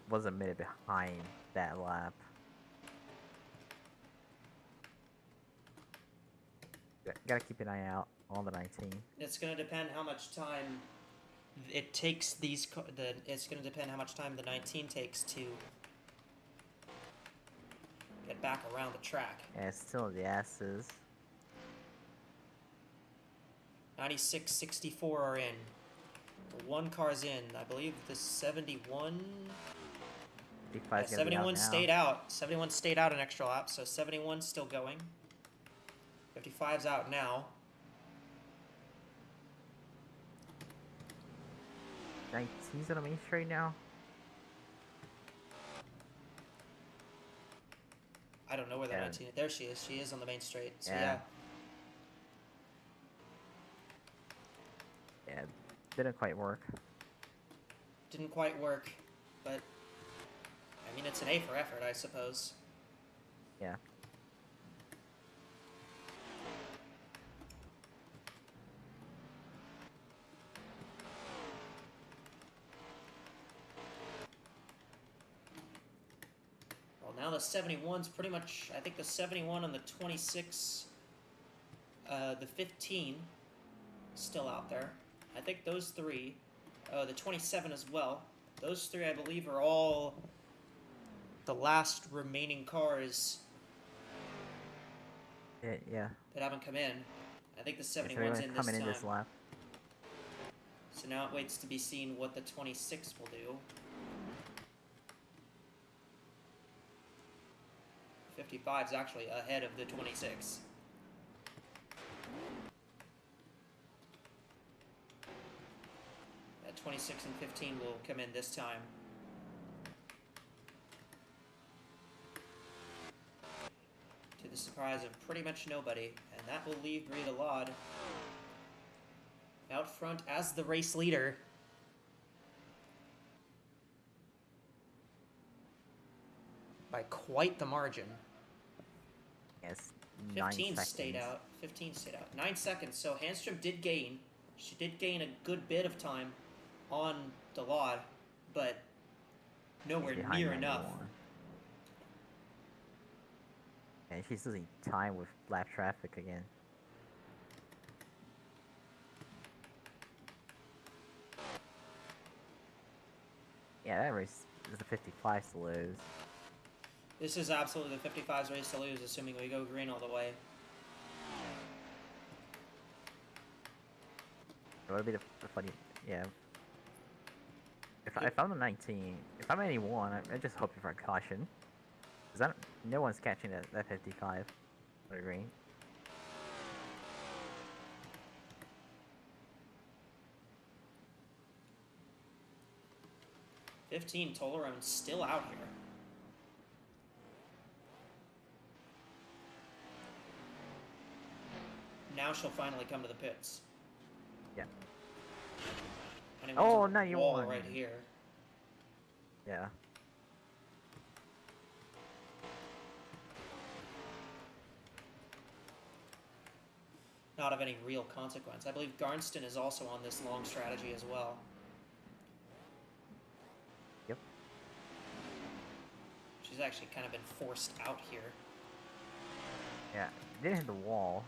was a minute behind that lap. Gotta keep an eye out on the 19. It's gonna depend how much time it takes these. It's gonna depend how much time the 19 takes to get back around the track. Yeah, still the asses. 96, 64 are in. One car's in. I believe the 71. 55's Yeah, gonna be out 71 now. stayed out. 71 stayed out an extra lap, so 71's still going. 55's out now. 19's on the main straight now. I don't know where the Yeah. 19 is. There she is. She is on the main straight. So Yeah. yeah. Yeah, didn't quite work. Didn't quite work, but I mean, it's an A for effort, I suppose. Yeah. Well, now the 71's pretty much. I think the 71 and the 26, the 15, still out there. I think those three, the 27 as well. Those three, I believe, are all the last remaining cars Yeah. that haven't come in. I think the So 71's everyone in this coming time. in this lap. So now it waits to be seen what the 26 will do. 55 is actually ahead of the 26. That 26 and 15 will come in this time. To the surprise of pretty much nobody, and that will leave Rita Laud out front as the race leader. By quite the margin. Yes, 9 15 seconds. stayed out. 15 stayed out. 9 seconds. So Handstrom did gain. She did gain a good bit of time on the Laud, but nowhere Behind near enough. 91. And she's losing time with lap traffic again. Yeah, that race is the 55 to lose. This is absolutely the 55's race to lose, assuming we go green all the way. What would be the funny? Yeah. If I'm the 19, if I'm anyone, I just hope for a caution. Cause no one's catching that 55 or green. Tolarone's still out here. Now she'll finally come to the pits. Yeah. Anyone's Oh, on the 91. wall right here. Yeah. Not of any real consequence. I believe Garnston is also on this long strategy as well. Yep. She's actually kind of been forced out here. Yeah. Didn't hit the wall.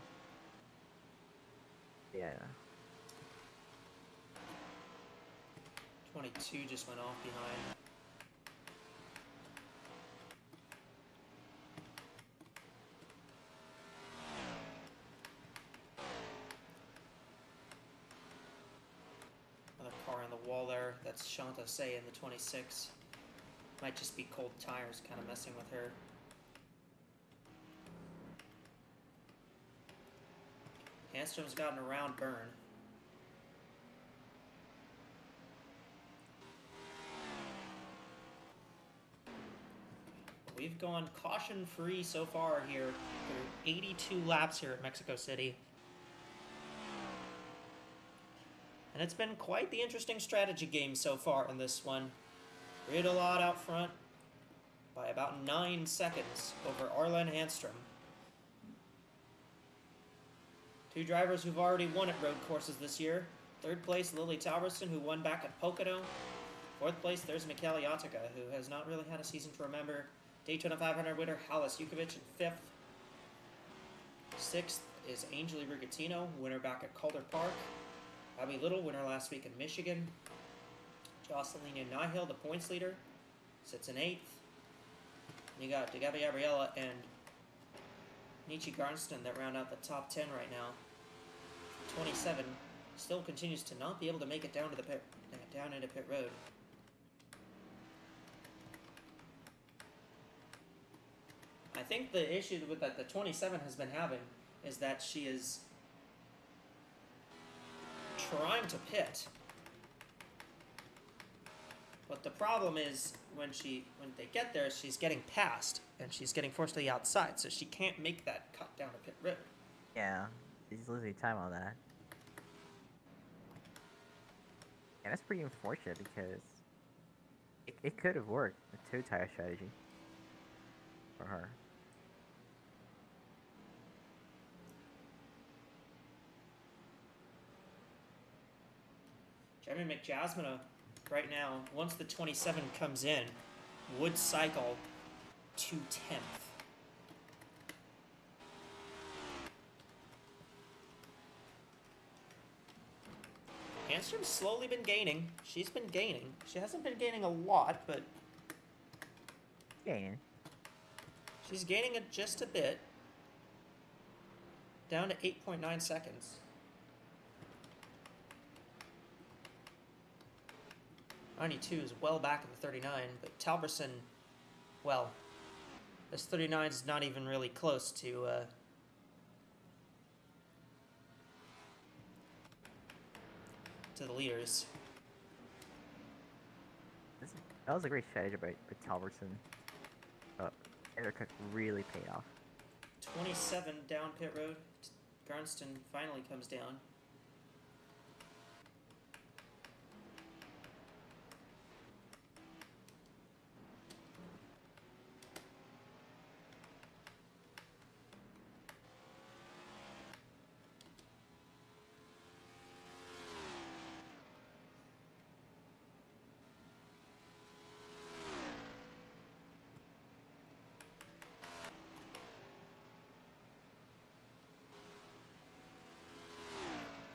Yeah. 22 just went off behind. Another car on the wall there. That's Shanta Say in the 26. Might just be cold tires kind of messing with her. Handstrom's gotten around Byrne. We've gone caution-free so far here through 82 laps here at Mexico City. And it's been quite the interesting strategy game so far in this one. Rita Laud out front by about 9 seconds over Arlen Handstrom. Two drivers who've already won at road courses this year. Third place, Lily Talberson, who won back at Pocono. Fourth place, there's Michele Yatica, who has not really had a season to remember. Daytona 500 winner Halis Jukovic in 5th. 6th is Angeli Rigatino, winner back at Calder Park. Abby Little, winner last week in Michigan. Jocelyn Nihil, the points leader, sits in 8th. You got Gabi Gabriella and Nietzsche Garnston that round out the top 10 right now. 27 still continues to not be able to make it down to the down into pit road. I think the issue with that the 27 has been having is that she is trying to pit. But the problem is when they get there, she's getting passed and she's getting forced to the outside, so she can't make that cut down to pit road. Yeah, he's losing time on that. And that's pretty unfortunate because it could have worked, a 2-tire strategy for her. Jeremy McJasmine right now, once the 27 comes in, would cycle to 10th. Hamstrom's slowly been gaining. She's been gaining. She hasn't been gaining a lot, but Gaining. she's gaining it just a bit. Down to 8.9 seconds. '92 is well back in the 39, but Talberson, well, this 39 is not even really close to the leaders. That was a great strategy by Talbertson. But Erica really paid off. 27 down pit road. Garnston finally comes down.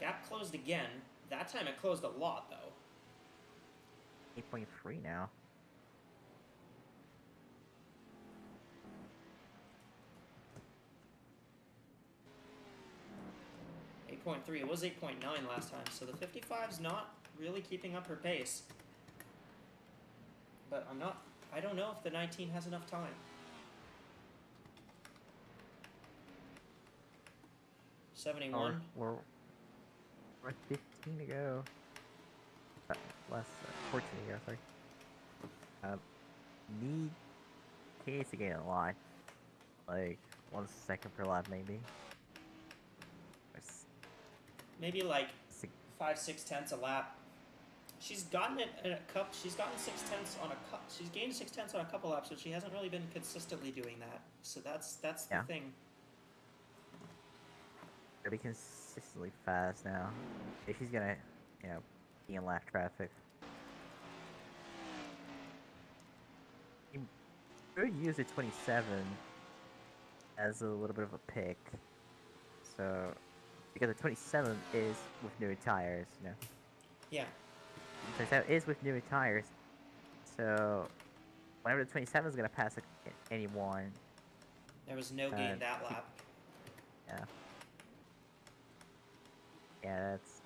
Gap closed again. That time it closed a lot, though. 8.3 now. .3. It was 8.9 last time, so the 55's not really keeping up her pace. But I don't know if the 19 has enough time. .71. We're 15 to go. Less 14 to go, sorry. Need Case to gain a lot. Like 1 second per lap, maybe. Maybe like 5-6 tenths a lap. She's gotten it in a cup. She's gotten 6 tenths on a cup. She's gained 6 tenths on a couple laps, but she hasn't really been consistently doing that. So that's the thing. Gotta be consistently fast now. If she's gonna, be in lap traffic. You could use the 27 as a little bit of a pick. So, because the 27 is with newer tires, Yeah. The 27 is with newer tires. So, whenever the 27 is gonna pass anyone. There was no gain that lap. Yeah. Yeah, that's...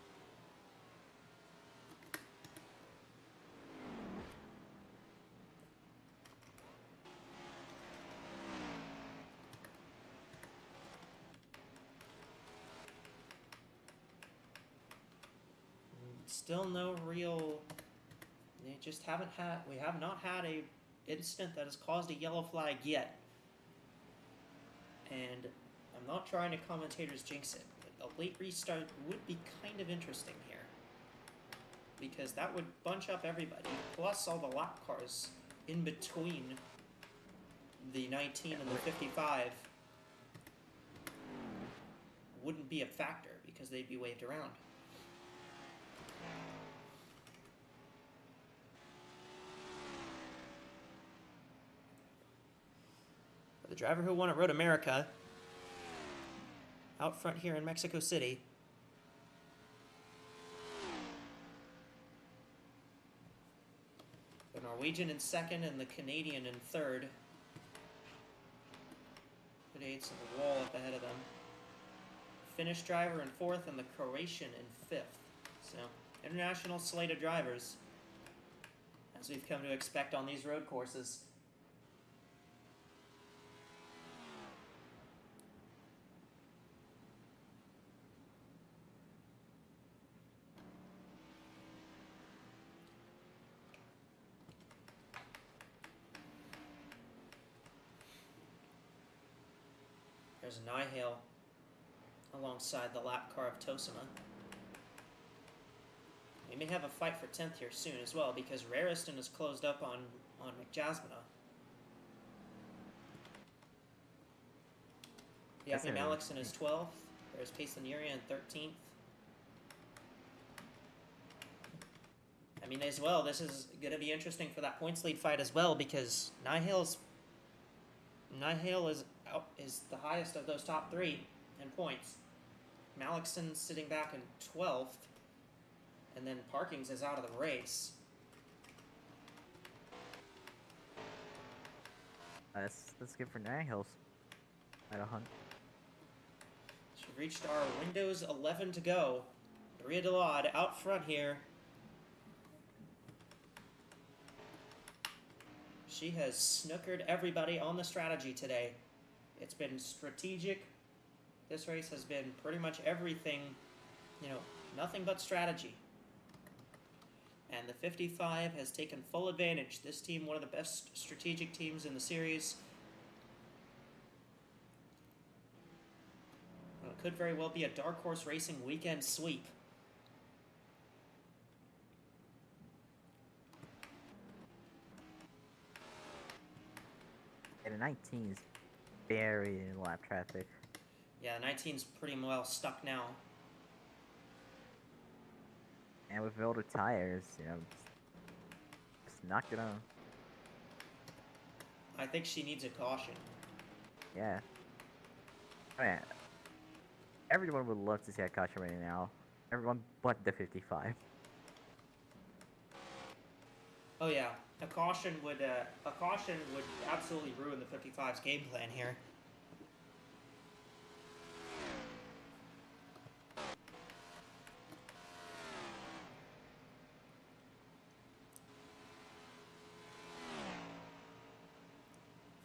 Still no real... we have not had a incident that has caused a yellow flag yet. And I'm not trying to commentators jinx it, but a late restart would be kind of interesting here. Because that would bunch up everybody, plus all the lap cars in between the 19 and the 55 wouldn't be a factor because they'd be waved around. The driver who won at Road America out front here in Mexico City. The Norwegian in second and the Canadian in third. Good aids to the wall up ahead of them. Finnish driver in fourth and the Croatian in fifth. So, international slate of drivers, as we've come to expect on these road courses. There's Nihale alongside the lap car of Tosima. We may have a fight for 10th here soon as well, because Rariston is closed up on McJasmina. Yapi Malixon is 12th. There's Paisaniria in 13th. I mean, as well, this is going to be interesting for that points lead fight as well, because Nihale is the highest of those top three in points. Malixon sitting back in 12th, and then Parkings is out of the race. That's good for Nihil's. At a hunt. We've reached our Windows 11 to go. Maria Delade out front here. She has snookered everybody on the strategy today. It's been strategic. This race has been pretty much everything, nothing but strategy. And the 55 has taken full advantage. This team, one of the best strategic teams in the series. Well, it could very well be a Dark Horse Racing weekend sweep. And the 19 is buried in lap traffic. Yeah, 19's pretty well stuck now. And with older tires, just not gonna. I think she needs a caution. Yeah. I mean, everyone would love to see a caution right now. Everyone but the 55. Oh yeah, a caution would absolutely ruin the 55's game plan here.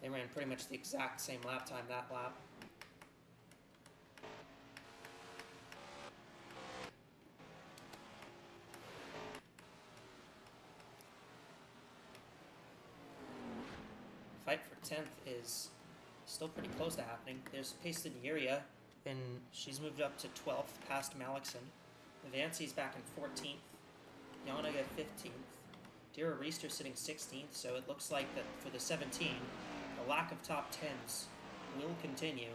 They ran pretty much the exact same lap time that lap. Fight for 10th is still pretty close to happening. There's Paisaniria, and she's moved up to 12th past Malixon. Vancy's back in 14th. Yanaga 15th. Dira Reister sitting 16th, so it looks like that for the 17, the lack of top 10s will continue.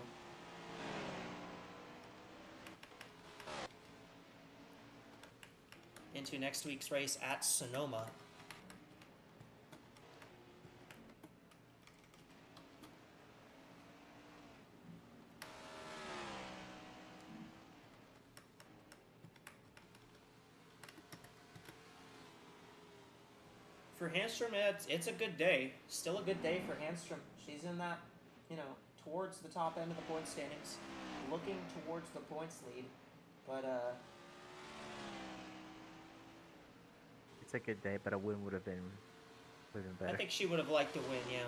Into next week's race at Sonoma. For Handstrom, it's a good day. Still a good day for Handstrom. She's in that, towards the top end of the point standings, looking towards the points lead. But, It's a good day, but a win would have been better. I think she would have liked to win, yeah.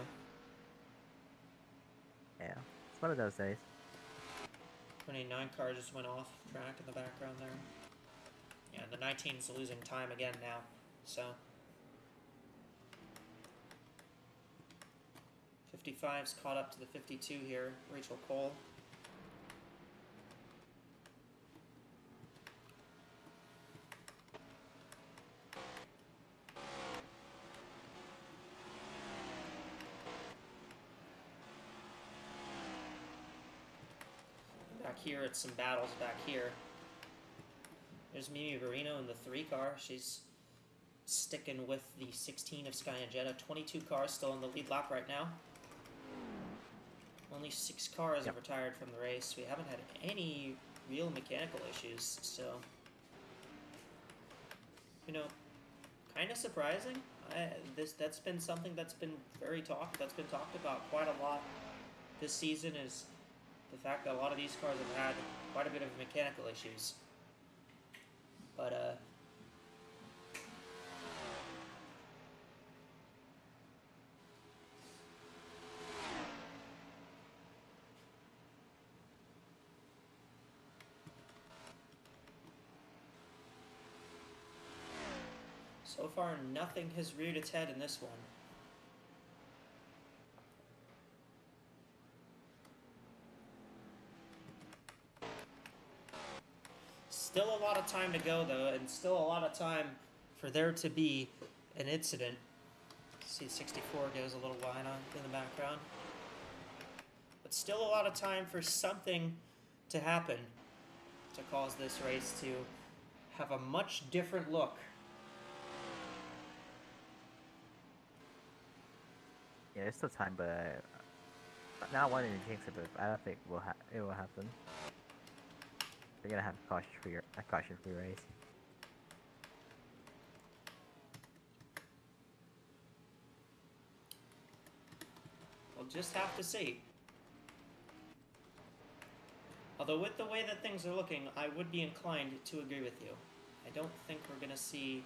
Yeah, it's one of those days. 29 car just went off track in the background there. Yeah, the 19's losing time again now, so. 55's caught up to the 52 here, Rachel Cole. Back here, it's some battles back here. There's Mimi Barrino in the 3 car. She's sticking with the 16 of Sky and Jetta. 22 cars still in the lead lap right now. Only 6 cars have Yep. retired from the race. We haven't had any real mechanical issues, so you know, kind of surprising. That's been something that's been that's been talked about quite a lot this season, is the fact that a lot of these cars have had quite a bit of mechanical issues. But so far, nothing has reared its head in this one. Still a lot of time to go, though, and still a lot of time for there to be an incident. See, 64 goes a little wide on in the background. But still a lot of time for something to happen to cause this race to have a much different look. Yeah, there's still time, but not wanting to jinx it, but I don't think it will happen. They're gonna have a caution-free race. We'll just have to see. Although with the way that things are looking, I would be inclined to agree with you. I don't think we're gonna see...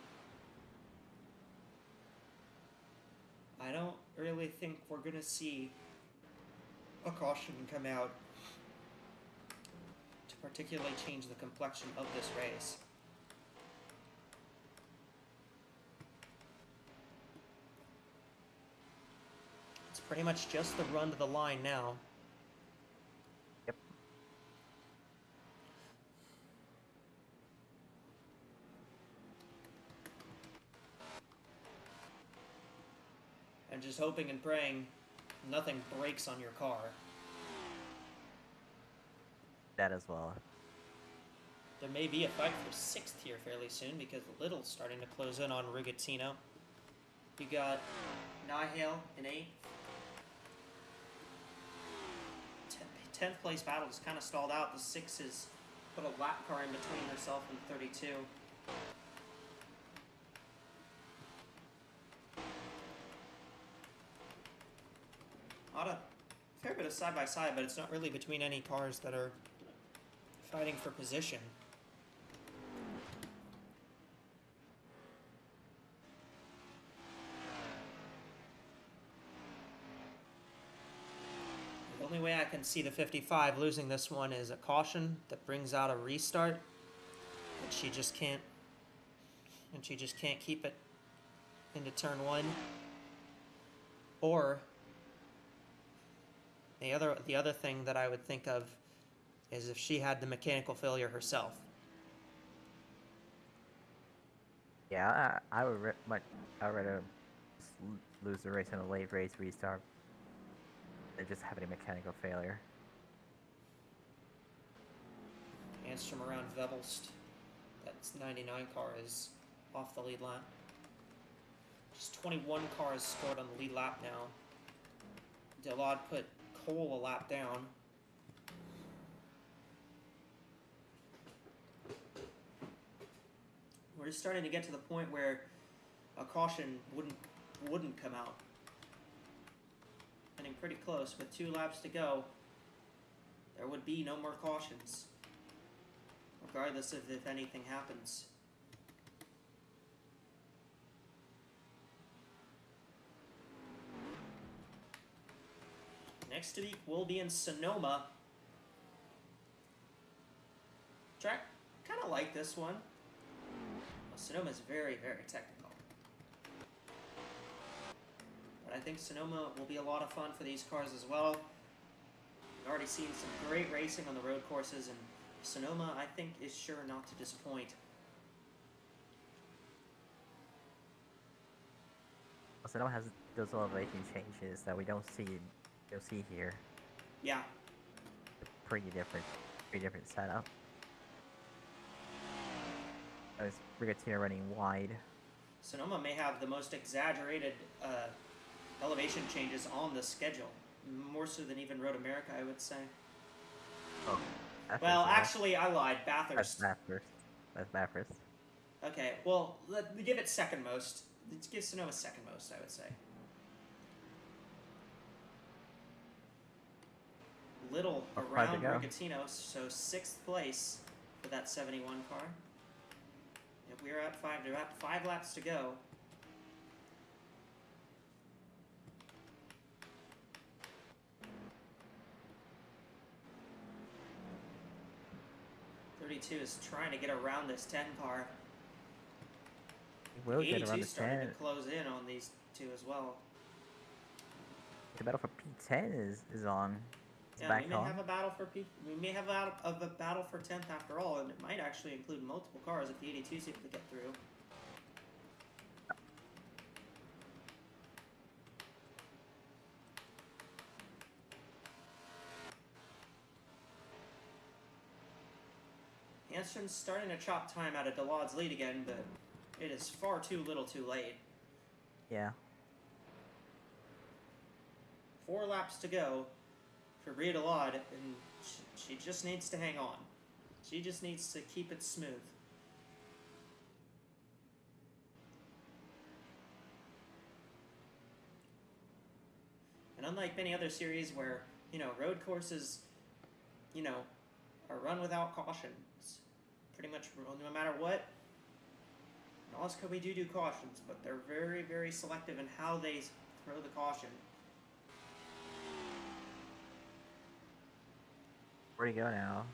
I don't really think we're gonna see a caution come out to particularly change the complexion of this race. It's pretty much just the run to the line now. Yep. And just hoping and praying nothing breaks on your car. That as well. There may be a fight for 6th here fairly soon, because Little's starting to close in on Rigatino. You got Nihale in 8th. 10th place battle is kind of stalled out. The 6 has put a lap car in between herself and 32. A fair bit of side-by-side, but it's not really between any cars that are fighting for position. The only way I can see the 55 losing this one is a caution that brings out a restart, and she just can't keep it into turn 1. Or the other thing that I would think of is if she had the mechanical failure herself. Yeah, I would I'd rather lose the race in a late race restart than just having a mechanical failure. Anstrom around Vevelst. That's 99 car is off the lead lap. Just 21 cars scored on the lead lap now. Delod put Cole a lap down. We're just starting to get to the point where a caution wouldn't come out. Getting pretty close. With 2 laps to go, there would be no more cautions, regardless of if anything happens. Next week we'll be in Sonoma. Track kind of like this one. Well, Sonoma is very, very technical. But I think Sonoma will be a lot of fun for these cars as well. We've already seen some great racing on the road courses, and Sonoma, I think, is sure not to disappoint. Sonoma has those elevation changes that we don't see. You'll see here. Yeah. Pretty different setup. There's Rigatino running wide. Sonoma may have the most exaggerated elevation changes on the schedule. more so than even Road America, I would say. Oh, Bathurst Well, as well. actually, I lied. That's Bathurst. Bathurst. That's Bathurst. Okay, well, give it second most. Let's give Sonoma second most, I would say. Little Not far to around go. Rigatino, so 6th place for that 71 car. Yep, we're at 5. They're at 5 laps to go. .32 is trying to get around this 10 car. We will get 82 around the starting 10. to close in on these two as well. The battle for P10 is on. It's Yeah, back we may on. have a battle for we may have a battle for 10th after all, and it might actually include multiple cars if the 82 is able to get through. Hansen's starting to chop time out of Delad's lead again, but it is far too little too late. Yeah. 4 laps to go for Bria Delad, and she just needs to hang on. She just needs to keep it smooth. And unlike many other series where, road courses, are run without caution, it's pretty much no matter what. In AWSCO we do cautions, but they're very, very selective in how they throw the caution. Where do you go now?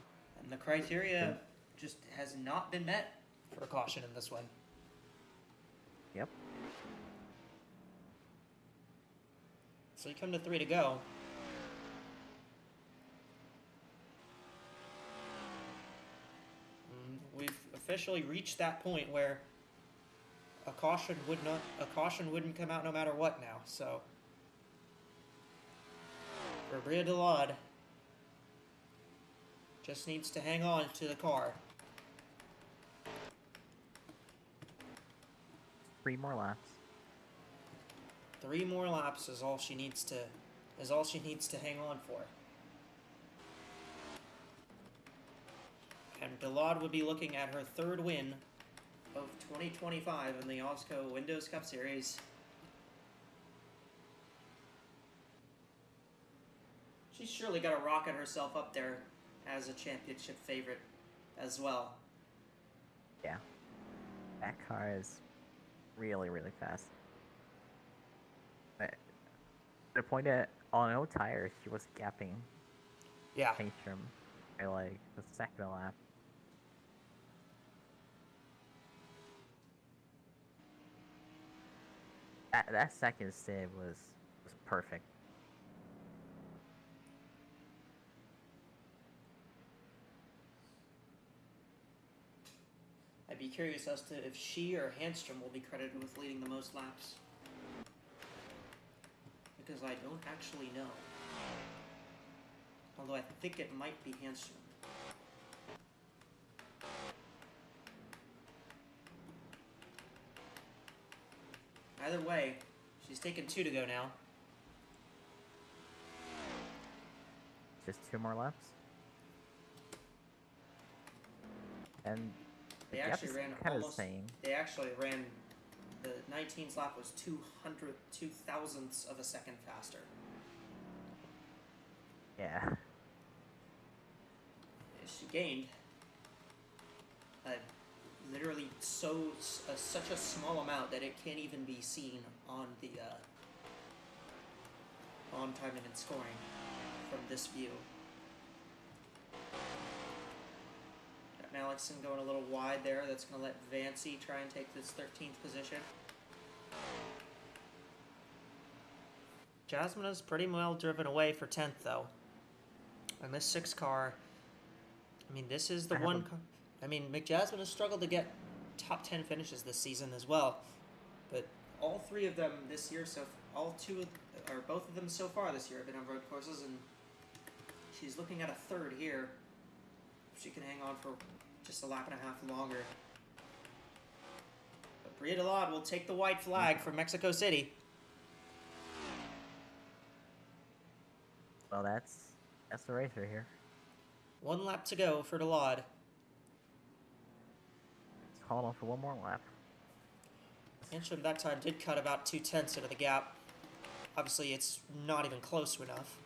And the criteria just has not been met for a caution in this one. Yep. So you come to 3 to go. We've officially reached that point where a caution wouldn't come out no matter what now. So for Bria Delad, just needs to hang on to the car. 3 more laps. 3 more laps is all she needs to hang on for. And Delad would be looking at her 3rd win of 2025 in the AWSCO Windows Cup Series. She's surely got to rocket herself up there as a championship favorite as well. Yeah. That car is really, really fast. But to the point that on no tires, she was gapping Yeah. Paystrom by like the second lap. That second save was perfect. I'd be curious as to if she or Handstrom will be credited with leading the most laps. Because I don't actually know. Although I think it might be Handstrom. Either way, she's taken 2 to go now. Just 2 more laps. And They the gap actually is ran kind of the almost. same. They actually ran. The 19th lap was 2 thousandths of a second faster. Yeah. She gained literally such a small amount that it can't even be seen on the on timing and scoring from this view. Got Malixon going a little wide there. That's going to let Vancy try and take this 13th position. Jasmine is pretty well driven away for 10th though. And this 6 car, I mean, this is the one. I mean, McJasmine has struggled to get top 10 finishes this season as well, but all 3 of them this year, both of them so far this year have been on road courses, and she's looking at a 3rd here. If she can hang on for just a lap and a half longer. But Bria Delad will take the white flag from Mexico City. Well, that's the race right here. 1 lap to go for Delod. Let's hold on for one more lap. Anshem that time did cut about 2/10 into the gap. Obviously, it's not even close enough.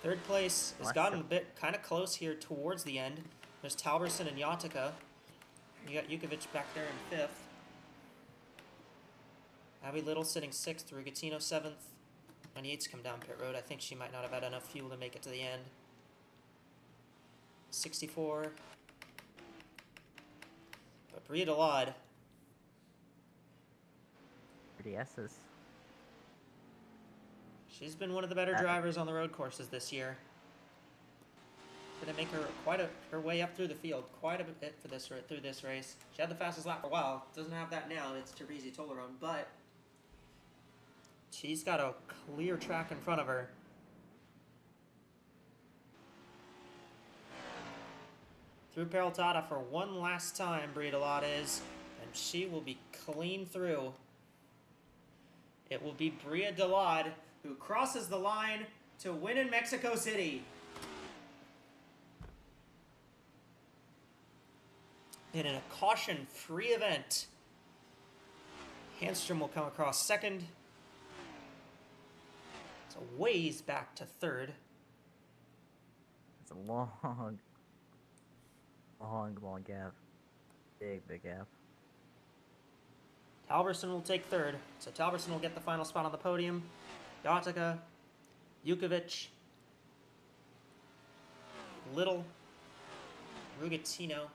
Third place has gotten a bit kind of close here towards the end. There's Talberson and Yatica. You got Jukovic back there in 5th. Abby Little sitting 6th, Rugatino 7th. And Yates come down pit road. I think she might not have had enough fuel to make it to the end. 64. But Bria Delod. Pretty S's. She's been one of the better drivers on the road courses this year. Gonna make her her way up through the field quite a bit for through this race. She had the fastest lap for a while. Doesn't have that now. It's Teresi Toleron, but she's got a clear track in front of her. Through Peraltada for one last time, Bria Delod is, and she will be clean through. It will be Bria Delod who crosses the line to win in Mexico City. And in a caution-free event, Handstrom will come across 2nd. It's a ways back to 3rd. It's a long gap. Big gap. Talberson will take 3rd. So Talberson will get the final spot on the podium. Yatica, Jukovic, Little, Rugatino,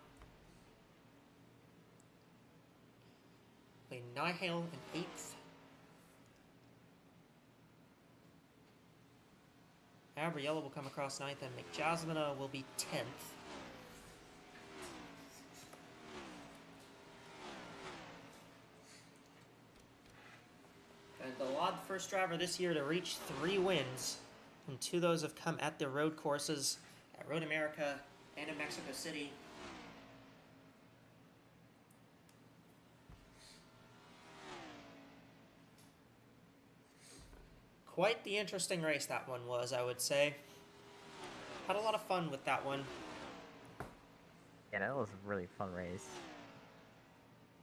Nihale in 8th. Gabriella will come across 9th, and McJasmina will be 10th. And Delod, first driver this year to reach 3 wins, and 2 of those have come at the road courses at Road America and in Mexico City. Quite the interesting race that one was, I would say. Had a lot of fun with that one. Yeah, that was a really fun race.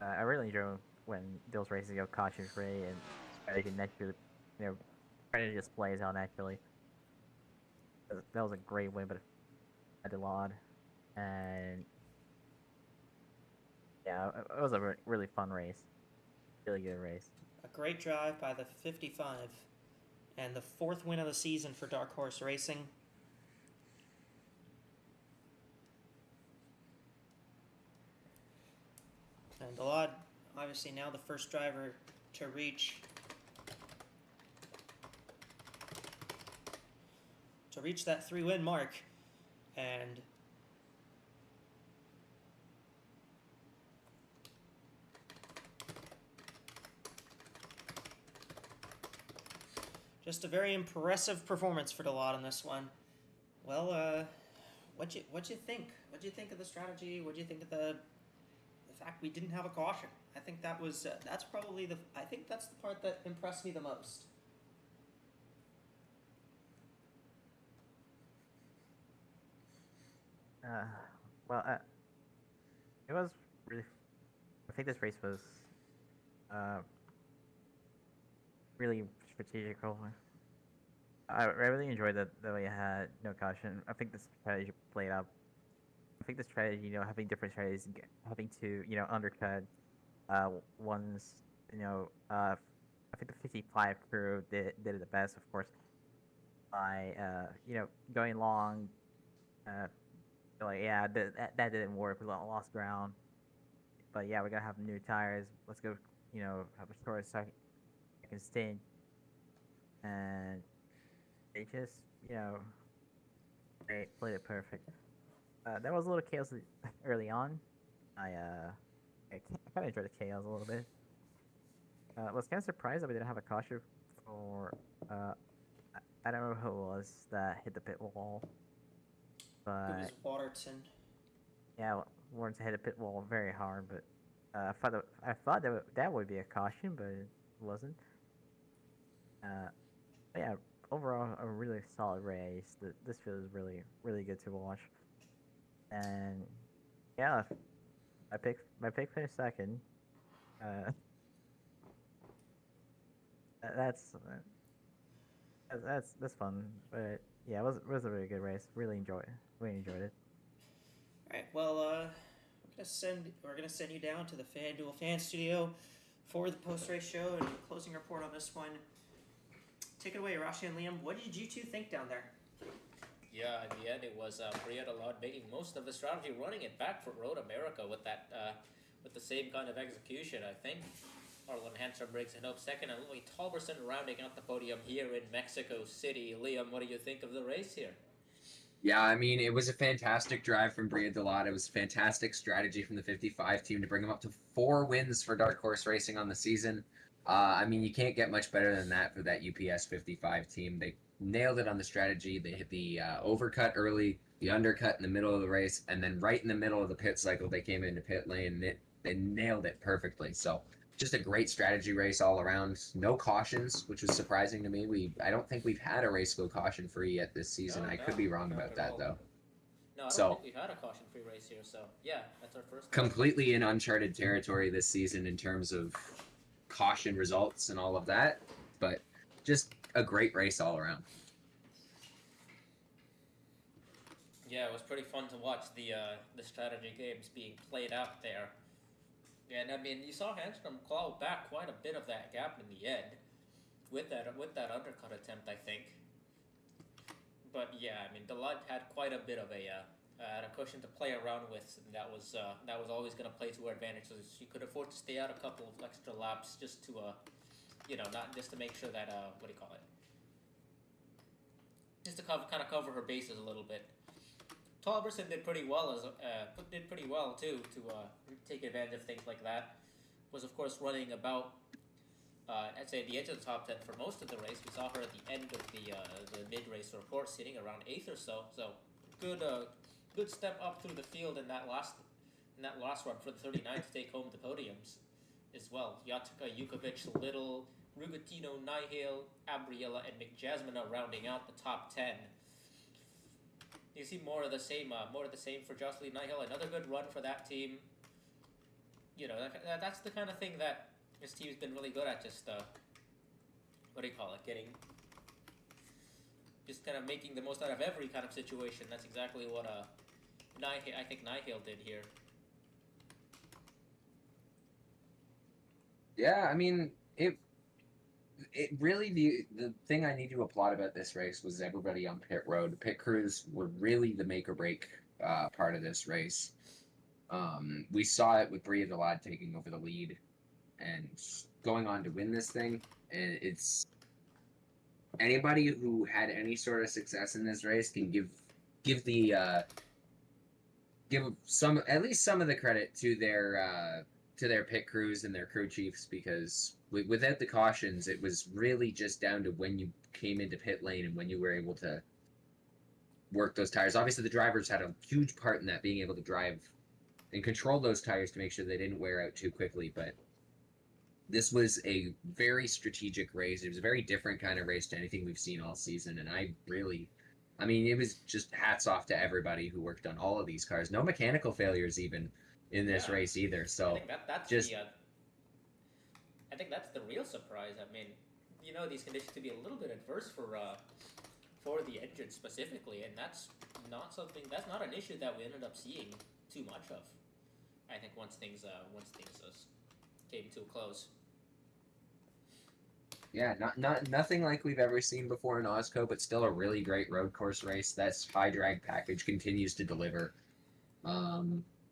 I really enjoy when those races go caution free and you can actually, try to displays on actually. That was a great win, but I did a lot, and yeah, it was a really fun race, really good race. A great drive by the 55, and the 4th win of the season for Dark Horse Racing. And Delod, obviously now the first driver to reach that 3-win mark, and just a very impressive performance for Delod on this one. Well, what'd you think? What'd you think of the strategy? What'd you think of the fact we didn't have a caution? I think that was that's probably I think that's the part that impressed me the most. Well, it was really. I think this race was really strategical. I really enjoyed that we had no caution. I think the strategy played out. I think the strategy, having different strategies, having to, undercut ones, I think the 55 crew did it the best, of course, by, going long, that didn't work, we lost ground, but yeah, we're gonna have new tires, let's go, have a short second stint, and they just, they played it perfect. There was a little chaos early on. I kind of enjoyed the chaos a little bit. I was kind of surprised that we didn't have a caution for, I don't know who it was that hit the pit wall. But It was Waterton. yeah, Warren's hit the pit wall very hard, but I thought that would be a caution, but it wasn't. But yeah, overall a really solid race. This feels really good to watch. And yeah, my pick finished second. Uh, that's fun. But yeah, it was a really good race. Really enjoyed it. All right. Well, we're gonna send you down to the FanDuel Fan Studio for the post race show and the closing report on this one. Take it away, Rashi and Liam. What did you two think down there? Yeah, in the end, it was Briatolon making most of the strategy, running it back for Road America with that with the same kind of execution. I think Arlen Hanser breaks it up second, and Louis Tolberson rounding out the podium here in Mexico City. Liam, what do you think of the race here? Yeah, I mean, it was a fantastic drive from Bria Delata. It was a fantastic strategy from the 55 team to bring them up to 4 wins for Dark Horse Racing on the season. I mean, you can't get much better than that for that UPS 55 team. They nailed it on the strategy. They hit the overcut early, the undercut in the middle of the race, and then right in the middle of the pit cycle, they came into pit lane and they nailed it perfectly. So just a great strategy race all around. No cautions, which was surprising to me. I don't think we've had a race go caution free yet this season. No, I could be wrong not about at that all. though. No, I don't So think we've had a caution-free race here, so yeah, that's our first one. completely in uncharted territory this season in terms of caution results and all of that, but just a great race all around. Yeah, it was pretty fun to watch the strategy games being played out there. And I mean, you saw Hanstrom claw back quite a bit of that gap in the end with that undercut attempt, I think. But yeah, I mean, Deloitte had quite a bit of a cushion to play around with, and that was always going to play to her advantage. So she could afford to stay out a couple of extra laps just to not just to make sure that what do you call it? Just to kind of cover her bases a little bit. Tolberson did pretty well too to take advantage of things like that. Was of course running about I'd say the edge of the top 10 for most of the race. We saw her at the end of the mid-race report sitting around 8th or so. So good step up through the field in that last run for the 39 to take home the podiums as well. Jacek Jukovic, Little, Rugatino, Nihil, Abriella, and McJasmina rounding out the top 10. You see more of the same for Jocelyn Nihil. Another good run for that team. You know, that's the kind of thing that this team's been really good at. Just what do you call it? Just kind of making the most out of every kind of situation. That's exactly what I think Nihil did here. Yeah, I mean, it really, the thing I need to applaud about this race was everybody on pit road. The pit crews were really the make or break part of this race. We saw it with Bria Delad taking over the lead and going on to win this thing. And it's anybody who had any sort of success in this race can give at least some of the credit to their pit crews and their crew chiefs, because without the cautions, it was really just down to when you came into pit lane and when you were able to work those tires. Obviously, the drivers had a huge part in that, being able to drive and control those tires to make sure they didn't wear out too quickly. But this was a very strategic race. It was a very different kind of race to anything we've seen all season, and I mean, it was just hats off to everybody who worked on all of these cars. No mechanical failures even in this race either. So I think that's just I think that's the real surprise. I mean, these conditions to be a little bit adverse for the engine specifically, and that's not an issue that we ended up seeing too much of. I think once things came to a close. Yeah, nothing like we've ever seen before in AWSCO, but still a really great road course race. That's high drag package continues to deliver.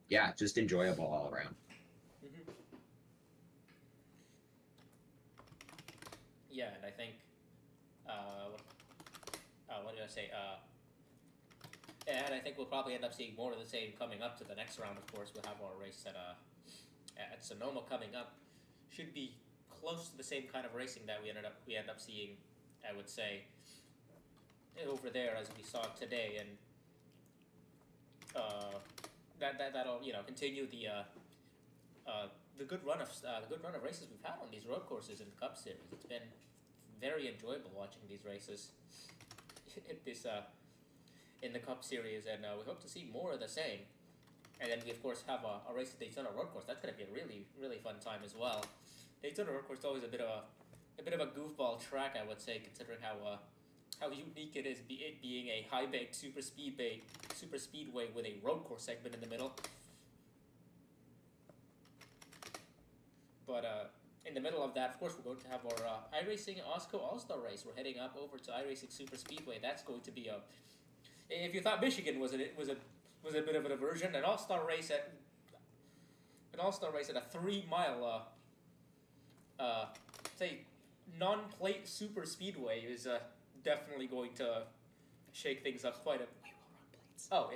Yeah, just enjoyable all around. Mm-hmm. Yeah, and I think, what did I say? And I think we'll probably end up seeing more of the same coming up to the next round. Of course, we'll have our race at Sonoma coming up. Should be close to the same kind of racing that we end up seeing, I would say, over there as we saw today, and that'll continue the good run of races we've had on these road courses in the Cup Series. It's been very enjoyable watching these races in the Cup Series, and we hope to see more of the same. And then we of course have a race at Daytona Road Course. That's going to be a really, really fun time as well. Daytona Road Course is always a bit of a goofball track, I would say, considering how unique it is, it being a high banked super speedway with a road course segment in the middle. But in the middle of that, of course, we're going to have our iRacing AWSCO All-Star race. We're heading up over to iRacing Super Speedway. That's going to be a... If you thought Michigan was a bit of a diversion, an all-star race at a 3-mile say non-plate super speedway is definitely going to shake things up quite a... We will run plates. Oh,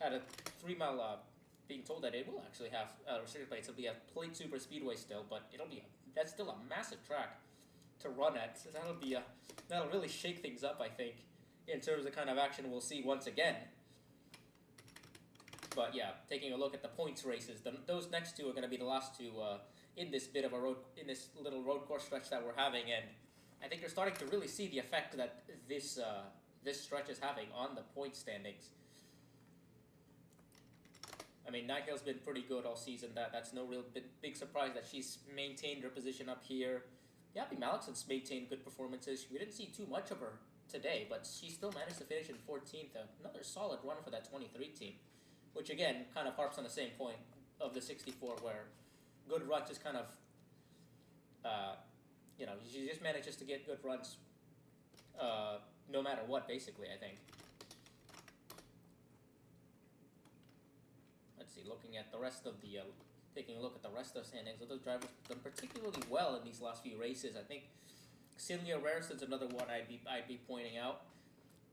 at a 3-mile being told that it will actually have restricted plates. It'll be a plate super speedway still, but that's still a massive track to run at. So that'll really shake things up, I think, in terms of the kind of action we'll see once again. But yeah, taking a look at the points races, those next two are going to be the last two in this little road course stretch that we're having, and I think you're starting to really see the effect that this stretch is having on the point standings. I mean, Nihil's been pretty good all season. That's no real big surprise that she's maintained her position up here. Yappy Malixon's maintained good performances. We didn't see too much of her today, but she still managed to finish in 14th. Another solid run for that 23 team, which again kind of harps on the same point of the 64, where good runs just kind of, she just manages to get good runs no matter what, basically, I think. Let's see, taking a look at the rest of the standings, those drivers have done particularly well in these last few races. I think Celia Rareston's another one I'd be pointing out.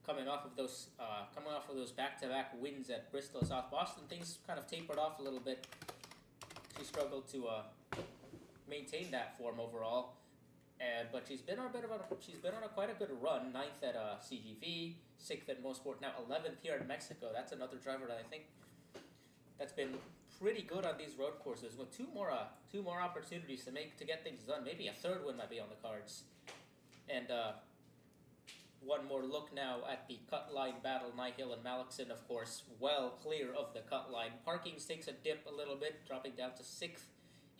Coming off of those back-to-back wins at Bristol, South Boston, things kind of tapered off a little bit. She struggled to maintain that form overall, but she's been on quite a good run. 9th at CGV, 6th at Mosport, now 11th here in Mexico. That's another driver that I think that's been pretty good on these road courses, with two more opportunities to get things done. Maybe a third one might be on the cards. And one more look now at the cut line battle. Nihil and Malixon, of course, well clear of the cut line. Parkings takes a dip a little bit, dropping down to 6th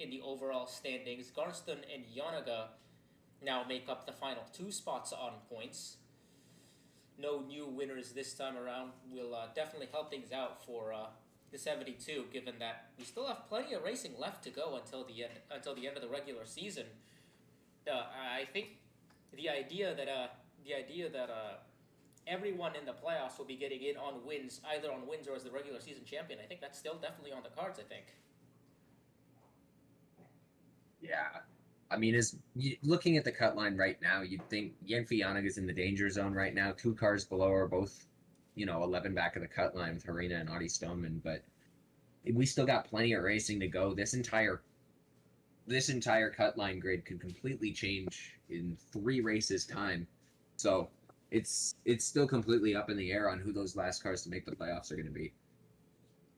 in the overall standings. Garston and Yonaga now make up the final 2 spots on points. No new winners this time around will definitely help things out for the 72, given that we still have plenty of racing left to go until the end of the regular season. I think the idea that everyone in the playoffs will be getting in on wins, either on wins or as the regular season champion, I think that's still definitely on the cards, I think. Yeah. I mean, looking at the cut line right now, you'd think Yenfi Yanag is in the danger zone right now. 2 cars below are both, 11 back of the cut line with Harina and Audie Stoneman, but we still got plenty of racing to go. This entire cut line grid could completely change in 3 races time. So it's still completely up in the air on who those last cars to make the playoffs are going to be.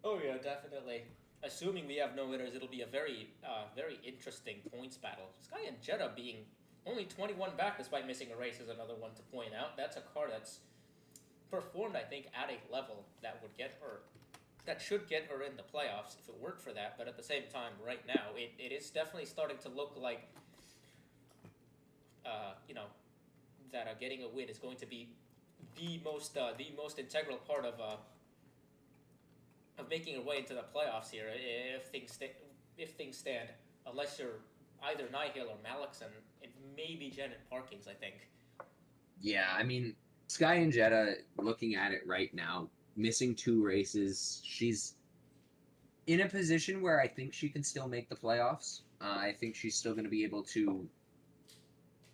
Oh yeah, definitely. Assuming we have no winners, it'll be a very interesting points battle. Sky and Jetta being only 21 back despite missing a race is another one to point out. That's a car that's performed, I think, at a level that should get her in the playoffs if it worked for that. But at the same time, right now, it is definitely starting to look like, that getting a win is going to be the most integral part of making her way into the playoffs here. If things stand, unless you're either Nihil or Malixon, and maybe Janet Parkings, I think. Yeah, I mean, Sky and Jetta, looking at it right now, missing 2 races, she's in a position where I think she can still make the playoffs. I think she's still going to be able to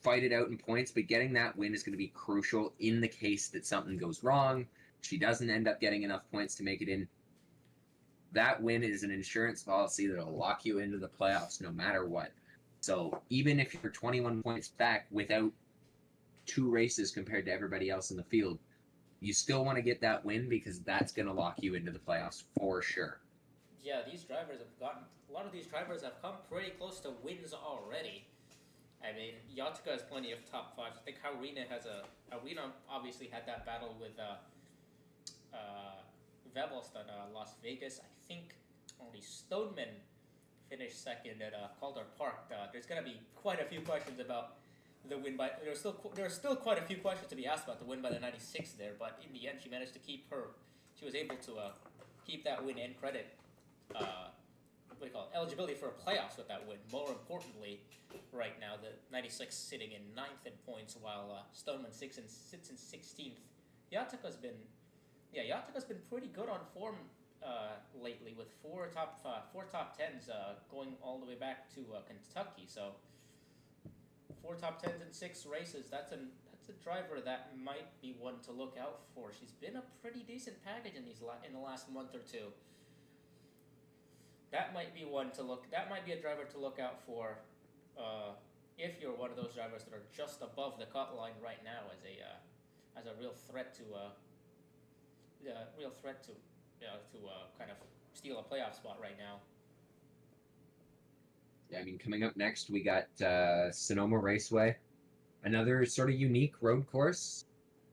fight it out in points, but getting that win is going to be crucial in the case that something goes wrong. She doesn't end up getting enough points to make it in. That win is an insurance policy that'll lock you into the playoffs no matter what. So even if you're 21 points back without 2 races compared to everybody else in the field, you still want to get that win because that's going to lock you into the playoffs for sure. Yeah, a lot of these drivers have come pretty close to wins already. I mean, Yatka has plenty of top fives. I think Harina obviously had that battle with Velost at Las Vegas. I think only Stoneman finished second at Calder Park. There's gonna be quite a few questions about the win by. There's still quite a few questions to be asked about the win by the 96 there, but in the end, she managed to keep her. She was able to keep that win and credit. What do you call it? Eligibility for a playoffs with that win. More importantly, right now the 96 sitting in 9th in points, while Stoneman sits in 16th. Yataka's been pretty good on form lately with four top tens going all the way back to Kentucky. So 4 top tens in 6 races. That's a driver that might be one to look out for. She's been a pretty decent package in the last month or two. That might be a driver to look out for if you're one of those drivers that are just above the cut line right now as a real threat to kind of steal a playoff spot right now. Yeah, I mean, coming up next, we got Sonoma Raceway, another sort of unique road course.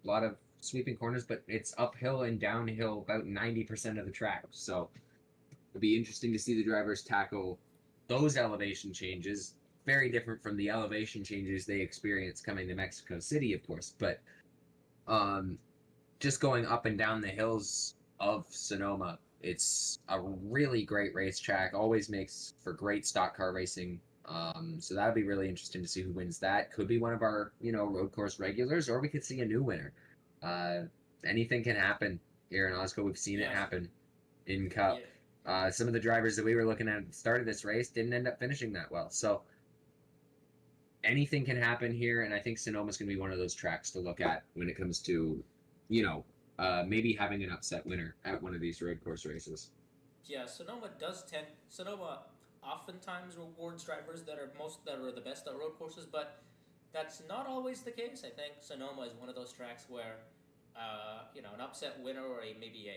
A lot of sweeping corners, but it's uphill and downhill about 90% of the track. So it'll be interesting to see the drivers tackle those elevation changes. Very different from the elevation changes they experience coming to Mexico City, of course. But just going up and down the hills of Sonoma, it's a really great racetrack. Always makes for great stock car racing. So that'll be really interesting to see who wins that. Could be one of our, road course regulars, or we could see a new winner. Anything can happen here in AWSCO. We've seen it happen in Cup. Yeah. Some of the drivers that we were looking at the start of this race didn't end up finishing that well. So anything can happen here, and I think Sonoma's going to be one of those tracks to look at when it comes to, maybe having an upset winner at one of these road course races. Yeah, Sonoma oftentimes rewards drivers that are the best at road courses, but that's not always the case. I think Sonoma is one of those tracks where, an upset winner or maybe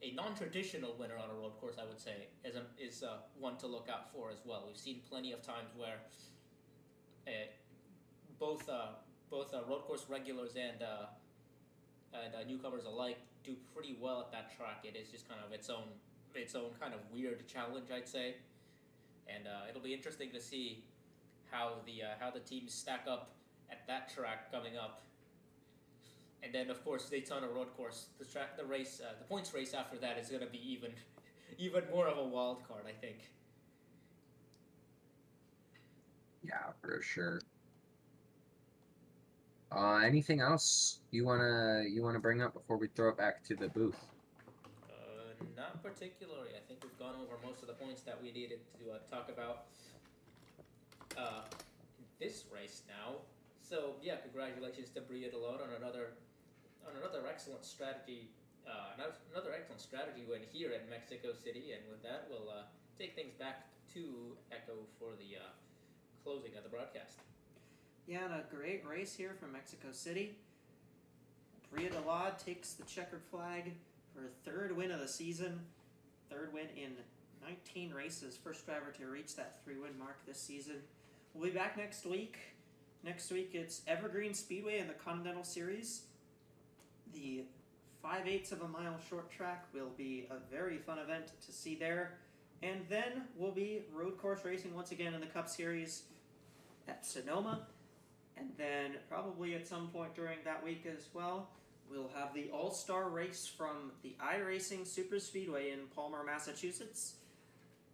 a non-traditional winner on a road course, I would say, is one to look out for as well. We've seen plenty of times where both road course regulars and newcomers alike do pretty well at that track. It is just kind of its own kind of weird challenge, I'd say, and it'll be interesting to see how the teams stack up at that track coming up. And then, of course, Daytona road course, the points race after that is going to be even more of a wild card, I think. Yeah, for sure. Anything else you wanna bring up before we throw it back to the booth? Not particularly. I think we've gone over most of the points that we needed to talk about in this race now. So yeah, congratulations to Bria DeLone on another excellent strategy. Another excellent strategy win here at Mexico City, and with that, we'll take things back to Echo for the closing of the broadcast. Yeah, and a great race here from Mexico City. Bria DeLone takes the checkered flag for her 3rd win of the season. 3rd win in 19 races. First driver to reach that 3-win mark this season. We'll be back next week. Next week it's Evergreen Speedway in the Continental Series. The 5/8 of a mile short track will be a very fun event to see there. And then we'll be road course racing once again in the Cup Series at Sonoma. And then probably at some point during that week as well, we'll have the All-Star race from the iRacing Super Speedway in Palmer, Massachusetts.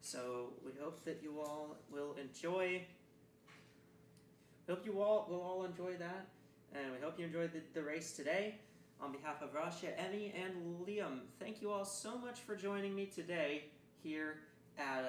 So we hope that you all will enjoy. Hope you all will all enjoy that, and we hope you enjoyed the race today. On behalf of Rasha, Emmy, and Liam, thank you all so much for joining me today here at